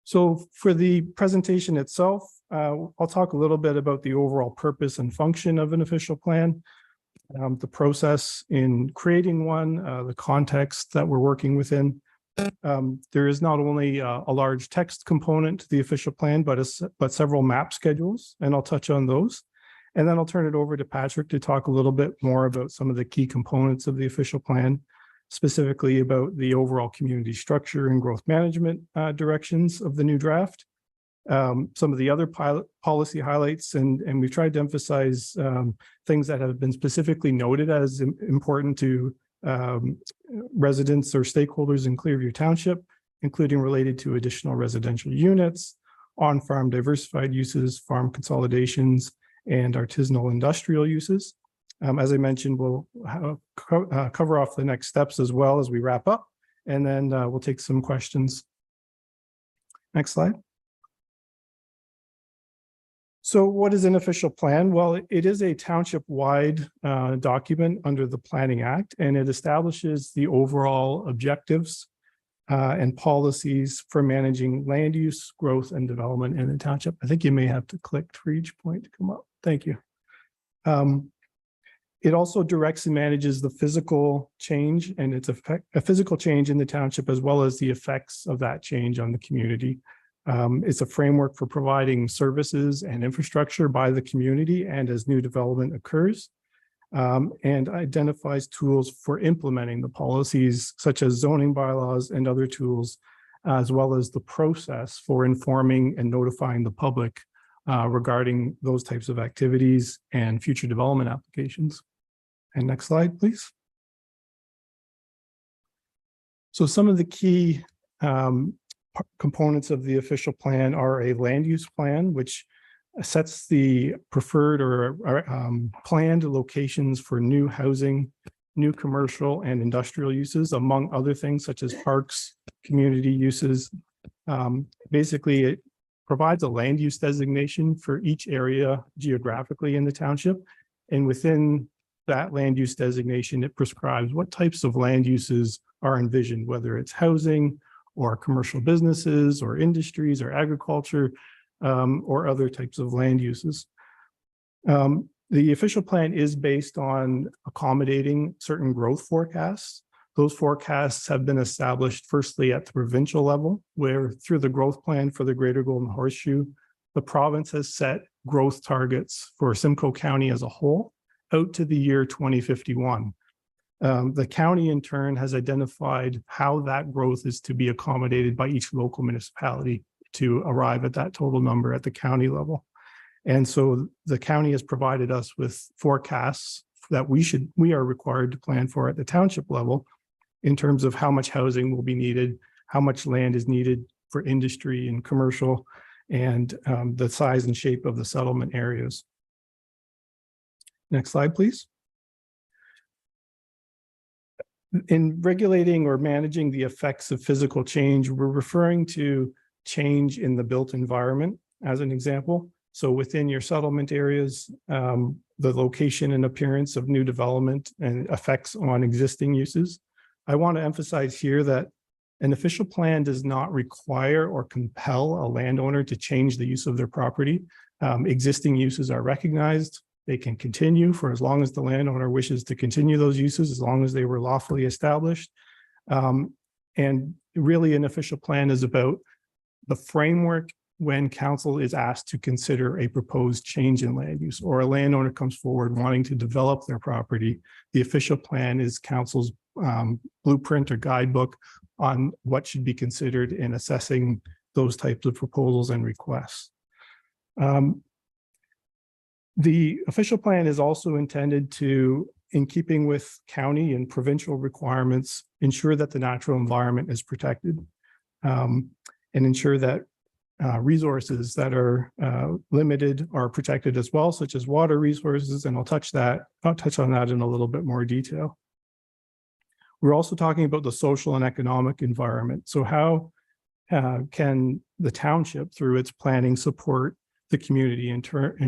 So for the presentation itself, I'll talk a little bit about the overall purpose and function of an official plan, the process in creating one, the context that we're working within. There is not only a large text component to the official plan, but several map schedules, and I'll touch on those. And then I'll turn it over to Patrick to talk a little bit more about some of the key components of the official plan, specifically about the overall community structure and growth management directions of the new draft. Some of the other policy highlights, and we've tried to emphasize things that have been specifically noted as important to residents or stakeholders in Clearview Township, including related to additional residential units, on-farm diversified uses, farm consolidations, and artisanal industrial uses. As I mentioned, we'll cover off the next steps as well as we wrap up, and then we'll take some questions. Next slide. So what is an official plan? Well, it is a township-wide document under the Planning Act, and it establishes the overall objectives and policies for managing land use, growth, and development in the township. I think you may have to click for each point to come up. Thank you. It also directs and manages the physical change and its effect, a physical change in the township, as well as the effects of that change on the community. It's a framework for providing services and infrastructure by the community and as new development occurs, and identifies tools for implementing the policies such as zoning bylaws and other tools, as well as the process for informing and notifying the public regarding those types of activities and future development applications. And next slide, please. So some of the key components of the official plan are a land use plan, which sets the preferred or planned locations for new housing, new commercial and industrial uses, among other things such as parks, community uses. Basically, it provides a land use designation for each area geographically in the township. And within that land use designation, it prescribes what types of land uses are envisioned, whether it's housing or commercial businesses or industries or agriculture or other types of land uses. The official plan is based on accommodating certain growth forecasts. Those forecasts have been established firstly at the provincial level, where through the growth plan for the Greater Golden Horseshoe, the province has set growth targets for Simcoe County as a whole out to the year 2051. The county in turn has identified how that growth is to be accommodated by each local municipality to arrive at that total number at the county level. And so the county has provided us with forecasts that we are required to plan for at the township level in terms of how much housing will be needed, how much land is needed for industry and commercial, and the size and shape of the settlement areas. Next slide, please. In regulating or managing the effects of physical change, we're referring to change in the built environment as an example. So within your settlement areas, the location and appearance of new development and effects on existing uses. I want to emphasize here that an official plan does not require or compel a landowner to change the use of their property. Existing uses are recognized. They can continue for as long as the landowner wishes to continue those uses, as long as they were lawfully established. And really an official plan is about the framework when council is asked to consider a proposed change in land use, or a landowner comes forward wanting to develop their property. The official plan is council's blueprint or guidebook on what should be considered in assessing those types of proposals and requests. The official plan is also intended to, in keeping with county and provincial requirements, ensure that the natural environment is protected, and ensure that resources that are limited are protected as well, such as water resources, and I'll touch on that in a little bit more detail. We're also talking about the social and economic environment. So how can the township, through its planning, support the community in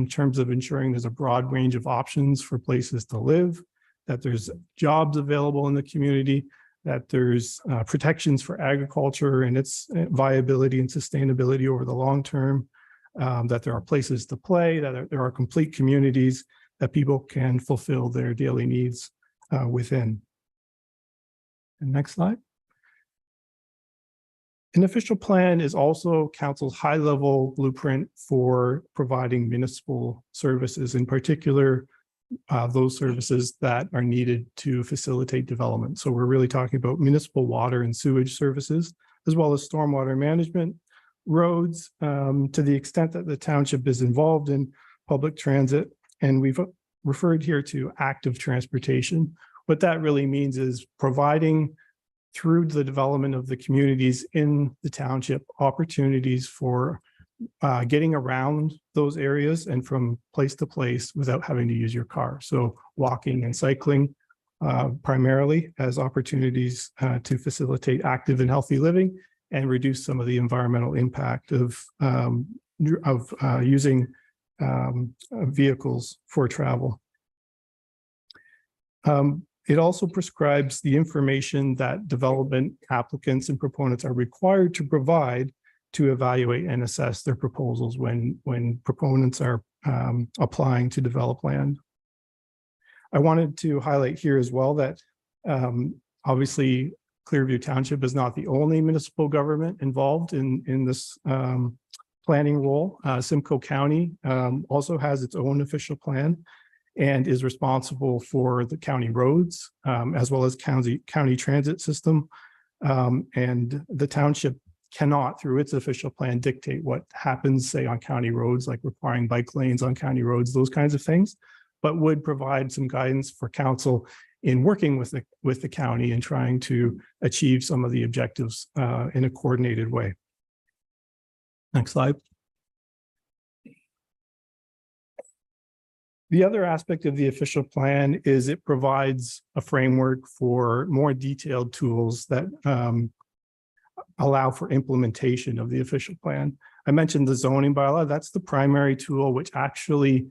terms of ensuring there's a broad range of options for places to live, that there's jobs available in the community, that there's protections for agriculture and its viability and sustainability over the long term, that there are places to play, that there are complete communities that people can fulfill their daily needs within. And next slide. An official plan is also council's high-level blueprint for providing municipal services, in particular, those services that are needed to facilitate development. So we're really talking about municipal water and sewage services, as well as stormwater management, roads, to the extent that the township is involved in public transit. And we've referred here to active transportation. What that really means is providing, through the development of the communities in the township, opportunities for getting around those areas and from place to place without having to use your car. So walking and cycling primarily as opportunities to facilitate active and healthy living and reduce some of the environmental impact of using vehicles for travel. It also prescribes the information that development applicants and proponents are required to provide to evaluate and assess their proposals when proponents are applying to develop land. I wanted to highlight here as well that obviously Clearview Township is not the only municipal government involved in this planning role. Simcoe County also has its own official plan and is responsible for the county roads as well as county transit system. And the township cannot, through its official plan, dictate what happens, say, on county roads, like requiring bike lanes on county roads, those kinds of things, but would provide some guidance for council in working with the county and trying to achieve some of the objectives in a coordinated way. Next slide. The other aspect of the official plan is it provides a framework for more detailed tools that allow for implementation of the official plan. I mentioned the zoning bylaw. That's the primary tool which actually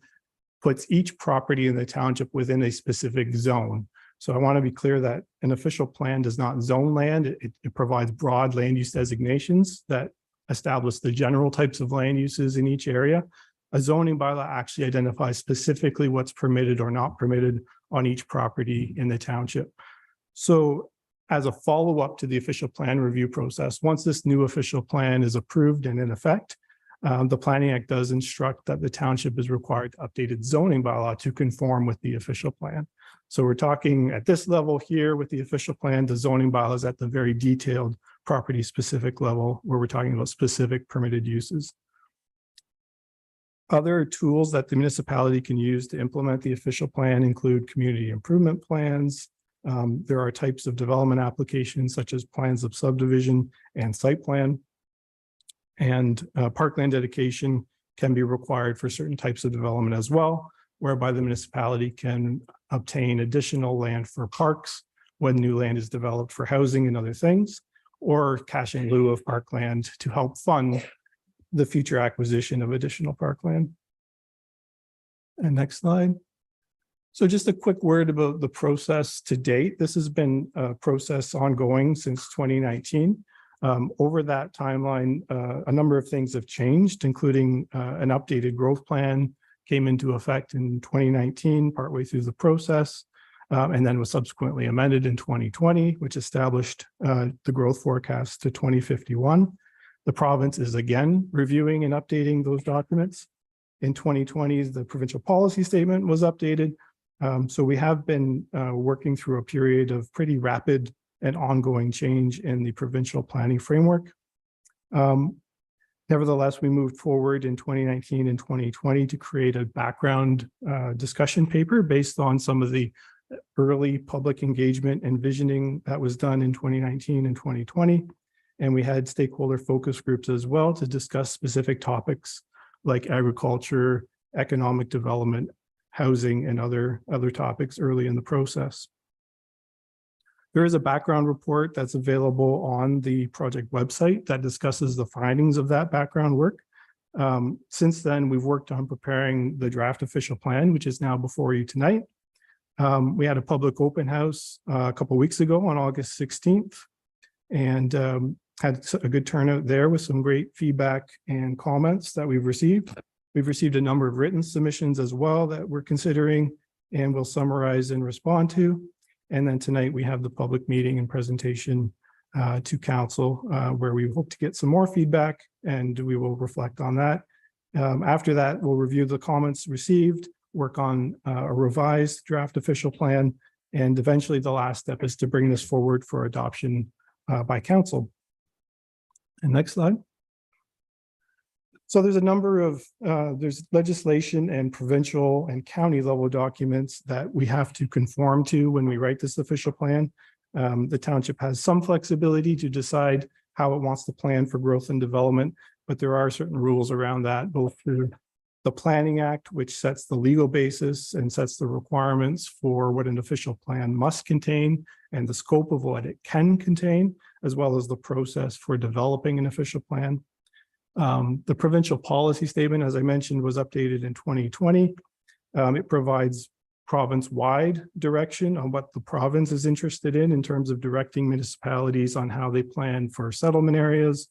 puts each property in the township within a specific zone. So I want to be clear that an official plan does not zone land. It provides broad land use designations that establish the general types of land uses in each area. A zoning bylaw actually identifies specifically what's permitted or not permitted on each property in the township. So as a follow-up to the official plan review process, once this new official plan is approved and in effect, The Planning Act does instruct that the township is required to update its zoning bylaw to conform with the official plan. So we're talking at this level here with the official plan, the zoning bylaw is at the very detailed property specific level where we're talking about specific permitted uses. Other tools that the municipality can use to implement the official plan include community improvement plans. There are types of development applications such as plans of subdivision and site plan. And parkland dedication can be required for certain types of development as well, whereby the municipality can obtain additional land for parks when new land is developed for housing and other things, or cash in lieu of parkland to help fund the future acquisition of additional parkland. And next slide. So just a quick word about the process to date. This has been a process ongoing since 2019. Over that timeline, a number of things have changed, including an updated growth plan came into effect in 2019, partway through the process, and then was subsequently amended in 2020, which established the growth forecast to 2051. The province is again reviewing and updating those documents. In 2020, the provincial policy statement was updated. So we have been working through a period of pretty rapid and ongoing change in the provincial planning framework. Nevertheless, we moved forward in 2019 and 2020 to create a background discussion paper based on some of the early public engagement and visioning that was done in 2019 and 2020. And we had stakeholder focus groups as well to discuss specific topics like agriculture, economic development, housing, and other topics early in the process. There is a background report that's available on the project website that discusses the findings of that background work. Since then, we've worked on preparing the draft official plan, which is now before you tonight. We had a public open house a couple of weeks ago on August 16th and had a good turnout there with some great feedback and comments that we've received. We've received a number of written submissions as well that we're considering and will summarize and respond to. And then tonight we have the public meeting and presentation to council where we hope to get some more feedback and we will reflect on that. After that, we'll review the comments received, work on a revised draft official plan, and eventually the last step is to bring this forward for adoption by council. And next slide. So there's a number of, there's legislation and provincial and county level documents that we have to conform to when we write this official plan. The township has some flexibility to decide how it wants to plan for growth and development, but there are certain rules around that, both through the Planning Act, which sets the legal basis and sets the requirements for what an official plan must contain and the scope of what it can contain, as well as the process for developing an official plan. The provincial policy statement, as I mentioned, was updated in 2020. It provides province-wide direction on what the province is interested in terms of directing municipalities on how they plan for settlement areas,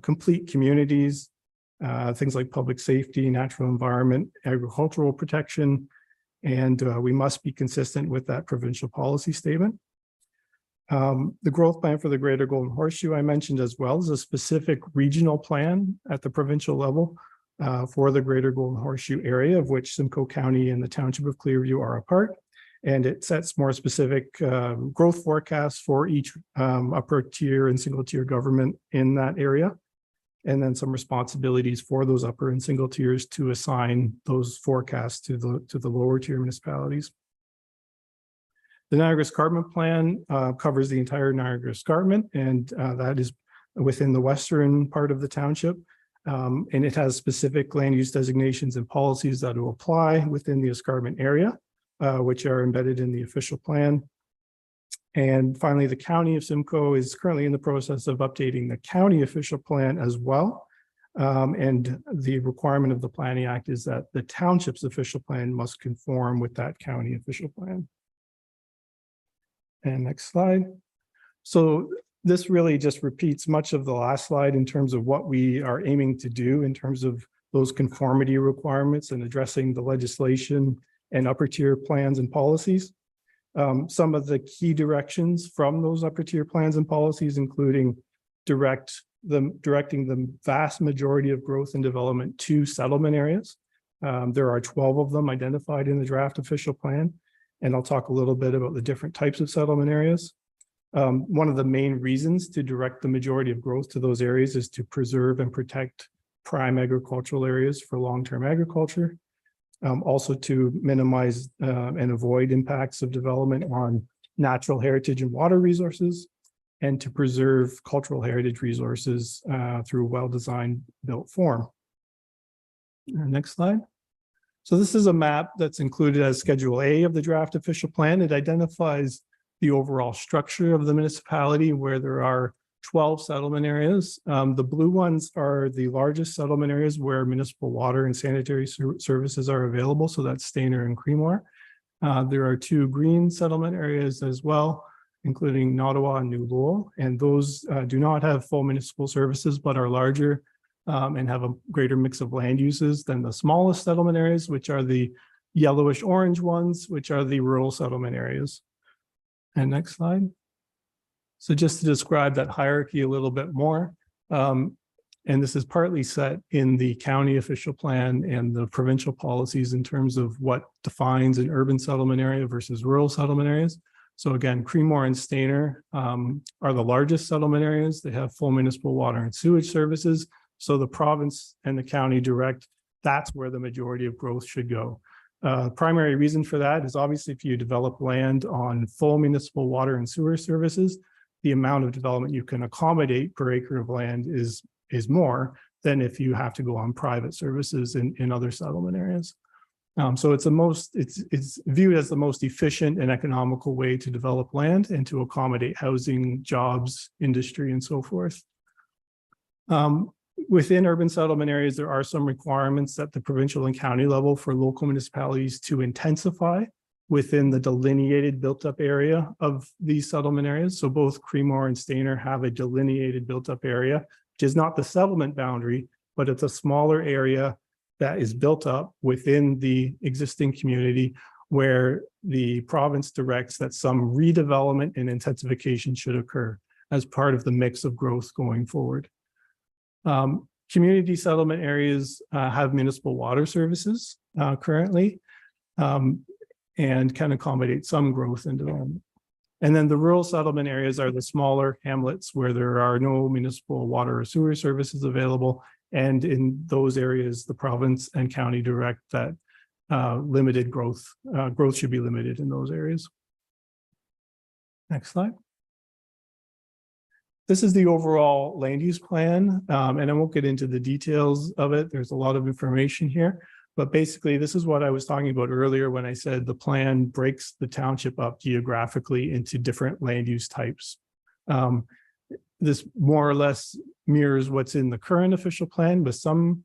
complete communities, things like public safety, natural environment, agricultural protection, and we must be consistent with that provincial policy statement. The growth plan for the Greater Golden Horseshoe I mentioned as well is a specific regional plan at the provincial level for the Greater Golden Horseshoe area, of which Simcoe County and the Township of Clearview are a part. And it sets more specific growth forecasts for each upper tier and single tier government in that area. And then some responsibilities for those upper and single tiers to assign those forecasts to the lower tier municipalities. The Niagara Escarpment Plan covers the entire Niagara Escarpment, and that is within the western part of the township. And it has specific land use designations and policies that will apply within the escarpment area, which are embedded in the official plan. And finally, the County of Simcoe is currently in the process of updating the county official plan as well. And the requirement of the Planning Act is that the township's official plan must conform with that county official plan. And next slide. So this really just repeats much of the last slide in terms of what we are aiming to do in terms of those conformity requirements and addressing the legislation and upper tier plans and policies. Some of the key directions from those upper tier plans and policies, including direct directing the vast majority of growth and development to settlement areas. There are 12 of them identified in the draft official plan, and I'll talk a little bit about the different types of settlement areas. One of the main reasons to direct the majority of growth to those areas is to preserve and protect prime agricultural areas for long-term agriculture. Also to minimize and avoid impacts of development on natural heritage and water resources, and to preserve cultural heritage resources through well-designed built form. Next slide. So this is a map that's included as Schedule A of the draft official plan. It identifies the overall structure of the municipality, where there are 12 settlement areas. The blue ones are the largest settlement areas where municipal water and sanitary services are available. So that's Stayner and Creemore. There are 2 green settlement areas as well, including Nottawa and New Lowell. And those do not have full municipal services, but are larger and have a greater mix of land uses than the smallest settlement areas, which are the yellowish orange ones, which are the rural settlement areas. And next slide. So just to describe that hierarchy a little bit more, and this is partly set in the county official plan and the provincial policies in terms of what defines an urban settlement area versus rural settlement areas. So again, Creemore and Stayner are the largest settlement areas. They have full municipal water and sewage services. So the province and the county direct, that's where the majority of growth should go. Primary reason for that is obviously if you develop land on full municipal water and sewer services, the amount of development you can accommodate per acre of land is more than if you have to go on private services in other settlement areas. So it's viewed as the most efficient and economical way to develop land and to accommodate housing, jobs, industry, and so forth. Within urban settlement areas, there are some requirements at the provincial and county level for local municipalities to intensify within the delineated built-up area of these settlement areas. So both Creemore and Stayner have a delineated built-up area, which is not the settlement boundary, but it's a smaller area that is built up within the existing community where the province directs that some redevelopment and intensification should occur as part of the mix of growth going forward. Community settlement areas have municipal water services currently and can accommodate some growth and development. And then the rural settlement areas are the smaller hamlets where there are no municipal water or sewer services available. And in those areas, the province and county direct that limited growth should be limited in those areas. Next slide. This is the overall land use plan, and I won't get into the details of it. There's a lot of information here, but basically this is what I was talking about earlier when I said the plan breaks the township up geographically into different land use types. This more or less mirrors what's in the current official plan, with some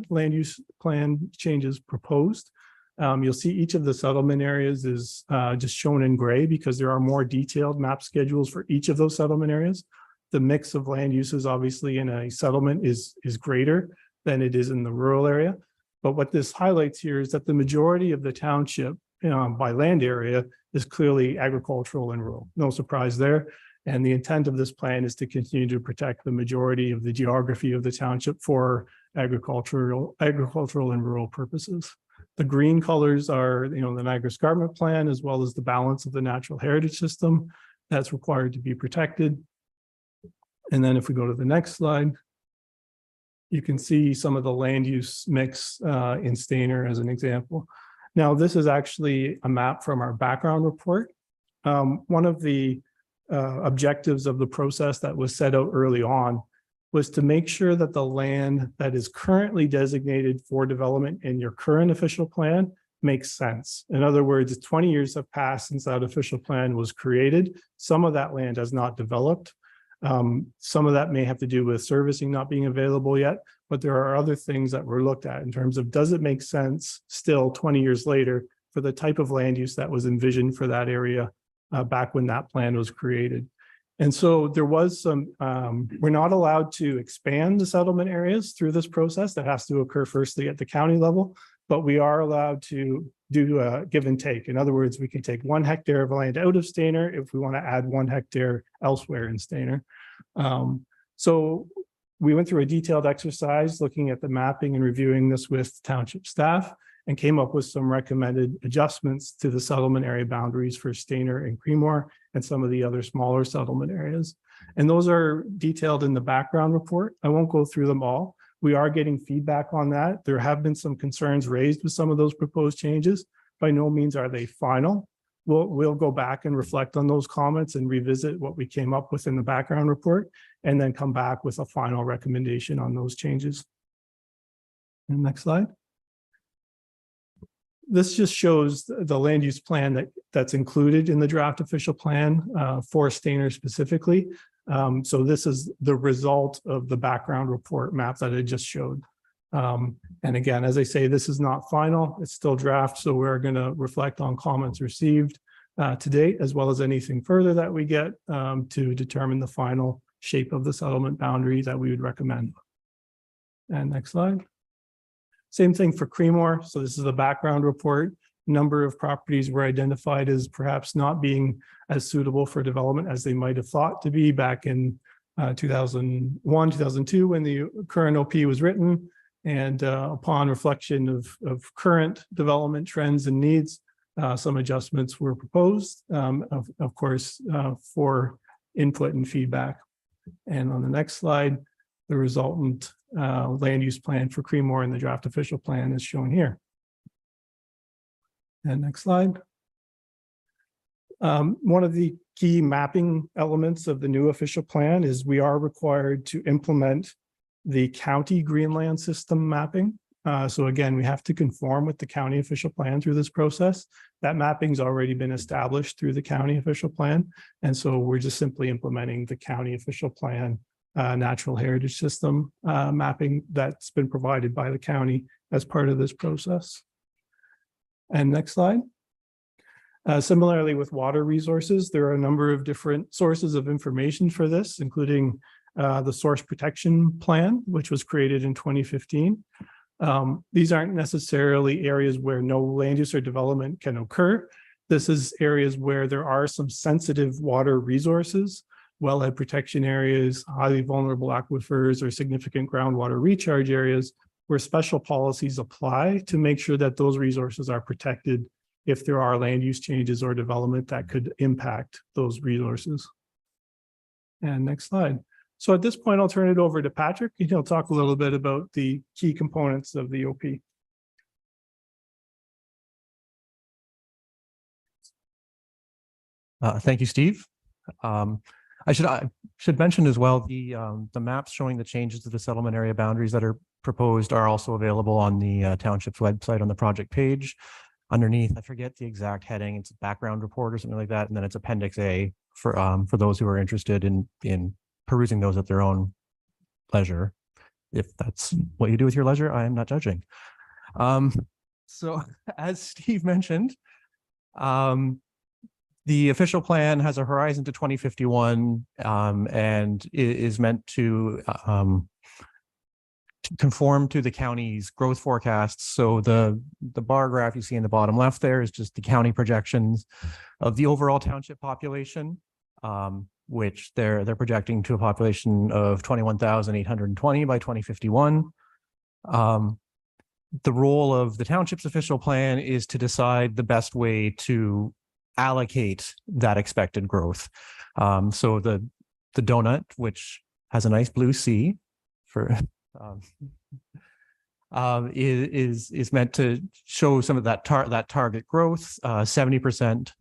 land use plan changes proposed. You'll see each of the settlement areas is just shown in gray because there are more detailed map schedules for each of those settlement areas. The mix of land uses obviously in a settlement is greater than it is in the rural area. But what this highlights here is that the majority of the township by land area is clearly agricultural and rural. No surprise there. And the intent of this plan is to continue to protect the majority of the geography of the township for agricultural and rural purposes. The green colors are, the Niagara Escarpment Plan, as well as the balance of the natural heritage system that's required to be protected. And then if we go to the next slide, you can see some of the land use mix in Stayner as an example. Now, this is actually a map from our background report. One of the objectives of the process that was set out early on was to make sure that the land that is currently designated for development in your current official plan makes sense. In other words, 20 years have passed since that official plan was created. Some of that land has not developed. Some of that may have to do with servicing not being available yet, but there are other things that were looked at in terms of, does it make sense still 20 years later for the type of land use that was envisioned for that area back when that plan was created? And so there was some, we're not allowed to expand the settlement areas through this process. That has to occur firstly at the county level, but we are allowed to do a give and take. In other words, we can take 1 hectare of land out of Stayner if we want to add 1 hectare elsewhere in Stayner. So We went through a detailed exercise looking at the mapping and reviewing this with township staff and came up with some recommended adjustments to the settlement area boundaries for Stainer and Creemore and some of the other smaller settlement areas. And those are detailed in the background report. I won't go through them all. We are getting feedback on that. There have been some concerns raised with some of those proposed changes. By no means are they final. We'll go back and reflect on those comments and revisit what we came up with in the background report, and then come back with a final recommendation on those changes. And next slide. This just shows the land use plan that's included in the draft official plan for Stainer specifically. So this is the result of the background report map that I just showed. And again, as I say, this is not final, it's still draft. So we're going to reflect on comments received to date, as well as anything further that we get to determine the final shape of the settlement boundary that we would recommend. And next slide. Same thing for Creemore. So this is the background report. Number of properties were identified as perhaps not being as suitable for development as they might have thought to be back in 2001, 2002, when the current OP was written. And upon reflection of current development trends and needs, some adjustments were proposed, of course, for input and feedback. And on the next slide, the resultant land use plan for Creemore and the draft official plan is shown here. And next slide. One of the key mapping elements of the new official plan is we are required to implement the county Greenland system mapping. So again, we have to conform with the county official plan through this process. That mapping's already been established through the county official plan. And so we're just simply implementing the county official plan natural heritage system mapping that's been provided by the county as part of this process. And next slide. Similarly with water resources, there are a number of different sources of information for this, including the source protection plan, which was created in 2015. These aren't necessarily areas where no land use or development can occur. This is areas where there are some sensitive water resources, wellhead protection areas, highly vulnerable aquifers, or significant groundwater recharge areas where special policies apply to make sure that those resources are protected if there are land use changes or development that could impact those resources. And next slide. So at this point, I'll turn it over to Patrick, and he'll talk a little bit about the key components of the OP. Thank you, Steve. I should mention as well, the maps showing the changes to the settlement area boundaries that are proposed are also available on the township's website on the project page. Underneath, I forget the exact heading, it's background report or something like that, and then it's Appendix A for those who are interested in perusing those at their own leisure. If that's what you do with your leisure, I am not judging. So as Steve mentioned, the official plan has a horizon to 2051 and is meant to conform to the county's growth forecasts. So the bar graph you see in the bottom left there is just the county projections of the overall township population, which they're projecting to a population of 21,820 by 2051. The role of the township's official plan is to decide the best way to allocate that expected growth. So the donut, which has a nice blue C for is meant to show some of that target growth, 70%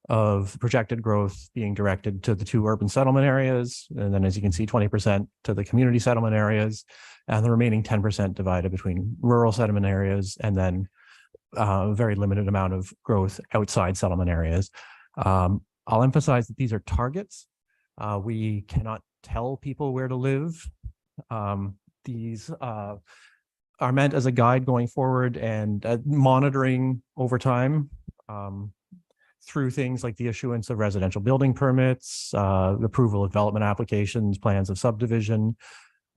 of projected growth being directed to the 2 urban settlement areas. And then, as you can see, 20% to the community settlement areas, and the remaining 10% divided between rural settlement areas, and then a very limited amount of growth outside settlement areas. I'll emphasize that these are targets. We cannot tell people where to live. These are meant as a guide going forward and monitoring over time through things like the issuance of residential building permits, the approval of development applications, plans of subdivision,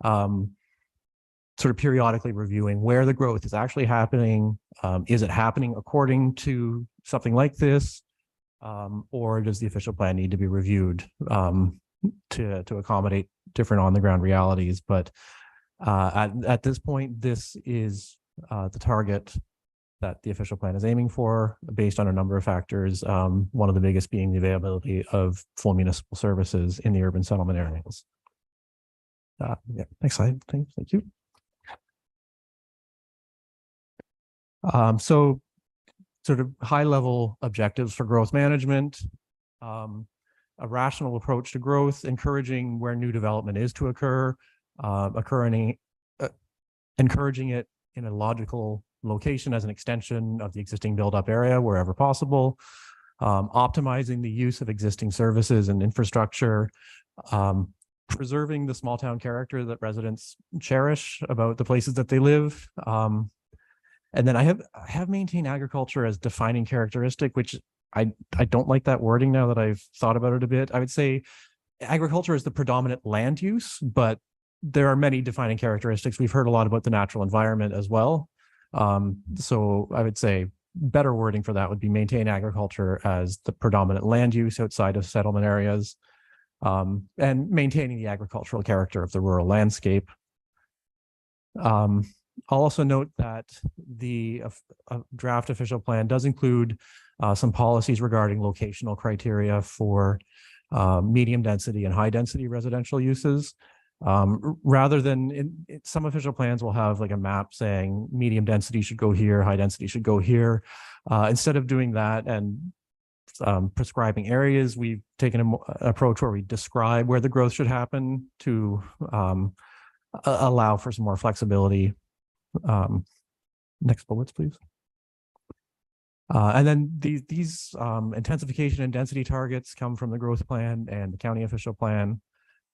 sort of periodically reviewing where the growth is actually happening. Is it happening according to something like this? Or does the official plan need to be reviewed to accommodate different on the ground realities. But at this point, this is the target that the official plan is aiming for based on a number of factors. One of the biggest being the availability of full municipal services in the urban settlement areas. Yeah, next slide, thank you. So sort of high level objectives for growth management, a rational approach to growth, encouraging where new development is to occur, encouraging it in a logical location as an extension of the existing build-up area wherever possible, optimizing the use of existing services and infrastructure, preserving the small town character that residents cherish about the places that they live. And then I have maintained agriculture as defining characteristic, which I don't like that wording now that I've thought about it a bit. I would say agriculture is the predominant land use, but there are many defining characteristics. We've heard a lot about the natural environment as well. So I would say better wording for that would be maintain agriculture as the predominant land use outside of settlement areas, and maintaining the agricultural character of the rural landscape. I'll also note that the draft official plan does include some policies regarding locational criteria for medium density and high density residential uses. Rather than in some official plans will have like a map saying medium density should go here, high density should go here. Instead of doing that and prescribing areas, we've taken an approach where we describe where the growth should happen to allow for some more flexibility. Next bullets, please. And then these intensification and density targets come from the growth plan and the county official plan.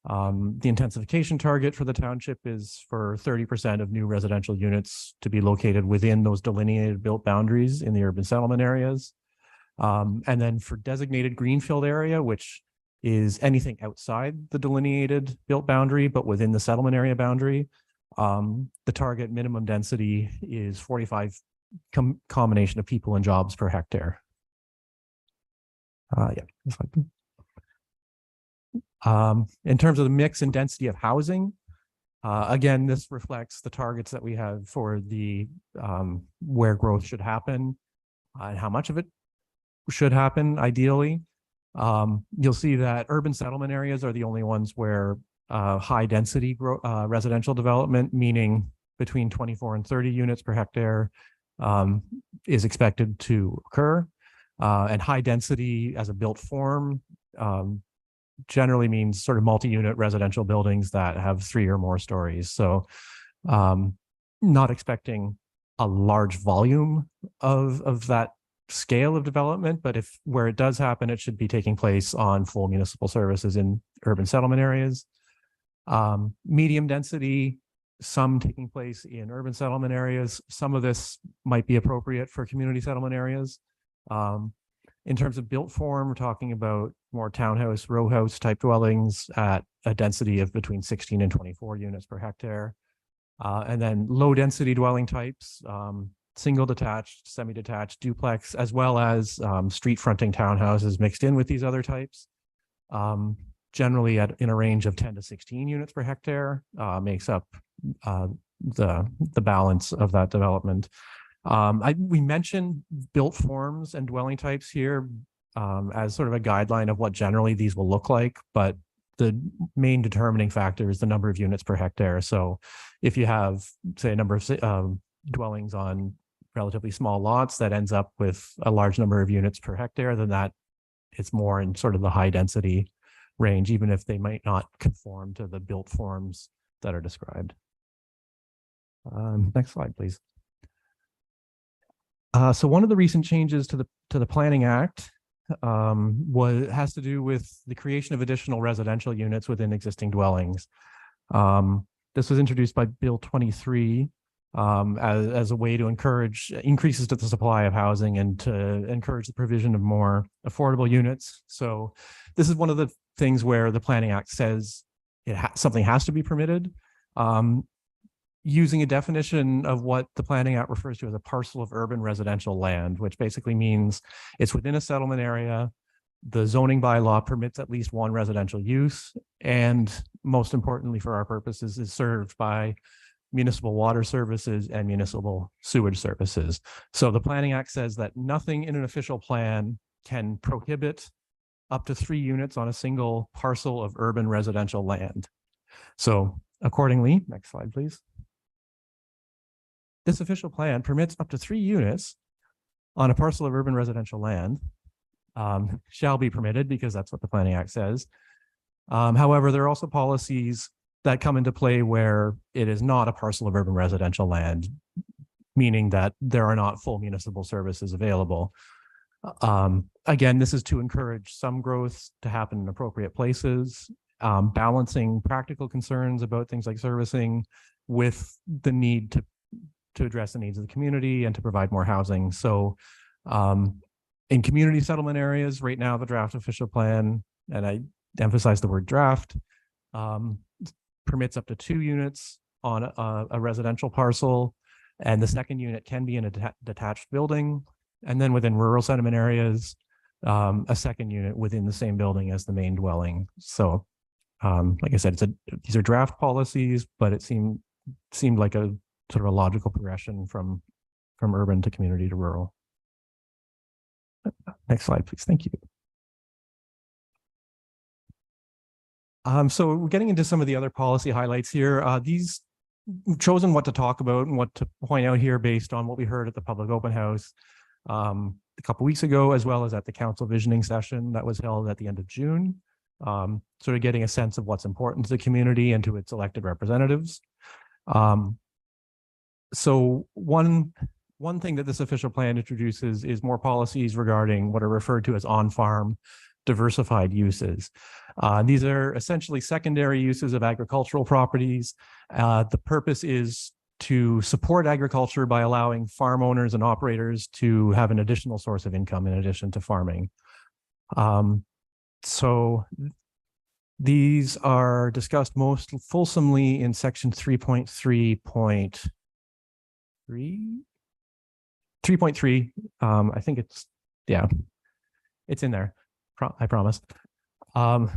The intensification target for the township is for 30% of new residential units to be located within those delineated built boundaries in the urban settlement areas. And then for designated greenfield area, which is anything outside the delineated built boundary, but within the settlement area boundary, the target minimum density is 45 combination of people and jobs per hectare. Yeah. In terms of the mix and density of housing, again, this reflects the targets that we have for the where growth should happen and how much of it should happen ideally. You'll see that urban settlement areas are the only ones where high density residential development, meaning between 24 and 30 units per hectare, is expected to occur. And high density as a built form generally means sort of multi-unit residential buildings that have 3 or more stories. So not expecting a large volume of that scale of development, but if where it does happen, it should be taking place on full municipal services in urban settlement areas. Medium density, some taking place in urban settlement areas. Some of this might be appropriate for community settlement areas. In terms of built form, we're talking about more townhouse, row house type dwellings at a density of between 16 and 24 units per hectare. And then low density dwelling types, single detached, semi-detached, duplex, as well as street fronting townhouses mixed in with these other types. Generally in a range of 10 to 16 units per hectare makes up the balance of that development. We mentioned built forms and dwelling types here as sort of a guideline of what generally these will look like, but the main determining factor is the number of units per hectare. So if you have, say, a number of dwellings on relatively small lots that ends up with a large number of units per hectare, then that it's more in sort of the high density range, even if they might not conform to the built forms that are described. Next slide, please. So one of the recent changes to the Planning Act has to do with the creation of additional residential units within existing dwellings. This was introduced by Bill 23 as a way to encourage increases to the supply of housing and to encourage the provision of more affordable units. So this is one of the things where the Planning Act says something has to be permitted. Using a definition of what the Planning Act refers to as a parcel of urban residential land, which basically means it's within a settlement area. The zoning bylaw permits at least one residential use, and most importantly for our purposes is served by municipal water services and municipal sewage services. So the Planning Act says that nothing in an official plan can prohibit up to 3 units on a single parcel of urban residential land. So accordingly, next slide, please. This official plan permits up to 3 units on a parcel of urban residential land. Shall be permitted because that's what the Planning Act says. However, there are also policies that come into play where it is not a parcel of urban residential land, meaning that there are not full municipal services available. Again, this is to encourage some growth to happen in appropriate places, balancing practical concerns about things like servicing with the need to address the needs of the community and to provide more housing. So in community settlement areas, right now, the draft official plan, and I emphasize the word draft, permits up to 2 units on a residential parcel, and the second unit can be in a detached building. And then within rural settlement areas, a second unit within the same building as the main dwelling. So like I said, these are draft policies, but it seemed like a sort of a logical progression from urban to community to rural. Next slide, please. Thank you. So we're getting into some of the other policy highlights here. We've chosen what to talk about and what to point out here based on what we heard at the public open house a couple weeks ago, as well as at the council visioning session that was held at the end of June. Sort of getting a sense of what's important to the community and to its elected representatives. So one thing that this official plan introduces is more policies regarding what are referred to as on-farm diversified uses. These are essentially secondary uses of agricultural properties. The purpose is to support agriculture by allowing farm owners and operators to have an additional source of income in addition to farming. So these are discussed most fulsomely in section 3.3. I think it's, yeah, it's in there. I promise. The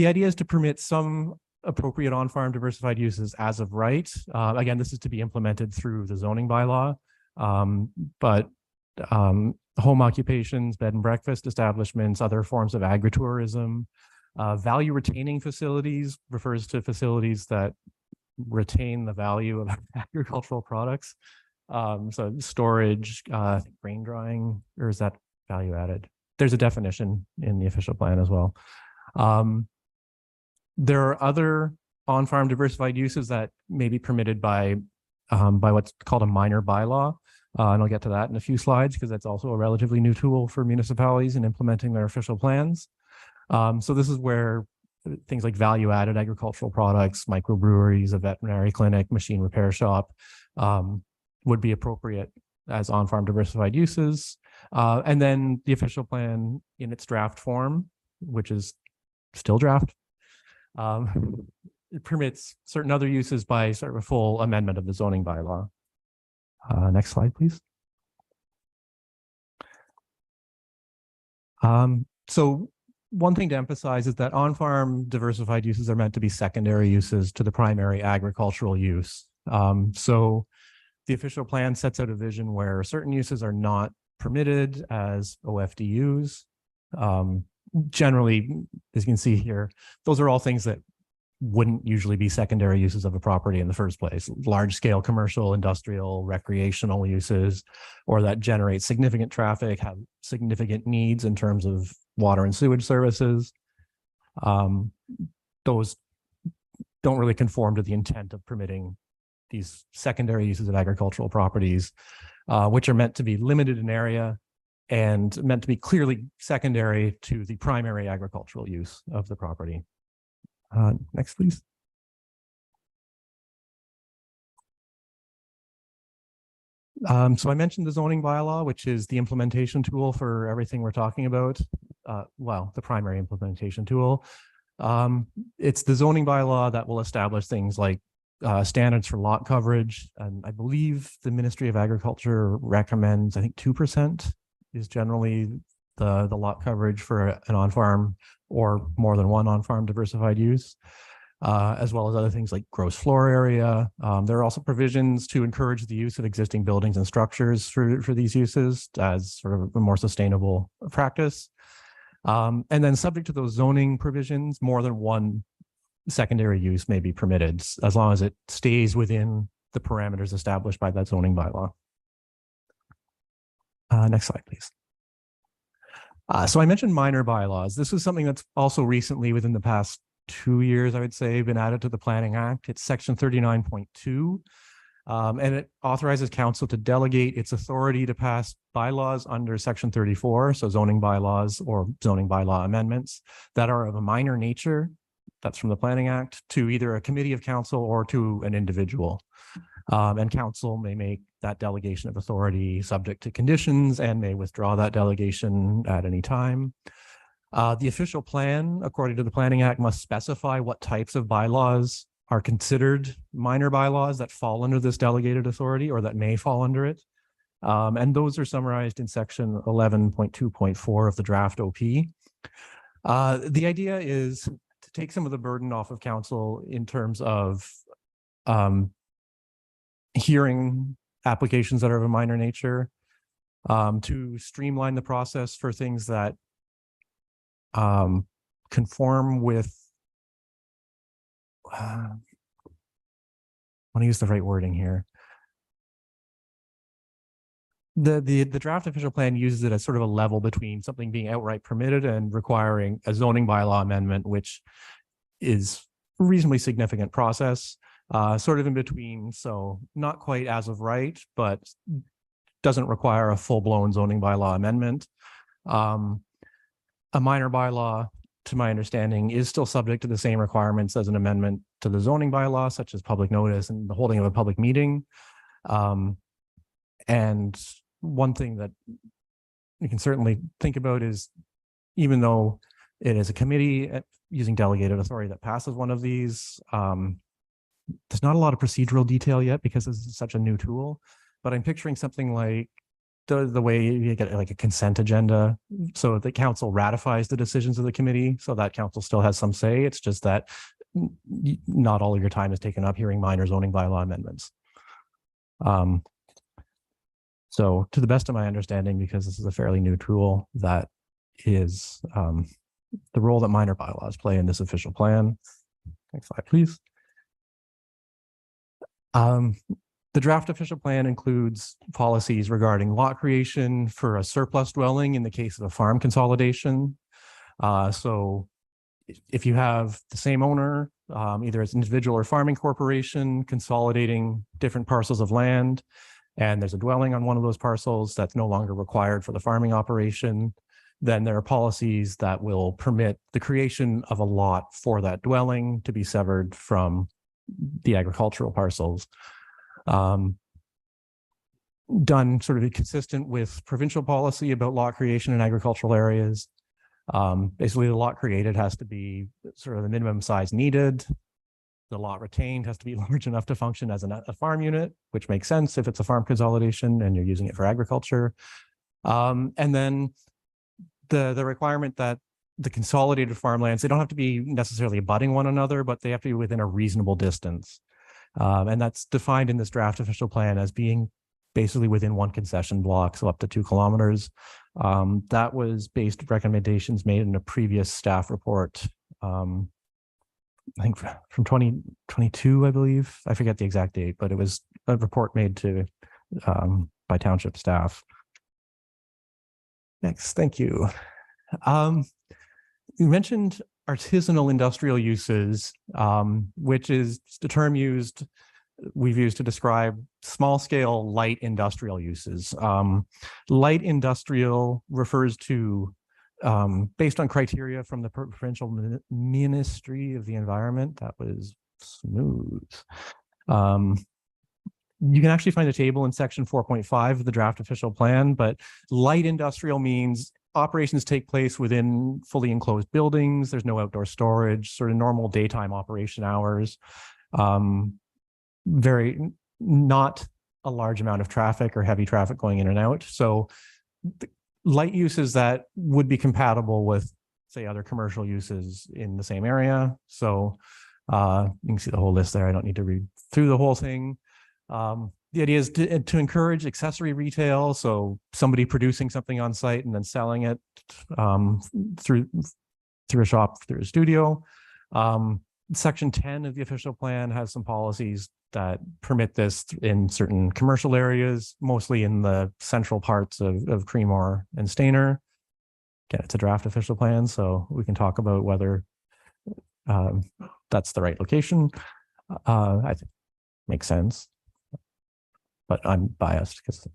idea is to permit some appropriate on-farm diversified uses as of right. Again, this is to be implemented through the zoning bylaw, but home occupations, bed and breakfast establishments, other forms of agritourism, value retaining facilities refers to facilities that retain the value of agricultural products. So storage, grain drying, or is that value added? There's a definition in the official plan as well. There are other on-farm diversified uses that may be permitted by what's called a minor bylaw. And I'll get to that in a few slides because that's also a relatively new tool for municipalities in implementing their official plans. So this is where things like value-added agricultural products, microbreweries, a veterinary clinic, machine repair shop would be appropriate as on-farm diversified uses. And then the official plan in its draft form, which is still draft, it permits certain other uses by sort of a full amendment of the zoning bylaw. Next slide, please. So one thing to emphasize is that on-farm diversified uses are meant to be secondary uses to the primary agricultural use. So the official plan sets out a vision where certain uses are not permitted as OFDUs. Generally, as you can see here, those are all things that wouldn't usually be secondary uses of a property in the first place. Large scale commercial, industrial, recreational uses, or that generate significant traffic, have significant needs in terms of water and sewage services. Those don't really conform to the intent of permitting these secondary uses of agricultural properties, which are meant to be limited in area and meant to be clearly secondary to the primary agricultural use of the property. Next, please. So I mentioned the zoning bylaw, which is the implementation tool for everything we're talking about. Well, the primary implementation tool. It's the zoning bylaw that will establish things like standards for lot coverage. And I believe the Ministry of Agriculture recommends, I think 2% is generally the lot coverage for an on-farm or more than one on-farm diversified use, as well as other things like gross floor area. There are also provisions to encourage the use of existing buildings and structures for these uses as sort of a more sustainable practice. And then subject to those zoning provisions, more than one secondary use may be permitted as long as it stays within the parameters established by that zoning bylaw. Next slide, please. So I mentioned minor bylaws. This is something that's also recently, within the past 2 years, I would say, been added to the Planning Act. It's section 39.2. And it authorizes council to delegate its authority to pass bylaws under section 34, so zoning bylaws or zoning bylaw amendments that are of a minor nature, that's from the Planning Act, to either a committee of council or to an individual. And council may make that delegation of authority subject to conditions and may withdraw that delegation at any time. The official plan, according to the Planning Act, must specify what types of bylaws are considered minor bylaws that fall under this delegated authority or that may fall under it. And those are summarized in section 11.2.4 of the draft OP. The idea is to take some of the burden off of council in terms of hearing applications that are of a minor nature, to streamline the process for things that conform with, I want to use the right wording here. The draft official plan uses it as sort of a level between something being outright permitted and requiring a zoning bylaw amendment, which is a reasonably significant process, sort of in between. So not quite as of right, but doesn't require a full-blown zoning bylaw amendment. A minor bylaw, to my understanding, is still subject to the same requirements as an amendment to the zoning bylaw, such as public notice and the holding of a public meeting. And one thing that you can certainly think about is, even though it is a committee using delegated authority that passes one of these, there's not a lot of procedural detail yet because this is such a new tool, but I'm picturing something like the way you get like a consent agenda, so the council ratifies the decisions of the committee, so that council still has some say. It's just that not all of your time is taken up hearing minor zoning bylaw amendments. So to the best of my understanding, because this is a fairly new tool, that is the role that minor bylaws play in this official plan. Next slide, please. The draft official plan includes policies regarding lot creation for a surplus dwelling in the case of a farm consolidation. So if you have the same owner, either as an individual or farming corporation, consolidating different parcels of land, and there's a dwelling on one of those parcels that's no longer required for the farming operation, then there are policies that will permit the creation of a lot for that dwelling to be severed from the agricultural parcels. Done sort of consistent with provincial policy about lot creation in agricultural areas. Basically, the lot created has to be sort of the minimum size needed. The lot retained has to be large enough to function as a farm unit, which makes sense if it's a farm consolidation and you're using it for agriculture. And then the requirement that the consolidated farmlands, they don't have to be necessarily abutting one another, but they have to be within a reasonable distance. And that's defined in this draft official plan as being basically within one concession block, so up to 2 kilometers. That was based on recommendations made in a previous staff report, I think from 2022, I believe. I forget the exact date, but it was a report made to by township staff. Next, thank you. You mentioned artisanal industrial uses, which is the term we've used to describe small scale light industrial uses. Light industrial refers to, based on criteria from the provincial Ministry of the Environment. That was smooth. You can actually find a table in section 4.5 of the draft official plan, but light industrial means operations take place within fully enclosed buildings. There's no outdoor storage, sort of normal daytime operation hours. not a large amount of traffic or heavy traffic going in and out. So light uses that would be compatible with, say, other commercial uses in the same area. So you can see the whole list there. I don't need to read through the whole thing. The idea is to encourage accessory retail. So somebody producing something on site and then selling it through a shop, through a studio. Section 10 of the official plan has some policies that permit this in certain commercial areas, mostly in the central parts of Creemore and Stainer. Again, it's a draft official plan, so we can talk about whether that's the right location. I think makes sense, but I'm biased because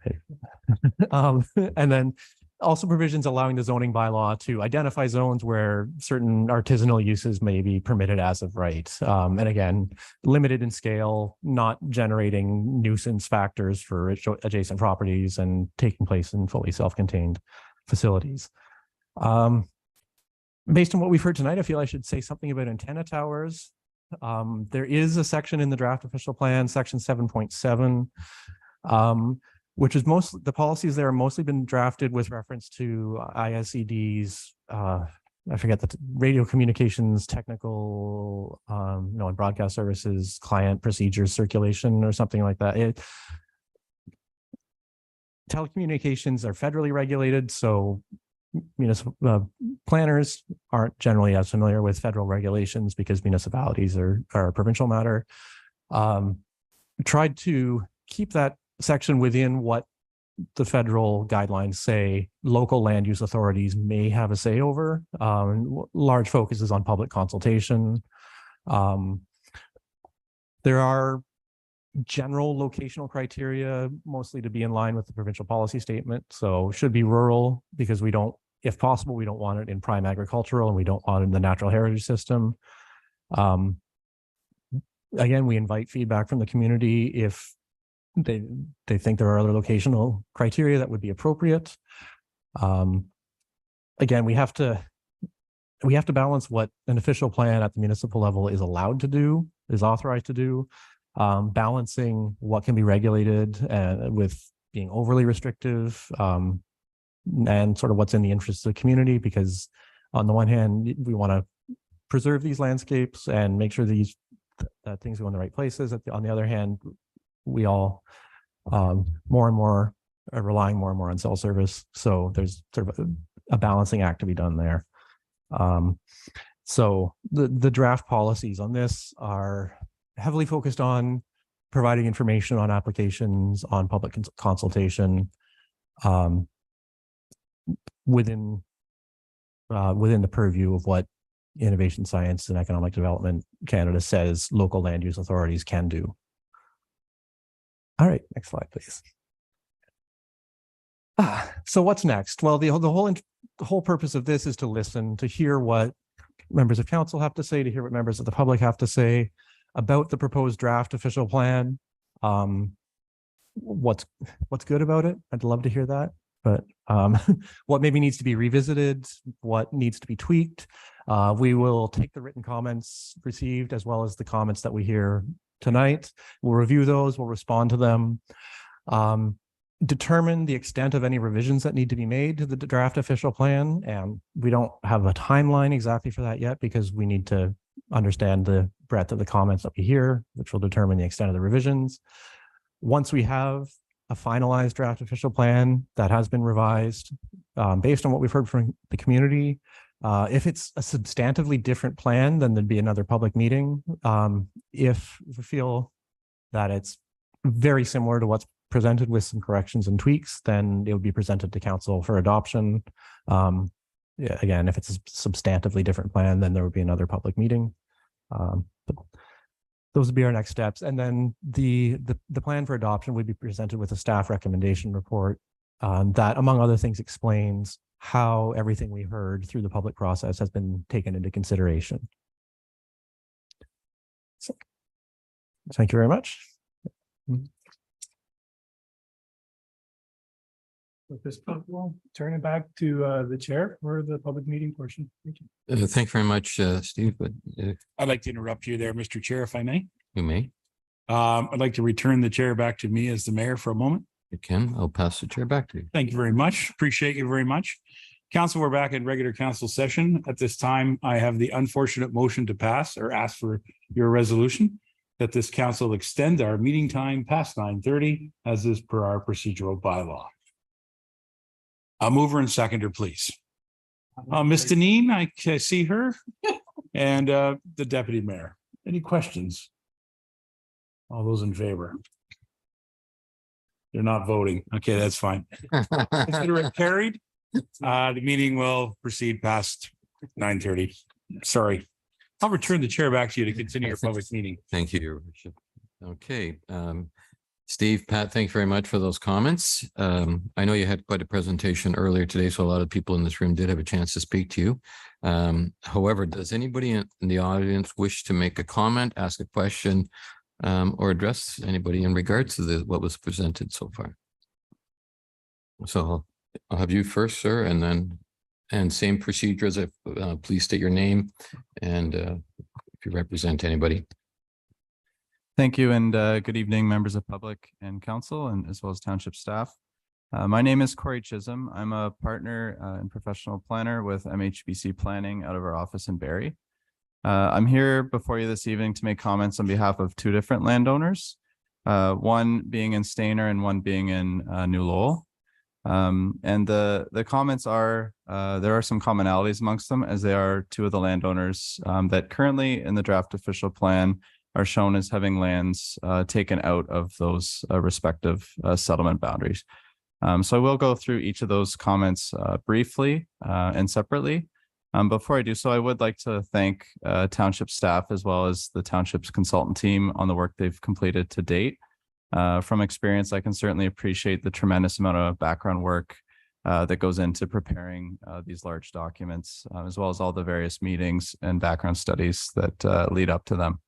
and then also provisions allowing the zoning bylaw to identify zones where certain artisanal uses may be permitted as of right. And again, limited in scale, not generating nuisance factors for adjacent properties and taking place in fully self-contained facilities. Based on what we've heard tonight, I feel I should say something about antenna towers. There is a section in the draft official plan, section 7.7, which is the policies there are mostly been drafted with reference to ISED's, I forget the radio communications technical, and broadcast services, client procedures circulation or something like that. Telecommunications are federally regulated, so municipal planners aren't generally as familiar with federal regulations because municipalities are a provincial matter. Tried to keep that section within what the federal guidelines say local land use authorities may have a say over. Large focus is on public consultation. There are general locational criteria, mostly to be in line with the provincial policy statement. So should be rural because we don't, if possible, we don't want it in prime agricultural and we don't want it in the natural heritage system. Again, we invite feedback from the community if they think there are other locational criteria that would be appropriate. Again, we have to balance what an official plan at the municipal level is allowed to do, is authorized to do, balancing what can be regulated with being overly restrictive, and sort of what's in the interest of the community, because on the one hand, we want to preserve these landscapes and make sure that things go in the right places. On the other hand, we all more and more are relying more and more on cell service. So there's sort of a balancing act to be done there. So the draft policies on this are heavily focused on providing information on applications, on public consultation, within the purview of what Innovation Science and Economic Development Canada says local land use authorities can do. All right, next slide, please. So what's next? Well, the whole purpose of this is to listen, to hear what members of council have to say, to hear what members of the public have to say about the proposed draft official plan. What's good about it? I'd love to hear that. But what maybe needs to be revisited, what needs to be tweaked. We will take the written comments received as well as the comments that we hear tonight. We'll review those, we'll respond to them, determine the extent of any revisions that need to be made to the draft official plan. And we don't have a timeline exactly for that yet because we need to understand the breadth of the comments that we hear, which will determine the extent of the revisions. Once we have a finalized draft official plan that has been revised based on what we've heard from the community. If it's a substantively different plan, then there'd be another public meeting. If we feel that it's very similar to what's presented with some corrections and tweaks, then it would be presented to council for adoption. Again, if it's a substantively different plan, then there would be another public meeting. But those would be our next steps. And then the plan for adoption would be presented with a staff recommendation report that, among other things, explains how everything we heard through the public process has been taken into consideration. So, thank you very much. At this point, we'll turn it back to the chair for the public meeting portion. Thank you. Thank you very much, Steve. But I'd like to interrupt you there, Mr. Chair, if I may. you may. I'd like to return the chair back to me as the mayor for a moment. Ken, I'll pass the chair back to you. Thank you very much. Appreciate you very much. Council, we're back in regular council session. At this time, I have the unfortunate motion to pass or ask for your resolution that this council extend our meeting time past 9:30 as is per our procedural bylaw. A mover and seconder, please. Ms. Deneen, I see her, and the deputy mayor. Any questions? All those in favor? They're not voting. Okay, that's fine. Consider it carried. The meeting will proceed past 9:30. Sorry. I'll return the chair back to you to continue your public meeting. Thank you, Your Worship. Okay, Steve, Pat, thanks very much for those comments. I know you had quite a presentation earlier today, so a lot of people in this room did have a chance to speak to you. However, does anybody in the audience wish to make a comment, ask a question, or address anybody in regards to what was presented so far? So I'll have you first, sir, and same procedure as if, please state your name and if you represent anybody. Thank you, and good evening, members of public and council, and as well as township staff. My name is Corey Chisholm. I'm a partner and professional planner with MHBC Planning out of our office in Barrie. I'm here before you this evening to make comments on behalf of two different landowners, one being in Stayner and one being in New Lowell. And the comments are, there are some commonalities amongst them, as they are two of the landowners that currently in the draft official plan are shown as having lands taken out of those respective settlement boundaries. So I will go through each of those comments briefly and separately. Before I do so, I would like to thank township staff as well as the township's consultant team on the work they've completed to date. From experience, I can certainly appreciate the tremendous amount of background work that goes into preparing these large documents, as well as all the various meetings and background studies that lead up to them.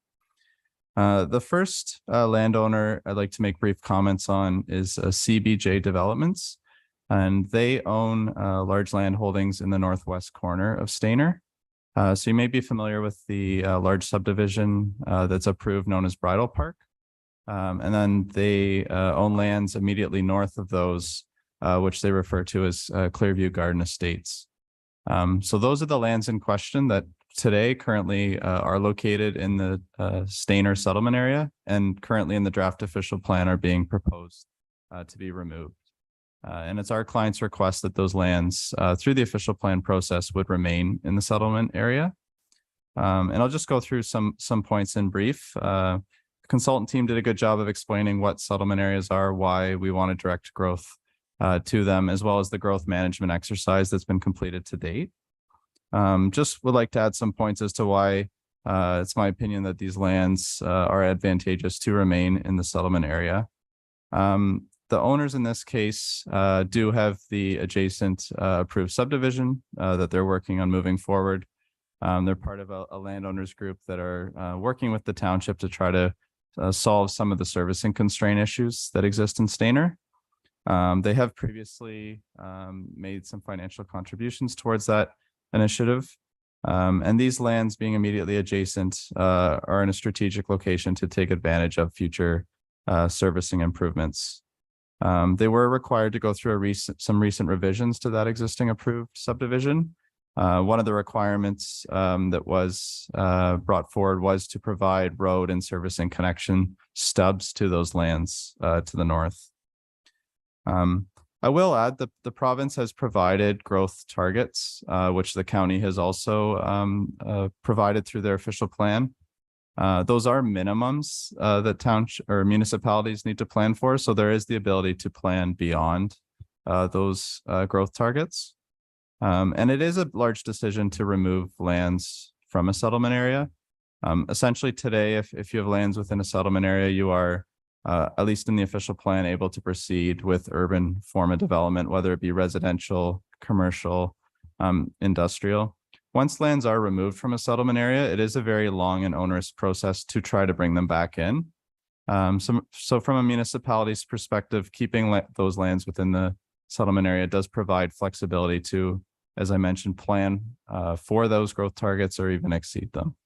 The first landowner I'd like to make brief comments on is CBJ Developments, and they own large land holdings in the northwest corner of Stayner. So you may be familiar with the large subdivision that's approved known as Bridle Park. And then they own lands immediately north of those, which they refer to as Clearview Garden Estates. So those are the lands in question that today currently are located in the Stayner settlement area, and currently in the draft official plan are being proposed to be removed. And it's our client's request that those lands through the official plan process would remain in the settlement area. And I'll just go through some points in brief. The consultant team did a good job of explaining what settlement areas are, why we want to direct growth to them, as well as the growth management exercise that's been completed to date. Just would like to add some points as to why it's my opinion that these lands are advantageous to remain in the settlement area. The owners in this case do have the adjacent approved subdivision that they're working on moving forward. They're part of a landowners group that are working with the township to try to solve some of the servicing constraint issues that exist in Stayner. They have previously made some financial contributions towards that initiative. And these lands being immediately adjacent are in a strategic location to take advantage of future servicing improvements. They were required to go through some recent revisions to that existing approved subdivision. One of the requirements that was brought forward was to provide road and servicing connection stubs to those lands to the north. I will add that the province has provided growth targets, which the county has also provided through their official plan. Those are minimums that township or municipalities need to plan for. So there is the ability to plan beyond those growth targets. And it is a large decision to remove lands from a settlement area. Essentially today, if you have lands within a settlement area, you are at least in the official plan, able to proceed with urban form of development, whether it be residential, commercial, industrial. Once lands are removed from a settlement area, it is a very long and onerous process to try to bring them back in. So from a municipality's perspective, keeping those lands within the settlement area does provide flexibility to, as I mentioned, plan for those growth targets or even exceed them.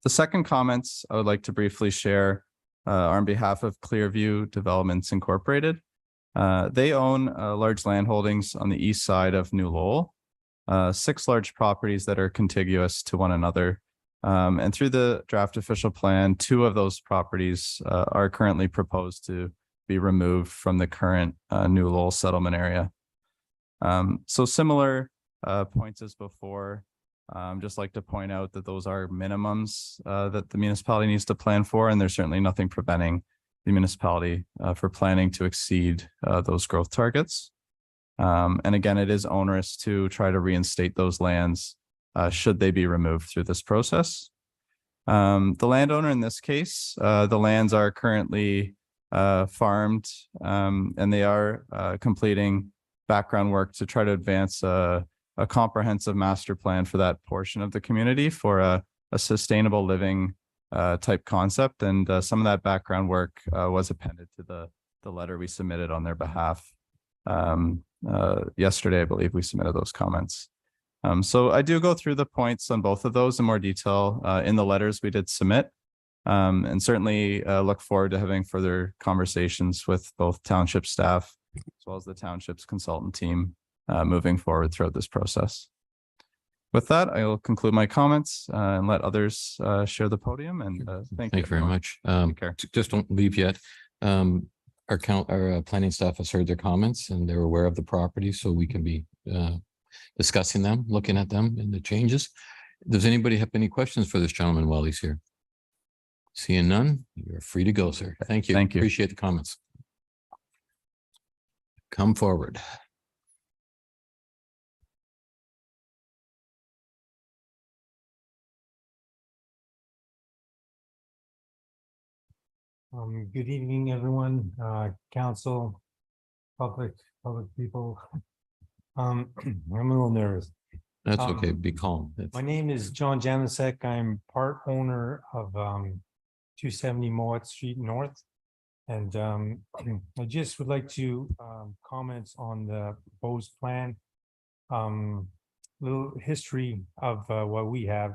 The second comments I would like to briefly share are on behalf of Clearview Developments Incorporated. They own large land holdings on the east side of New Lowell, 6 large properties that are contiguous to one another. And through the draft official plan, 2 of those properties are currently proposed to be removed from the current New Lowell settlement area. So similar points as before, just like to point out that those are minimums that the municipality needs to plan for, and there's certainly nothing preventing the municipality for planning to exceed those growth targets. And again, it is onerous to try to reinstate those lands should they be removed through this process. The landowner in this case, the lands are currently farmed, and they are completing background work to try to advance a comprehensive master plan for that portion of the community for a sustainable living type concept. And some of that background work was appended to the letter we submitted on their behalf. Yesterday, I believe we submitted those comments. So I do go through the points on both of those in more detail in the letters we did submit, and certainly look forward to having further conversations with both township staff as well as the township's consultant team moving forward throughout this process. With that, I will conclude my comments and let others share the podium. And thank you very much. Take care. Just don't leave yet. Our planning staff has heard their comments and they're aware of the property, so we can be discussing them, looking at them and the changes. Does anybody have any questions for this gentleman while he's here? Seeing none, you're free to go, sir. Thank you. Thank you. Appreciate the comments. Come forward. Good evening, everyone, council, public people. I'm a little nervous. That's okay. Be calm. My name is John Janicek. I'm part owner of 270 Mowat Street North. And I just would like to comment on the proposed plan. Little history of what we have.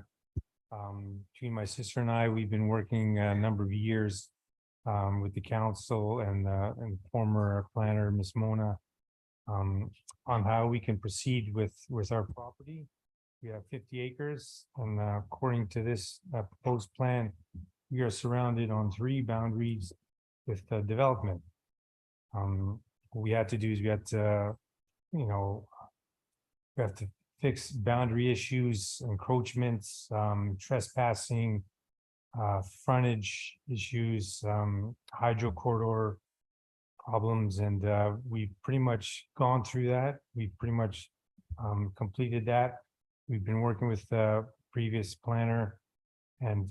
Between my sister and I, we've been working a number of years with the council and former planner, Miss Mona, on how we can proceed with our property. We have 50 acres, and according to this proposed plan, we are surrounded on 3 boundaries with development. What we had to do is we had to, we have to fix boundary issues, encroachments, trespassing, frontage issues, hydro corridor problems, and we've pretty much gone through that. We've pretty much completed that. We've been working with the previous planner and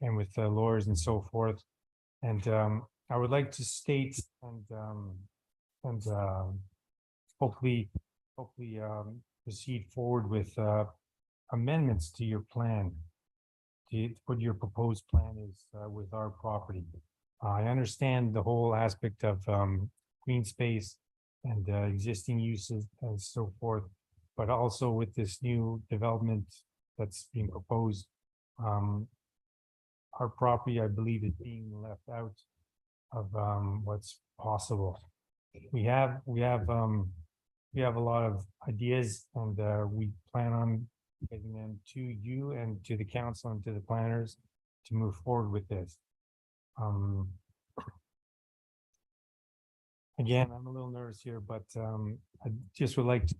with the lawyers and so forth. And I would like to state and hopefully proceed forward with amendments to your plan, to what your proposed plan is with our property. I understand the whole aspect of green space and existing uses and so forth, but also with this new development that's being proposed, our property, I believe, is being left out of what's possible. We have a lot of ideas, and we plan on getting them to you and to the council and to the planners to move forward with this. Again, I'm a little nervous here, but I just would like to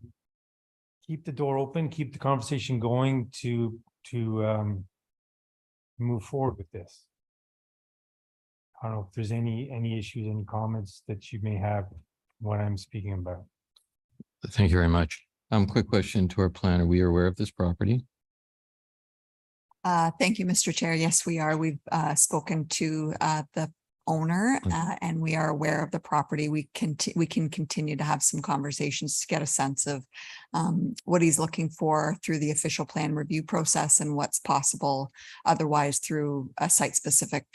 keep the door open, keep the conversation going to move forward with this. I don't know if there's any issues, any comments that you may have what I'm speaking about. Thank you very much. Quick question to our planner. We are aware of this property. Thank you, Mr. Chair. Yes, we are. We've spoken to the owner and we are aware of the property. We can continue to have some conversations to get a sense of what he's looking for through the official plan review process and what's possible otherwise through a site-specific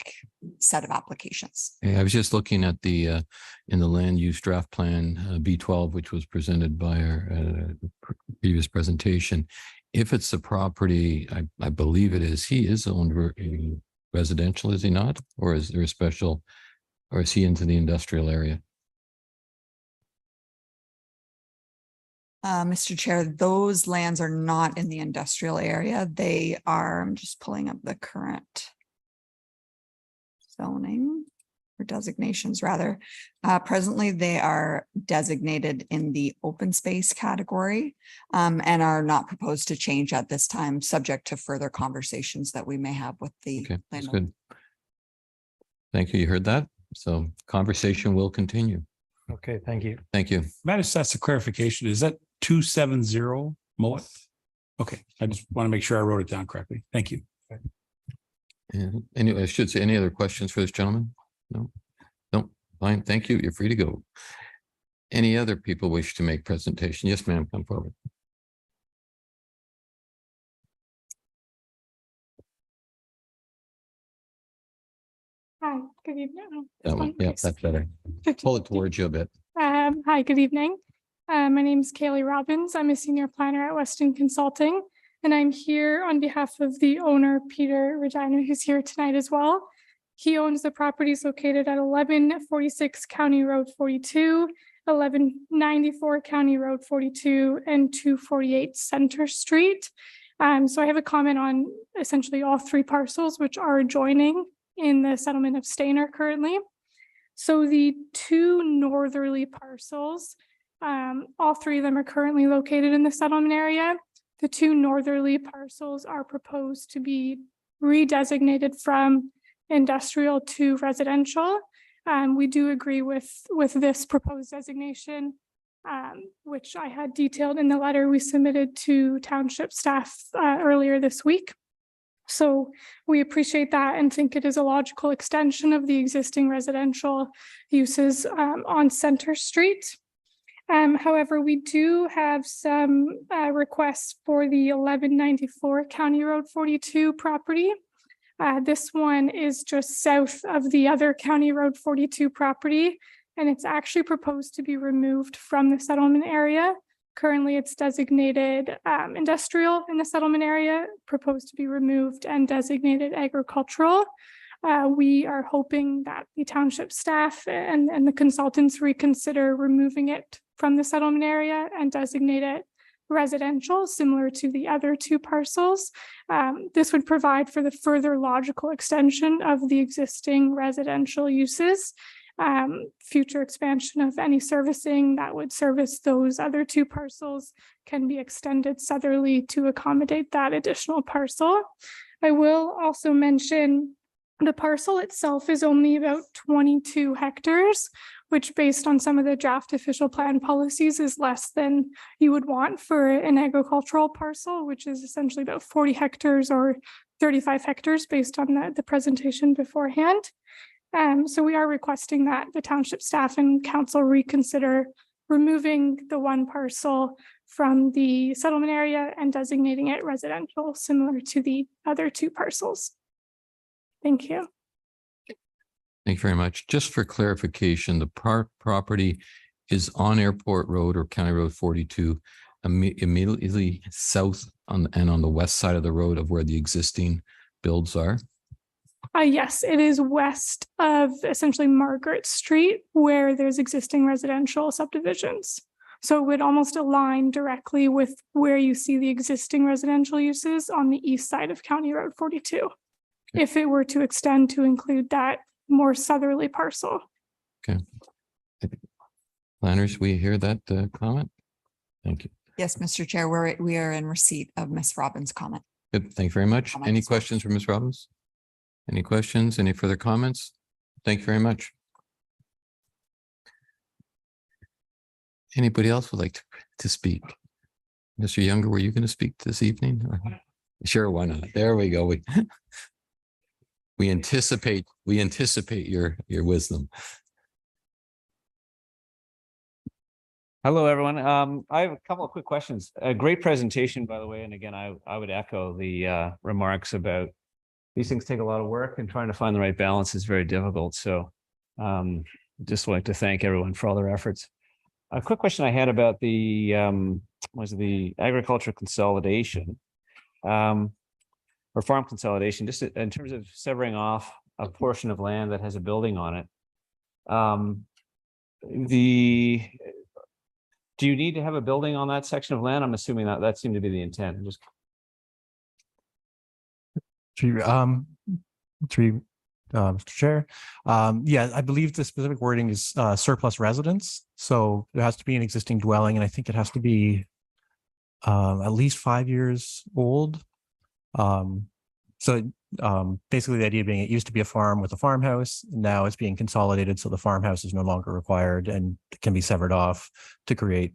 set of applications. Yeah, I was just looking at the in the land use draft plan B12, which was presented by our previous presentation. if it's the property, I believe it is, he is owned residential, is he not? Or is there a special, or is he into the industrial area? Mr. Chair, those lands are not in the industrial area. They are, I'm just pulling up the current zoning or designations rather. Presently, they are designated in the open space category and are not proposed to change at this time, subject to further conversations that we may have with the Okay, that's landlord. good. Thank you. You heard that? So conversation will continue. Okay, thank you. Thank you. Matt, that's a clarification. Is that 270 Moet? Okay, I just want to make sure I wrote it down correctly. Thank you. And anyway, I should say, any other questions for this gentleman? No, no, fine. Thank you. You're free to go. Any other people wish to make presentation? Yes, ma'am, come forward. Hi, good evening. That one, yeah, that's better. Pull it towards you a bit. Hi, good evening. My name is Kaylee Robbins. I'm a senior planner at Weston Consulting, and I'm here on behalf of the owner, Peter Regina, who's here tonight as well. He owns the properties located at 1146 County Road 42, 1194 County Road 42, and 248 Center Street. So I have a comment on essentially all three parcels, which are adjoining in the settlement of Stainer currently. So the two northerly parcels, all three of them are currently located in the settlement area. The two northerly parcels are proposed to be redesignated from industrial to residential. We do agree with this proposed designation, which I had detailed in the letter we submitted to township staff earlier this week. So we appreciate that and think it is a logical extension of the existing residential uses on Center Street. However, we do have some requests for the 1194 County Road 42 property. This one is just south of the other County Road 42 property, and it's actually proposed to be removed from the settlement area. Currently, it's designated industrial in the settlement area, proposed to be removed and designated agricultural. We are hoping that the township staff and the consultants reconsider removing it from the settlement area and designate it residential, similar to the other two parcels. This would provide for the further logical extension of the existing residential uses. Future expansion of any servicing that would service those other two parcels can be extended southerly to accommodate that additional parcel. I will also mention the parcel itself is only about 22 hectares, which based on some of the draft official plan policies is less than you would want for an agricultural parcel, which is essentially about 40 hectares or 35 hectares based on the presentation beforehand. So we are requesting that the township staff and council reconsider removing the one parcel from the settlement area and designating it residential, similar to the other two parcels. Thank you. Thank you very much. Just for clarification, the property is on Airport Road or County Road 42, immediately south and on the west side of the road of where the existing builds are. Yes, it is west of essentially Margaret Street, where there's existing residential subdivisions. So it would almost align directly with where you see the existing residential uses on the east side of County Road 42. Okay. If it were to extend to include that more southerly parcel. Okay. Planners, we hear that comment? Thank you. Yes, Mr. Chair, we are in receipt of Ms. Robbins' comment. Good. Thank you very much. Any questions for Ms. Robbins? Any questions? Any further comments? Thank you very much. Anybody else would like to speak? Mr. Younger, were you going to speak this evening? Sure, why not? There we go. We anticipate your wisdom. Hello, everyone. I have a couple of quick questions. A great presentation, by the way. And again, I would echo the remarks about these things take a lot of work and trying to find the right balance is very difficult. So just like to thank everyone for all their efforts. A quick question I had about the was the agriculture consolidation or farm consolidation, just in terms of severing off a portion of land that has a building on it. Do you need to have a building on that section of land? I'm assuming that seemed to be the intent. Just Mr. Chair. Yeah, I believe the specific wording is surplus residence. So there has to be an existing dwelling, and I think it has to be at least 5 years old. Basically the idea being it used to be a farm with a farmhouse. Now it's being consolidated, so the farmhouse is no longer required and can be severed off to create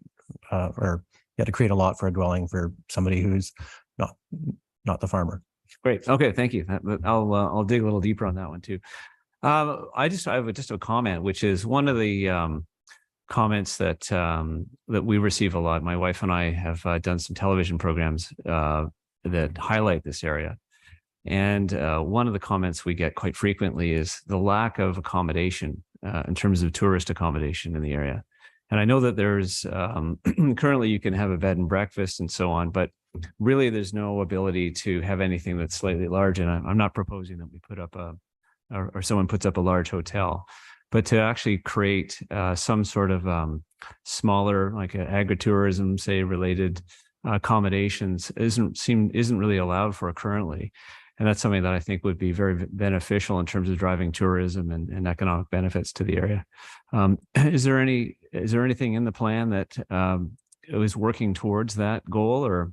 to create a lot for a dwelling for somebody who's not the farmer. great. Okay, thank you. I'll dig a little deeper on that one too. I have just a comment, which is one of the comments that we receive a lot. My wife and I have done some television programs that highlight this area. And one of the comments we get quite frequently is the lack of accommodation in terms of tourist accommodation in the area. And I know that there's currently you can have a bed and breakfast and so on, but really there's no ability to have anything that's slightly large. And I'm not proposing that we put up or someone puts up a large hotel, but to actually create some sort of smaller, like agritourism, say, related accommodations isn't really allowed for currently. And that's something that I think would be very beneficial in terms of driving tourism and economic benefits to the area. Is there anything in the plan that is working towards that goal, or?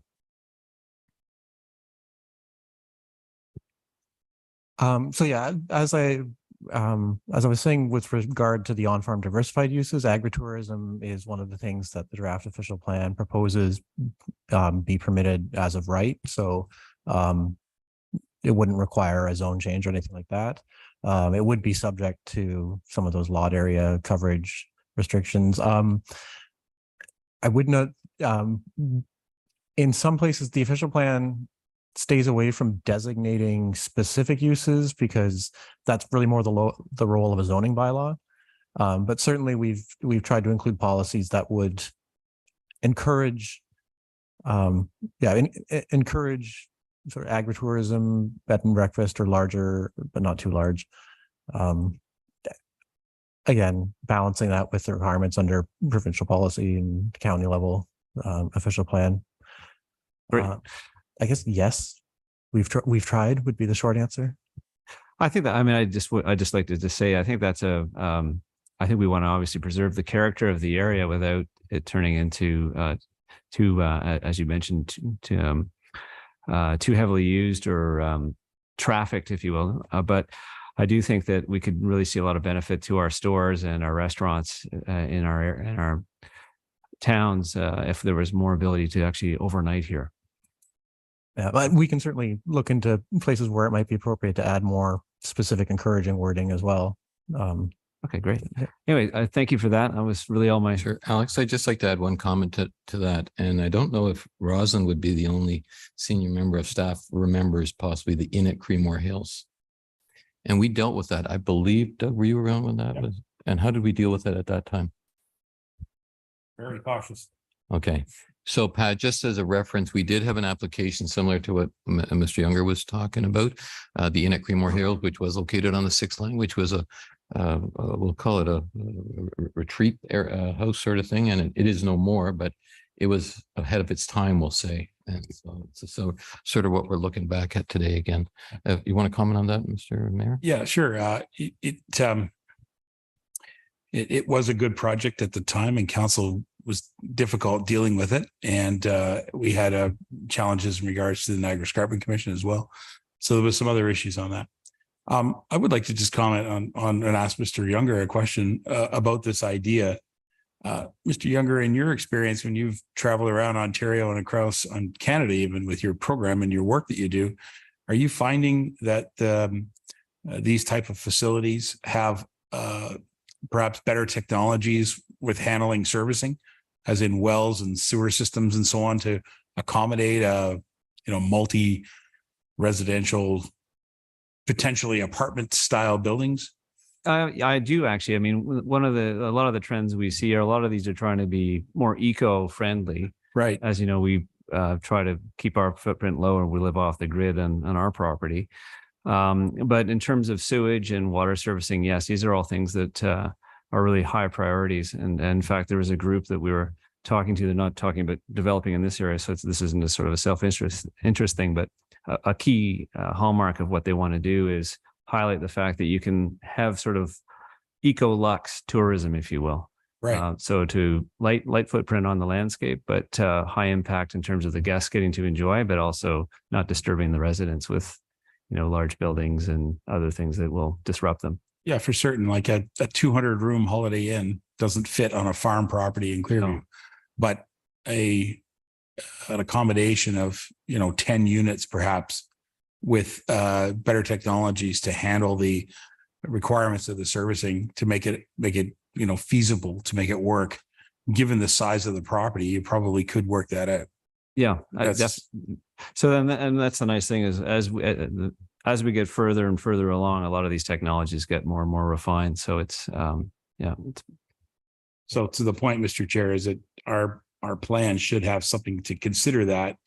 So yeah, as I was saying, with regard to the on-farm diversified uses, agritourism is one of the things that the draft official plan proposes be permitted as of right. So it wouldn't require a zone change or anything like that. It would be subject to some of those lot area coverage restrictions. I would note in some places the official plan stays away from designating specific uses because that's really more the role of a zoning bylaw. But certainly we've tried to include policies that would encourage encourage sort of agritourism, bed and breakfast, or larger, but not too large. Again, balancing that with the requirements under provincial policy and county level official plan. I guess yes, we've tried would be the short answer. I think that, I mean, I just like to just say, I think that's I think we want to obviously preserve the character of the area without it turning into as you mentioned, too heavily used or trafficked, if you will. But I do think that we could really see a lot of benefit to our stores and our restaurants in our towns if there was more ability to actually overnight here. Yeah, but we can certainly look into places where it might be appropriate to add more specific encouraging wording as well. Okay, great. Anyway, thank you for that. That was really all my. Sure, Alex, I'd just like to add one comment to that. And I don't know if Roslyn would be the only senior member of staff remembers possibly the Inn at Creemore Hills. And we dealt with that. I believe, Doug, were you around when that was? And how did we deal with it at that time? Very cautious. Okay. So Pat, just as a reference, we did have an application similar to what Mr. Younger was talking about, the Inn at Creemore Hills, which was located on the 6th line, which was we'll call it a retreat house sort of thing. And it is no more, but it was ahead of its time, we'll say. And so sort of what we're looking back at today again. You want to comment on that, Mr. Mayor? Yeah, sure. It was a good project at the time, and council was difficult dealing with it. And we had challenges in regards to the Niagara Escarpment Commission as well. So there was some other issues on that. I would like to just comment on and ask Mr. Younger a question about this idea. Mr. Younger, in your experience, when you've traveled around Ontario and across on Canada, even with your program and your work that you do, are you finding that these type of facilities have perhaps better technologies with handling servicing, as in wells and sewer systems and so on, to accommodate multi-residential, potentially apartment style buildings? I do actually. I mean, a lot of the trends we see are a lot of these are trying to be more eco-friendly. Right. As you know, we try to keep our footprint low and we live off the grid on our property. But in terms of sewage and water servicing, yes, these are all things that are really high priorities. And in fact, there was a group that we were talking to, they're not talking about developing in this area. So this isn't a sort of a self-interest thing, but a key hallmark of what they want to do is highlight the fact that you can have sort of eco-lux tourism, if you will. Right. So to light footprint on the landscape, but high impact in terms of the guests getting to enjoy, but also not disturbing the residents with, large buildings and other things that will disrupt them. Yeah, for certain. Like a 200-room Holiday Inn doesn't fit on a farm property in Clearview, but an accommodation of 10 units perhaps with better technologies to handle the requirements of the servicing to make it feasible, to make it work. Given the size of the property, you probably could work that out. Yeah, so then, and that's the nice thing is as we get further and further along, a lot of these technologies get more and more refined. So it's So to the point, Mr. Chair, is that our plan should have something to consider that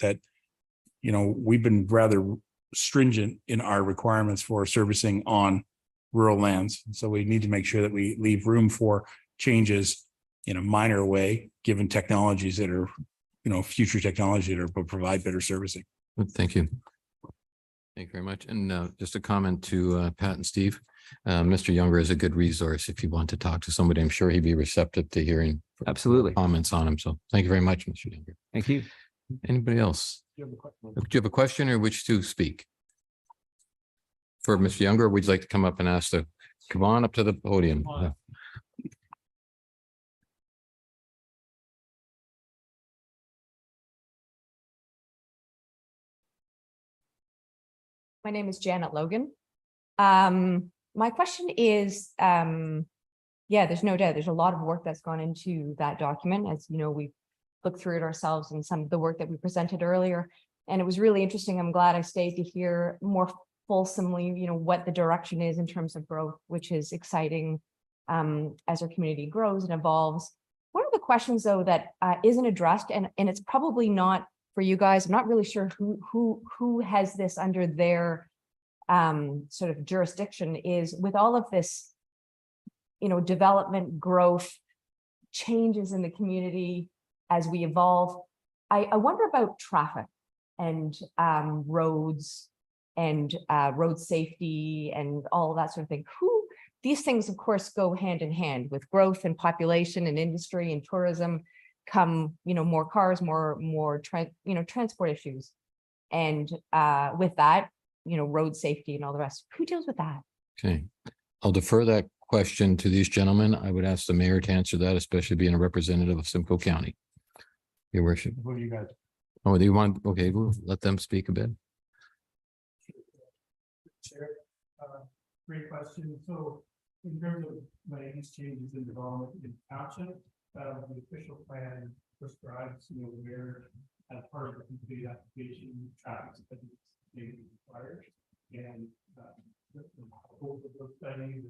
we've been rather stringent in our requirements for servicing on rural lands. So we need to make sure that we leave room for changes in a minor way, given technologies that are, future technology that will provide better servicing. Thank you. Thank you very much. And just a comment to Pat and Steve. Mr. Younger is a good resource if you want to talk to somebody. I'm sure he'd be receptive to hearing absolutely comments on him. So thank you very much, Mr. Younger. Thank you. Anybody else? Do you have a question or wish to speak? For Mr. Younger, would you like to come up and come on up to the podium? My name is Janet Logan. My question is, there's no doubt there's a lot of work that's gone into that document. As you know, we've looked through it ourselves and some of the work that we presented earlier. And it was really interesting. I'm glad I stayed to hear more fulsomely, what the direction is in terms of growth, which is exciting as our community grows and evolves. One of the questions, though, that isn't addressed, and it's probably not for you guys, I'm not really sure who has this under their sort of jurisdiction, is with all of this, development, growth, changes in the community as we evolve. I wonder about traffic and roads and road safety and all that sort of thing. These things, of course, go hand in hand with growth and population and industry and tourism. Come, more cars, more transport issues, and with that, road safety and all the rest. Who deals with that? Okay, I'll defer that question to these gentlemen. I would ask the mayor to answer that, especially being a representative of Simcoe County. Your worship. What do you guys? Oh, do you want? Okay, we'll let them speak a bit. Chair, great question. So in terms of land use changes in development in township, the official plan prescribes, where as part of the complete application, traffic studies may be required. And the hope of those studies,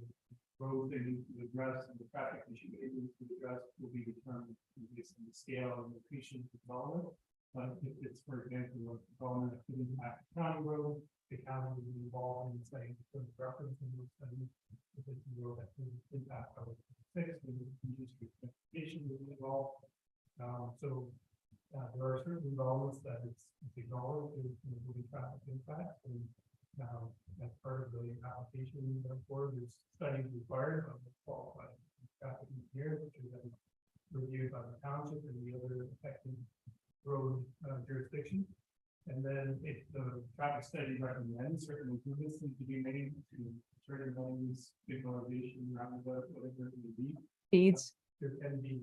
roads they need to address, and the traffic issue they need to address will be determined based on the scale and location of development. But if it's, for example, a development that could impact county road, the county will be involved in saying the reference in those studies. If it's a road that could impact our fixed, and industry transportation will be involved. There are certain developments that it's acknowledged is traffic impact, and as part of the application, therefore, there's studies required of the qualified traffic engineer, which is then reviewed by the township and the other affected road jurisdiction. And then if the traffic study recommends certain improvements need to be made to certain lanes, signalization, roundabout, whatever it may be. Speeds. There can be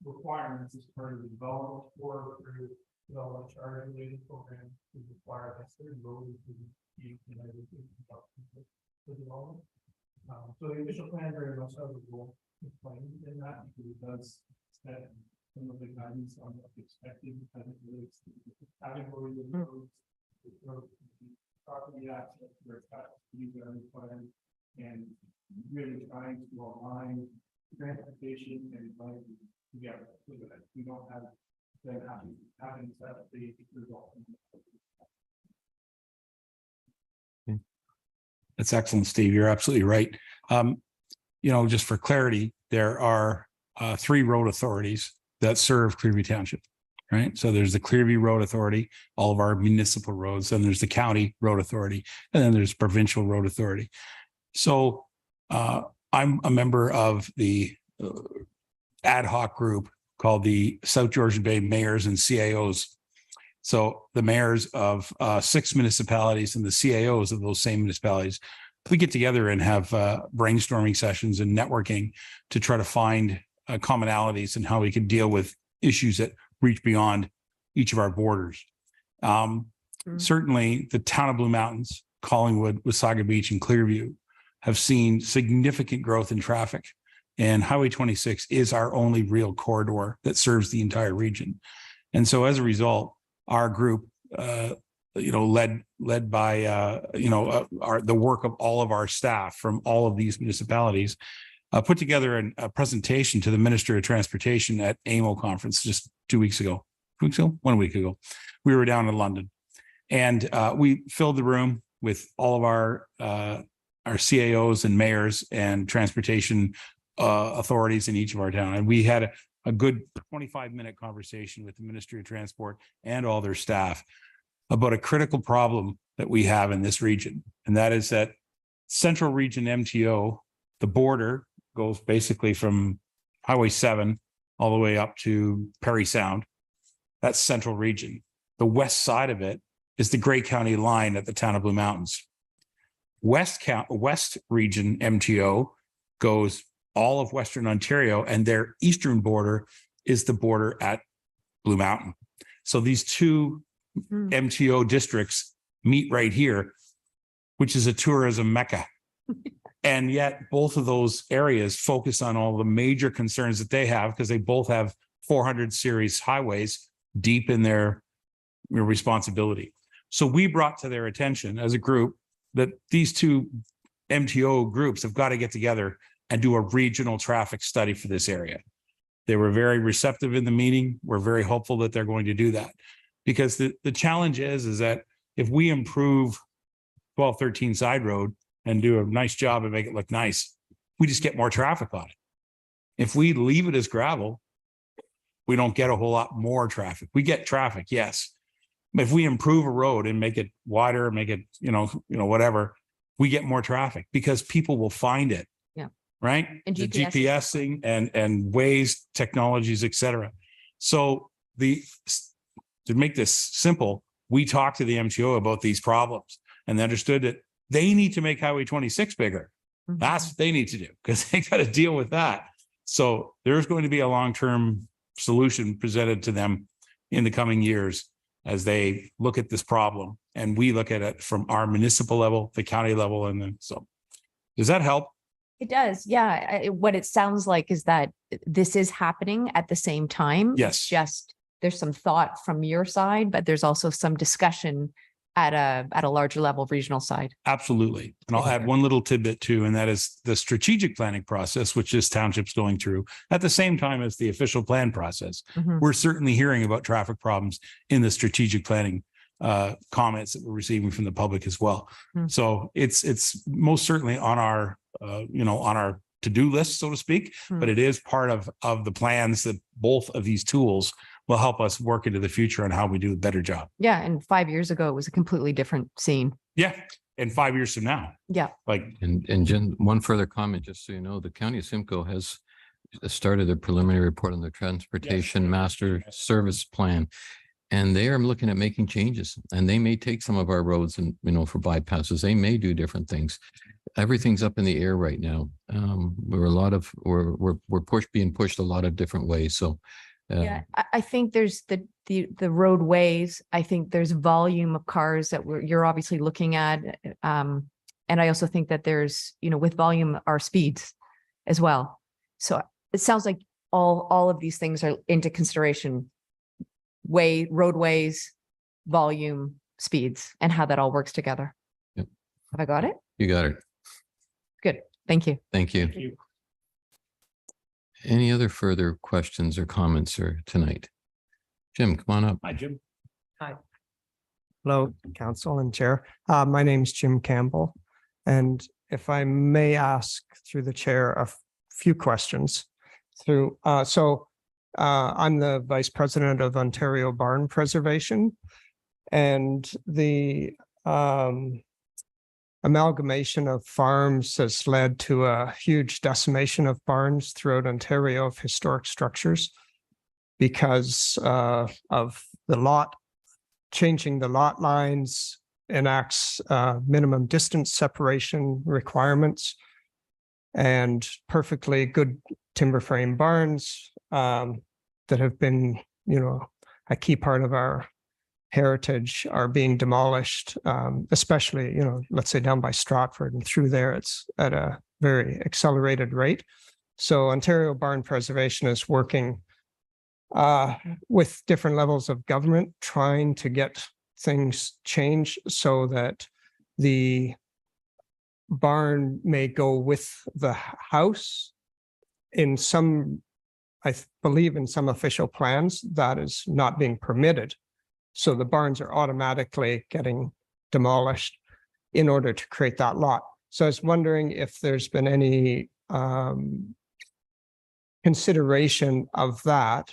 requirements as part of the development or through development charge related program to require that certain roads to be connected to the development. So the initial plan very much has a role to play in that, because it does set some of the guidance on what's expected as it relates to the category of roads, property access, where traffic speeds are required, and really trying to align transportation and life together so that we don't have them having that the result. That's excellent, Steve. You're absolutely right. Just for clarity, there are 3 road authorities that serve Clearview Township, right? So there's the Clearview Road Authority, all of our municipal roads, then there's the County Road Authority, and then there's Provincial Road Authority. So I'm a member of the ad hoc group called the South Georgian Bay Mayors and CAOs. So the mayors of 6 municipalities and the CAOs of those same municipalities, we get together and have brainstorming sessions and networking to try to find commonalities and how we can deal with issues that reach beyond each of our borders. Certainly the town of Blue Mountains, Collingwood, Wasaga Beach, and Clearview have seen significant growth in traffic. And Highway 26 is our only real corridor that serves the entire region. And so as a result, our group, led by, the work of all of our staff from all of these municipalities, put together a presentation to the Minister of Transportation at AMO conference just 2 weeks ago. 2 weeks ago? 1 week ago. We were down in London, and we filled the room with all of our CAOs and mayors and transportation authorities in each of our town. And we had a good 25-minute conversation with the Ministry of Transport and all their staff about a critical problem that we have in this region. And that is that Central Region MTO, the border goes basically from Highway 7 all the way up to Perry Sound. That's Central Region. The west side of it is the Grey County line at the town of Blue Mountains. West Region MTO goes all of Western Ontario, and their eastern border is the border at Blue Mountain. So these 2 MTO districts meet right here, which is a tourism mecca. And yet both of those areas focus on all the major concerns that they have, because they both have 400 series highways deep in their responsibility. So we brought to their attention as a group that these 2 MTO groups have got to get together and do a regional traffic study for this area. They were very receptive in the meeting. We're very hopeful that they're going to do that, because the challenge is that if we improve 1213 Side Road and do a nice job and make it look nice, we just get more traffic on it. If we leave it as gravel, we don't get a whole lot more traffic. We get traffic, yes. But if we improve a road and make it wider, make it, whatever, we get more traffic because people will find it. Yeah. Right. And the GPSing. GPSing and Waze technologies, et cetera. So to make this simple, we talked to the MTO about these problems and they understood that they need to make Highway 26 bigger. Mhm. That's what they need to do because they got to deal with that. So there's going to be a long-term solution presented to them in the coming years as they look at this problem. And we look at it from our municipal level, the county level. And then, so does that help? It does. Yeah. What it sounds like is that this is happening at the same time. Yes. It's just there's some thought from your side, but there's also some discussion at a larger level, regional side. Absolutely. And I'll add one little tidbit too, and that is the strategic planning process, which this township's going through at the same time as the official plan process. Mhm. We're certainly hearing about traffic problems in the strategic planning comments that we're receiving from the public as well. Hmm. So it's most certainly on our on our to-do list, so to speak, but it is part of the plans that both of these tools will help us work into the future on how we do a better job. Yeah. And 5 years ago, it was a completely different scene. Yeah. And 5 years from now, Yeah. like, And Jen, one further comment, just so you know, the county of Simcoe has started a preliminary report on the transportation master service plan. And they are looking at making changes and they may take some of our roads and, for bypasses, they may do different things. Everything's up in the air right now. We're being pushed a lot of different ways. So Yeah, I think there's the roadways. I think there's volume of cars that you're obviously looking at. And I also think that there's, with volume are speeds as well. So it sounds like all of these things are into consideration. Roadways, volume, speeds, and how that all works together. Yep. Have I got it? You got it. Good. Thank you. Thank you. Any other further questions or comments or tonight? Jim, come on up. Hi, Jim. Hello, Council and Chair. My name is Jim Campbell. And if I may ask through the chair a few questions I'm the Vice President of Ontario Barn Preservation, and the amalgamation of farms has led to a huge decimation of barns throughout Ontario of historic structures because of changing the lot lines enacts minimum distance separation requirements, and perfectly good timber frame barns that have been, a key part of our heritage are being demolished, especially, let's say down by Stratford and through there, it's at a very accelerated rate. So Ontario Barn Preservation is working with different levels of government, trying to get things changed so that the barn may go with the house. In some, I believe in some official plans, that is not being permitted. So the barns are automatically getting demolished in order to create that lot. So I was wondering if there's been any consideration of that,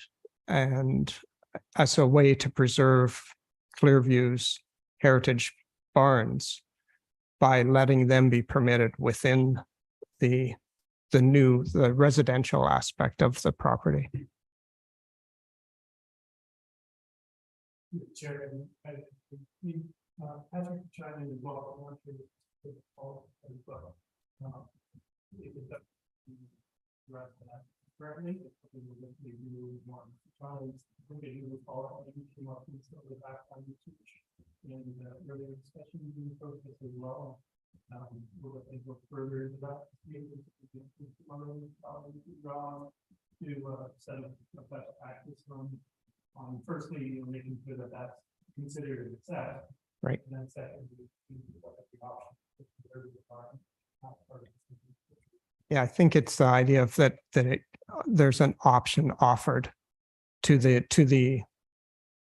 and as a way to preserve Clearview's heritage barns by letting them be permitted within the residential aspect of the property. Chair, Patrick chime in as well. I want to as well. If it does address that correctly, and earlier discussion process as well. We'll go further into that. To set up a best practice on firstly, making sure that that's considered a success. Right. And then secondly, Yeah, I think it's the idea of that there's an option offered to the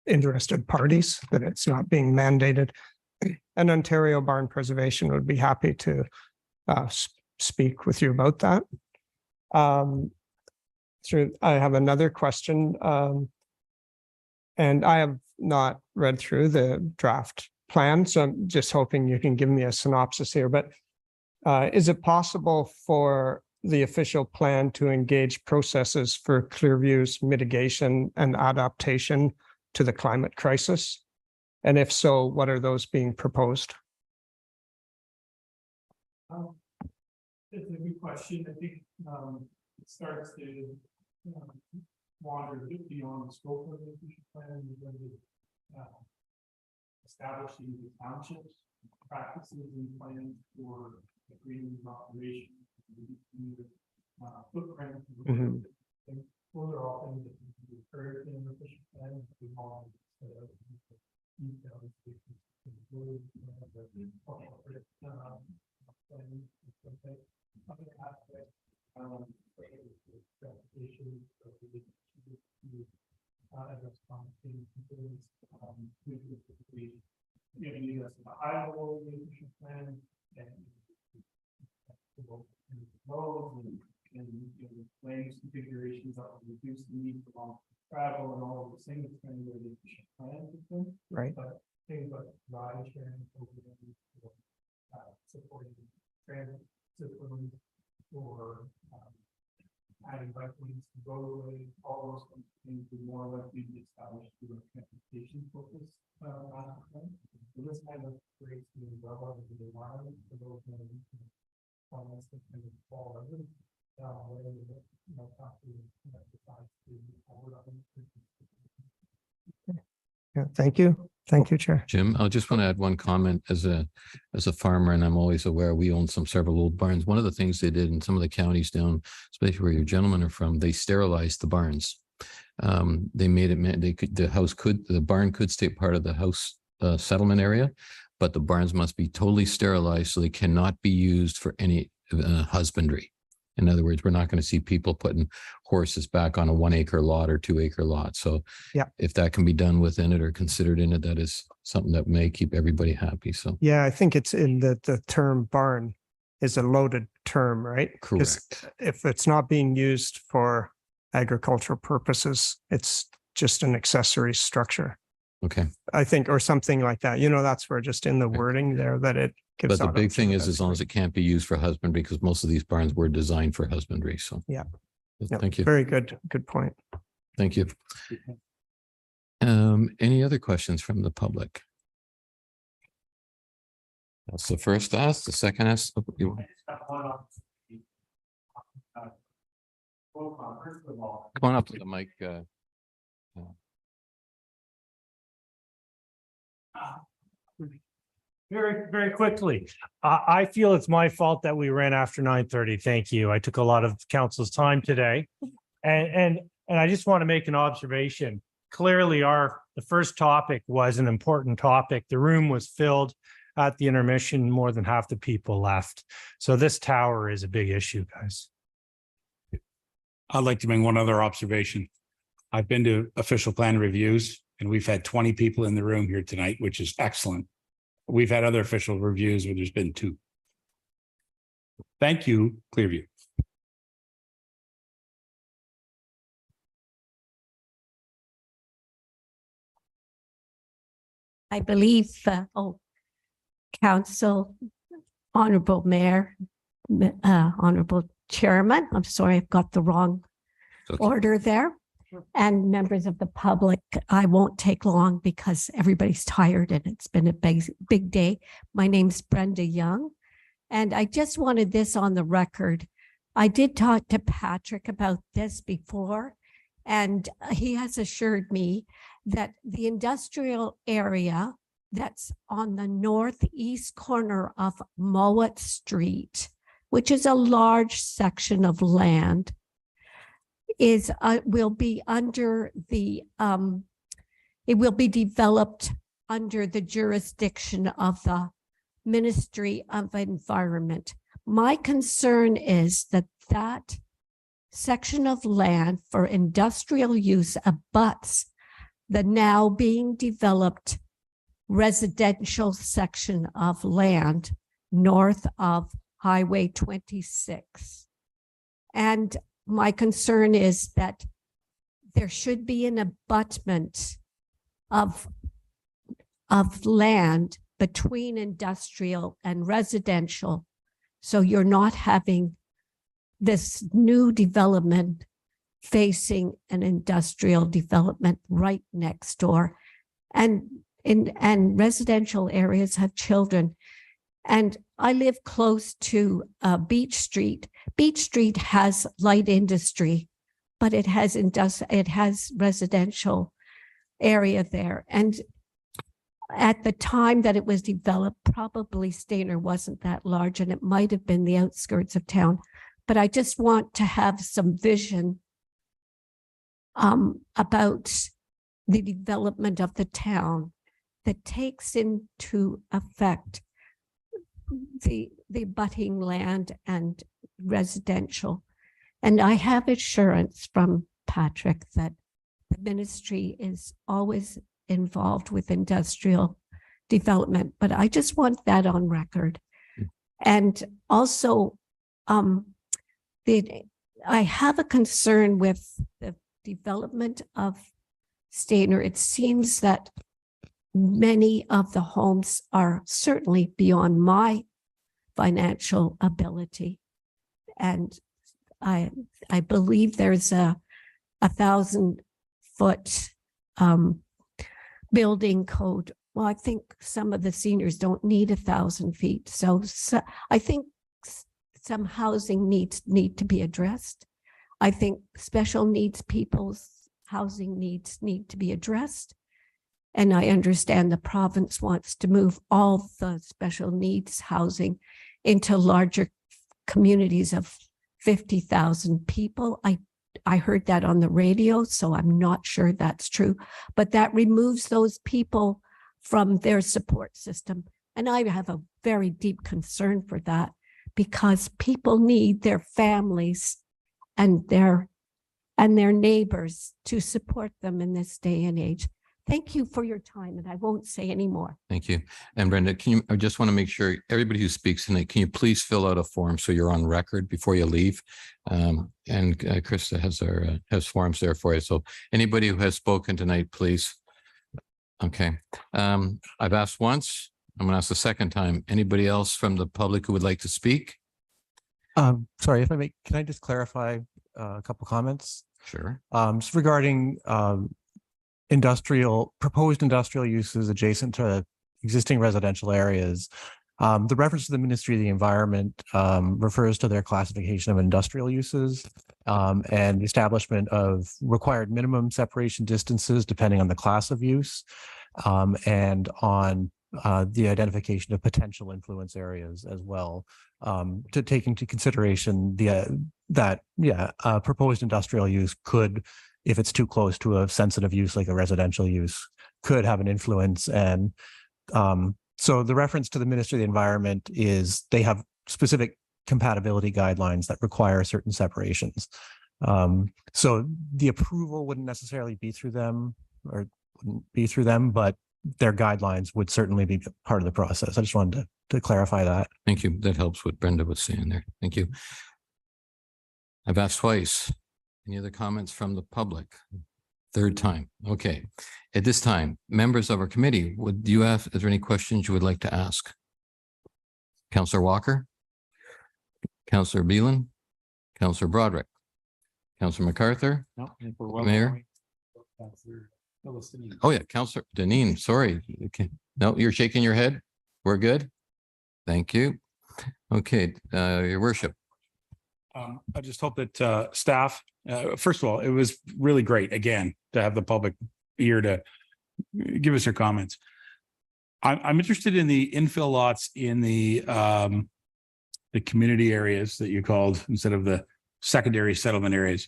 interested parties, that it's not being mandated. And Ontario Barn Preservation would be happy to speak with you about that. I have another question, and I have not read through the draft plan, so I'm just hoping you can give me a synopsis here. But is it possible for the official plan to engage processes for Clearview's mitigation and adaptation to the climate crisis? And if so, what are those being proposed? It's a good question. I think it starts to wander a bit beyond the scope of the official plan. We're going to establishing the townships practices and plans for the freedom of operation, footprint. And those are all things that can be occurred in an official plan. Giving us a high level plan and land configurations that will reduce the need for long travel and all of the things kind of the efficient plan. Right. But things like ride sharing, supporting transit systems, or adding bike lanes to roadways, all those things would more likely be established through a transportation focus master plan. So this kind of creates the umbrella of the environment for those plans that kind of fall under Yeah, thank you. Thank you, Chair. Jim, I just want to add one comment as a farmer, and I'm always aware we own several old barns. One of the things they did in some of the counties down, especially where your gentlemen are from, they sterilized the barns. They made it, the barn could stay part of the house settlement area, but the barns must be totally sterilized so they cannot be used for any husbandry. In other words, we're not going to see people putting horses back on a 1 acre lot or 2 acre lot. So Yeah. if that can be done within it or considered in it, that is something that may keep everybody happy. So Yeah, I think it's in the term barn is a loaded term, right? 'Cause correct. if it's not being used for agricultural purposes, it's just an accessory structure, Okay. I think, or something like that. That's where just in the wording there that it gives. But the out big on thing some is, of as that long as it can't be used for husbandry, because most of these barns were designed for husbandry. So. Yeah. Thank you. Very good. Good point. Thank you. Any other questions from the public? That's the first ask, the second ask. Come on up to the mic. Very, very quickly. I feel it's my fault that we ran after 9:30. Thank you. I took a lot of council's time today. And I just want to make an observation. Clearly, the first topic was an important topic. The room was filled at the intermission. More than half the people left. So this tower is a big issue, guys. I'd like to make one other observation. I've been to official plan reviews and we've had 20 people in the room here tonight, which is excellent. We've had other official reviews where there's been 2. Thank you, Clearview. I believe, Council, Honorable Mayor, Honorable Chairman, I'm sorry, I've got the wrong order there. And members of the public, I won't take long because everybody's tired and it's been a big day. My name's Brenda Young, and I just wanted this on the record. I did talk to Patrick about this before, and he has assured me that the industrial area that's on the northeast corner of Mowat Street, which is a large section of land, will be under the it will be developed under the jurisdiction of the Ministry of Environment. My concern is that that section of land for industrial use abuts the now being developed residential section of land north of Highway 26. And my concern is that there should be an abutment of land between industrial and residential. So you're not having this new development facing an industrial development right next door. And residential areas have children. And I live close to Beach Street. Beach Street has light industry, but it has residential area there. And at the time that it was developed, probably Stainer wasn't that large, and it might have been the outskirts of town. But I just want to have some vision about the development of the town that takes into effect the abutting land and residential. And I have assurance from Patrick that the ministry is always involved with industrial development, but I just want that on record. And also, I have a concern with the development of Stainer. It seems that many of the homes are certainly beyond my financial ability. And I believe there's a 1,000-foot building code. Well, I think some of the seniors don't need 1,000 feet. So I think some housing needs to be addressed. I think special needs people's housing needs need to be addressed. And I understand the province wants to move all the special needs housing into larger communities of 50,000 people. I heard that on the radio, so I'm not sure that's true, but that removes those people from their support system. And I have a very deep concern for that because people need their families and their neighbors to support them in this day and age. Thank you for your time, and I won't say any more. Thank you. And Brenda, I just want to make sure everybody who speaks tonight, can you please fill out a form so you're on record before you leave? And Krista has forms there for you. So anybody who has spoken tonight, please. Okay. I've asked once. I'm going to ask the second time. Anybody else from the public who would like to speak? Sorry, if I may, can I just clarify a couple comments? Sure. Just regarding proposed industrial uses adjacent to existing residential areas. The reference to the Ministry of the Environment refers to their classification of industrial uses and the establishment of required minimum separation distances depending on the class of use and on the identification of potential influence areas as well, to take into consideration that proposed industrial use could, if it's too close to a sensitive use like a residential use, could have an influence. And so the reference to the Ministry of the Environment is they have specific compatibility guidelines that require certain separations. So the approval wouldn't necessarily be through them but their guidelines would certainly be part of the process. I just wanted to clarify that. Thank you. That helps what Brenda was saying there. Thank you. I've asked twice. Any other comments from the public? Third time. Okay. At this time, members of our committee, is there any questions you would like to ask? Councillor Walker, Councillor Beelan, Councillor Broderick, Councillor MacArthur, Mayor. Oh yeah, Councillor Deneen, sorry. Okay. No, you're shaking your head. We're good. Thank you. Okay, Your Worship. I just hope that staff, first of all, it was really great again to have the public here to give us their comments. I'm interested in the infill lots in the community areas that you called instead of the secondary settlement areas.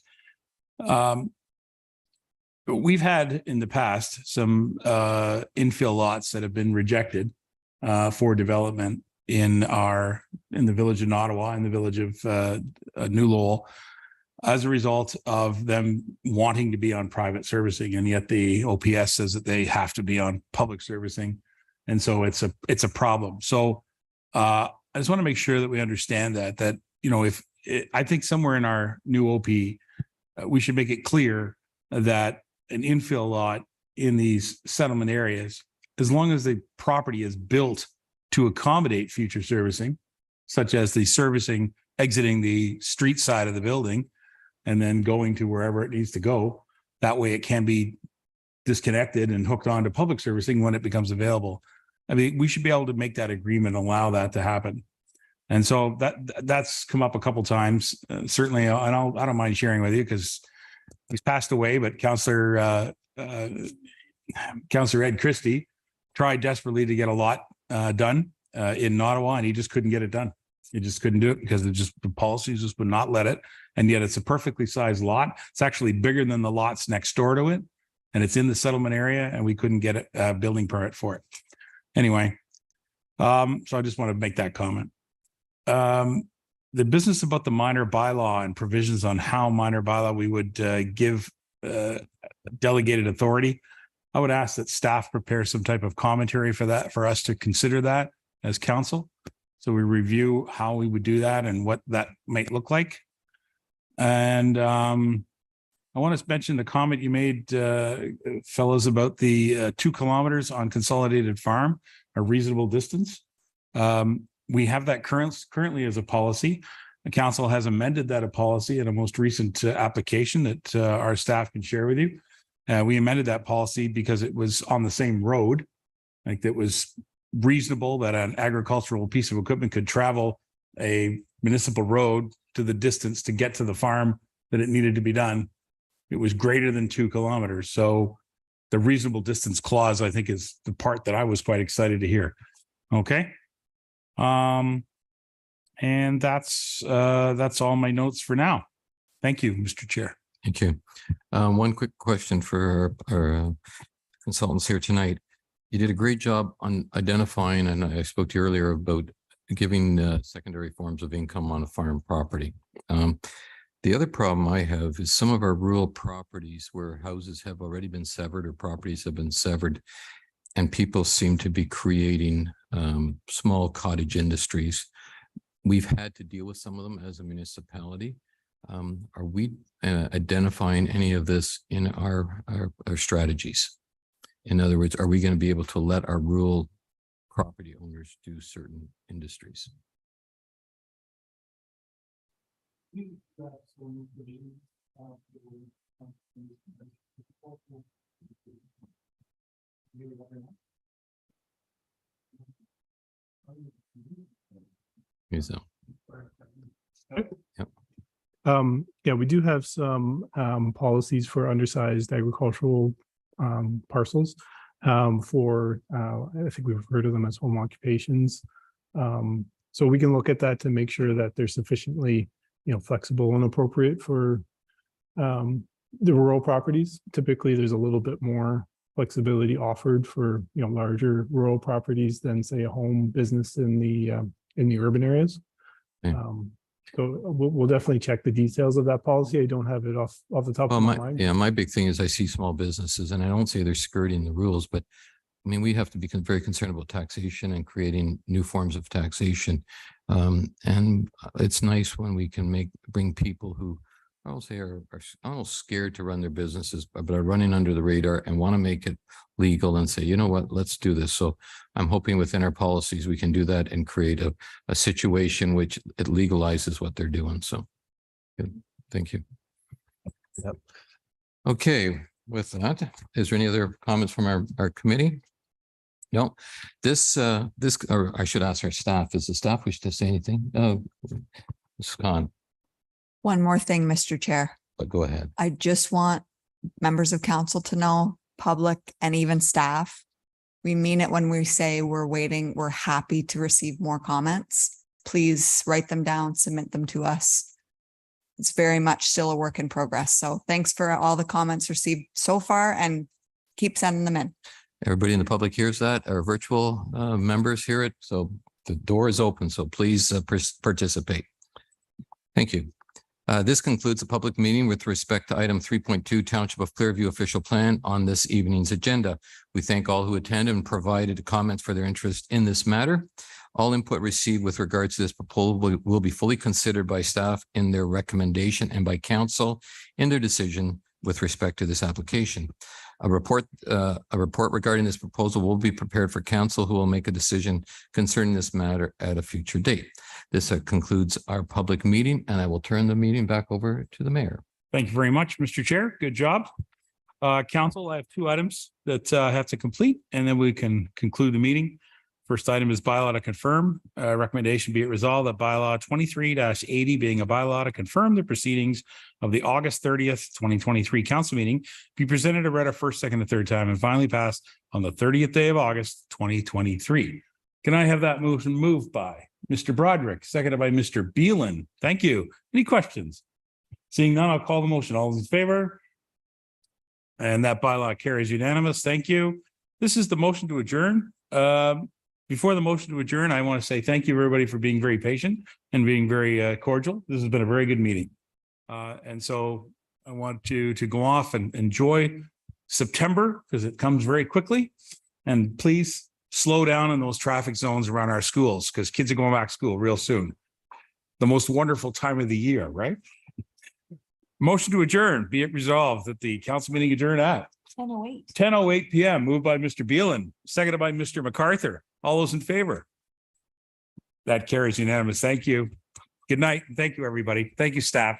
We've had in the past some infill lots that have been rejected for development in the village of Ottawa, in the village of New Lowell, as a result of them wanting to be on private servicing, and yet the OPS says that they have to be on public servicing, and so it's a problem. So I just want to make sure that we understand that I think somewhere in our new OP we should make it clear that an infill lot in these settlement areas, as long as the property is built to accommodate future servicing, such as the servicing exiting the street side of the building and then going to wherever it needs to go. That way it can be disconnected and hooked on to public servicing when it becomes available. I mean, we should be able to make that agreement, allow that to happen. And so that's come up a couple times, certainly, and I don't mind sharing with you because he's passed away, but Councillor Ed Christie tried desperately to get a lot done in Ottawa, and he just couldn't get it done. He just couldn't do it because the policies just would not let it. And yet it's a perfectly sized lot. It's actually bigger than the lots next door to it. And it's in the settlement area, and we couldn't get a building permit for it. Anyway, so I just want to make that comment. The business about the minor bylaw and provisions on how minor bylaw we would give delegated authority. I would ask that staff prepare some type of commentary for that, for us to consider that as council. So we review how we would do that and what that might look like. And I want to mention the comment you made, fellows, about the 2 kilometers on Consolidated Farm, a reasonable distance. We have that currently as a policy. The council has amended that a policy in a most recent application that our staff can share with you. We amended that policy because it was on the same road, like that was reasonable that an agricultural piece of equipment could travel a municipal road to the distance to get to the farm that it needed to be done. It was greater than 2 kilometers. So the reasonable distance clause, I think, is the part that I was quite excited to hear. Okay. And that's all my notes for now. Thank you, Mr. Chair. Thank you. One quick question for our consultants here tonight. You did a great job on identifying, and I spoke to you earlier about giving secondary forms of income on a farm property. The other problem I have is some of our rural properties where houses have already been severed or properties have been severed, and people seem to be creating small cottage industries. We've had to deal with some of them as a municipality. Are we identifying any of this in our strategies? In other words, are we going to be able to let our rural property owners do certain industries? So. Yep. Yeah, we do have some policies for undersized agricultural parcels for I think we've heard of them as home occupations. So we can look at that to make sure that they're sufficiently, flexible and appropriate for the rural properties. Typically, there's a little bit more flexibility offered for larger rural properties than say a home business in the urban areas. So we'll definitely check the details of that policy. I don't have it off the top of my mind. Yeah, my big thing is I see small businesses, and I don't say they're skirting the rules, but I mean, we have to be very concerned about taxation and creating new forms of taxation. And it's nice when we can bring people who I'll say are almost scared to run their businesses, but are running under the radar and want to make it legal and say, you know what, let's do this. So I'm hoping within our policies, we can do that and create a situation which it legalizes what they're doing. So good. Thank you. Yep. Okay. With that, is there any other comments from our committee? No, or I should ask our staff, is the staff wish to say anything? Ms. Khan. One more thing, Mr. Chair. But go ahead. I just want members of council to know, public and even staff, we mean it when we say we're waiting, we're happy to receive more comments. Please write them down, submit them to us. It's very much still a work in progress. So thanks for all the comments received so far and keep sending them in. Everybody in the public hears that. Our virtual members hear it. So the door is open. So please participate. Thank you. This concludes the public meeting with respect to item 3.2 Township of Clearview official plan on this evening's agenda. We thank all who attended and provided comments for their interest in this matter. All input received with regards to this proposal will be fully considered by staff in their recommendation and by council in their decision with respect to this application. A report regarding this proposal will be prepared for council, who will make a decision concerning this matter at a future date. This concludes our public meeting, and I will turn the meeting back over to the mayor. Thank you very much, Mr. Chair. Good job. Council, I have two items that have to complete, and then we can conclude the meeting. First item is bylaw to confirm. Recommendation be it resolved that bylaw 23-80 being a bylaw to confirm the proceedings of the August 30th, 2023 council meeting be presented and read a first, second, and third time and finally passed on the 30th day of August, 2023. Can I have that motion moved by Mr. Broderick, seconded by Mr. Beelan? Thank you. Any questions? Seeing none, I'll call the motion. All those in favor? And that bylaw carries unanimous. Thank you. This is the motion to adjourn. Before the motion to adjourn, I want to say thank you, everybody, for being very patient and being very cordial. This has been a very good meeting. And so I want to go off and enjoy September because it comes very quickly. And please slow down in those traffic zones around our schools because kids are going back to school real soon. The most wonderful time of the year, right? Motion to adjourn, be it resolved that the council meeting adjourn at 10:08 p.m. Moved by Mr. Beelan, seconded by Mr. MacArthur. All those in favor? That carries unanimous. Thank you. Good night. Thank you, everybody. Thank you, staff.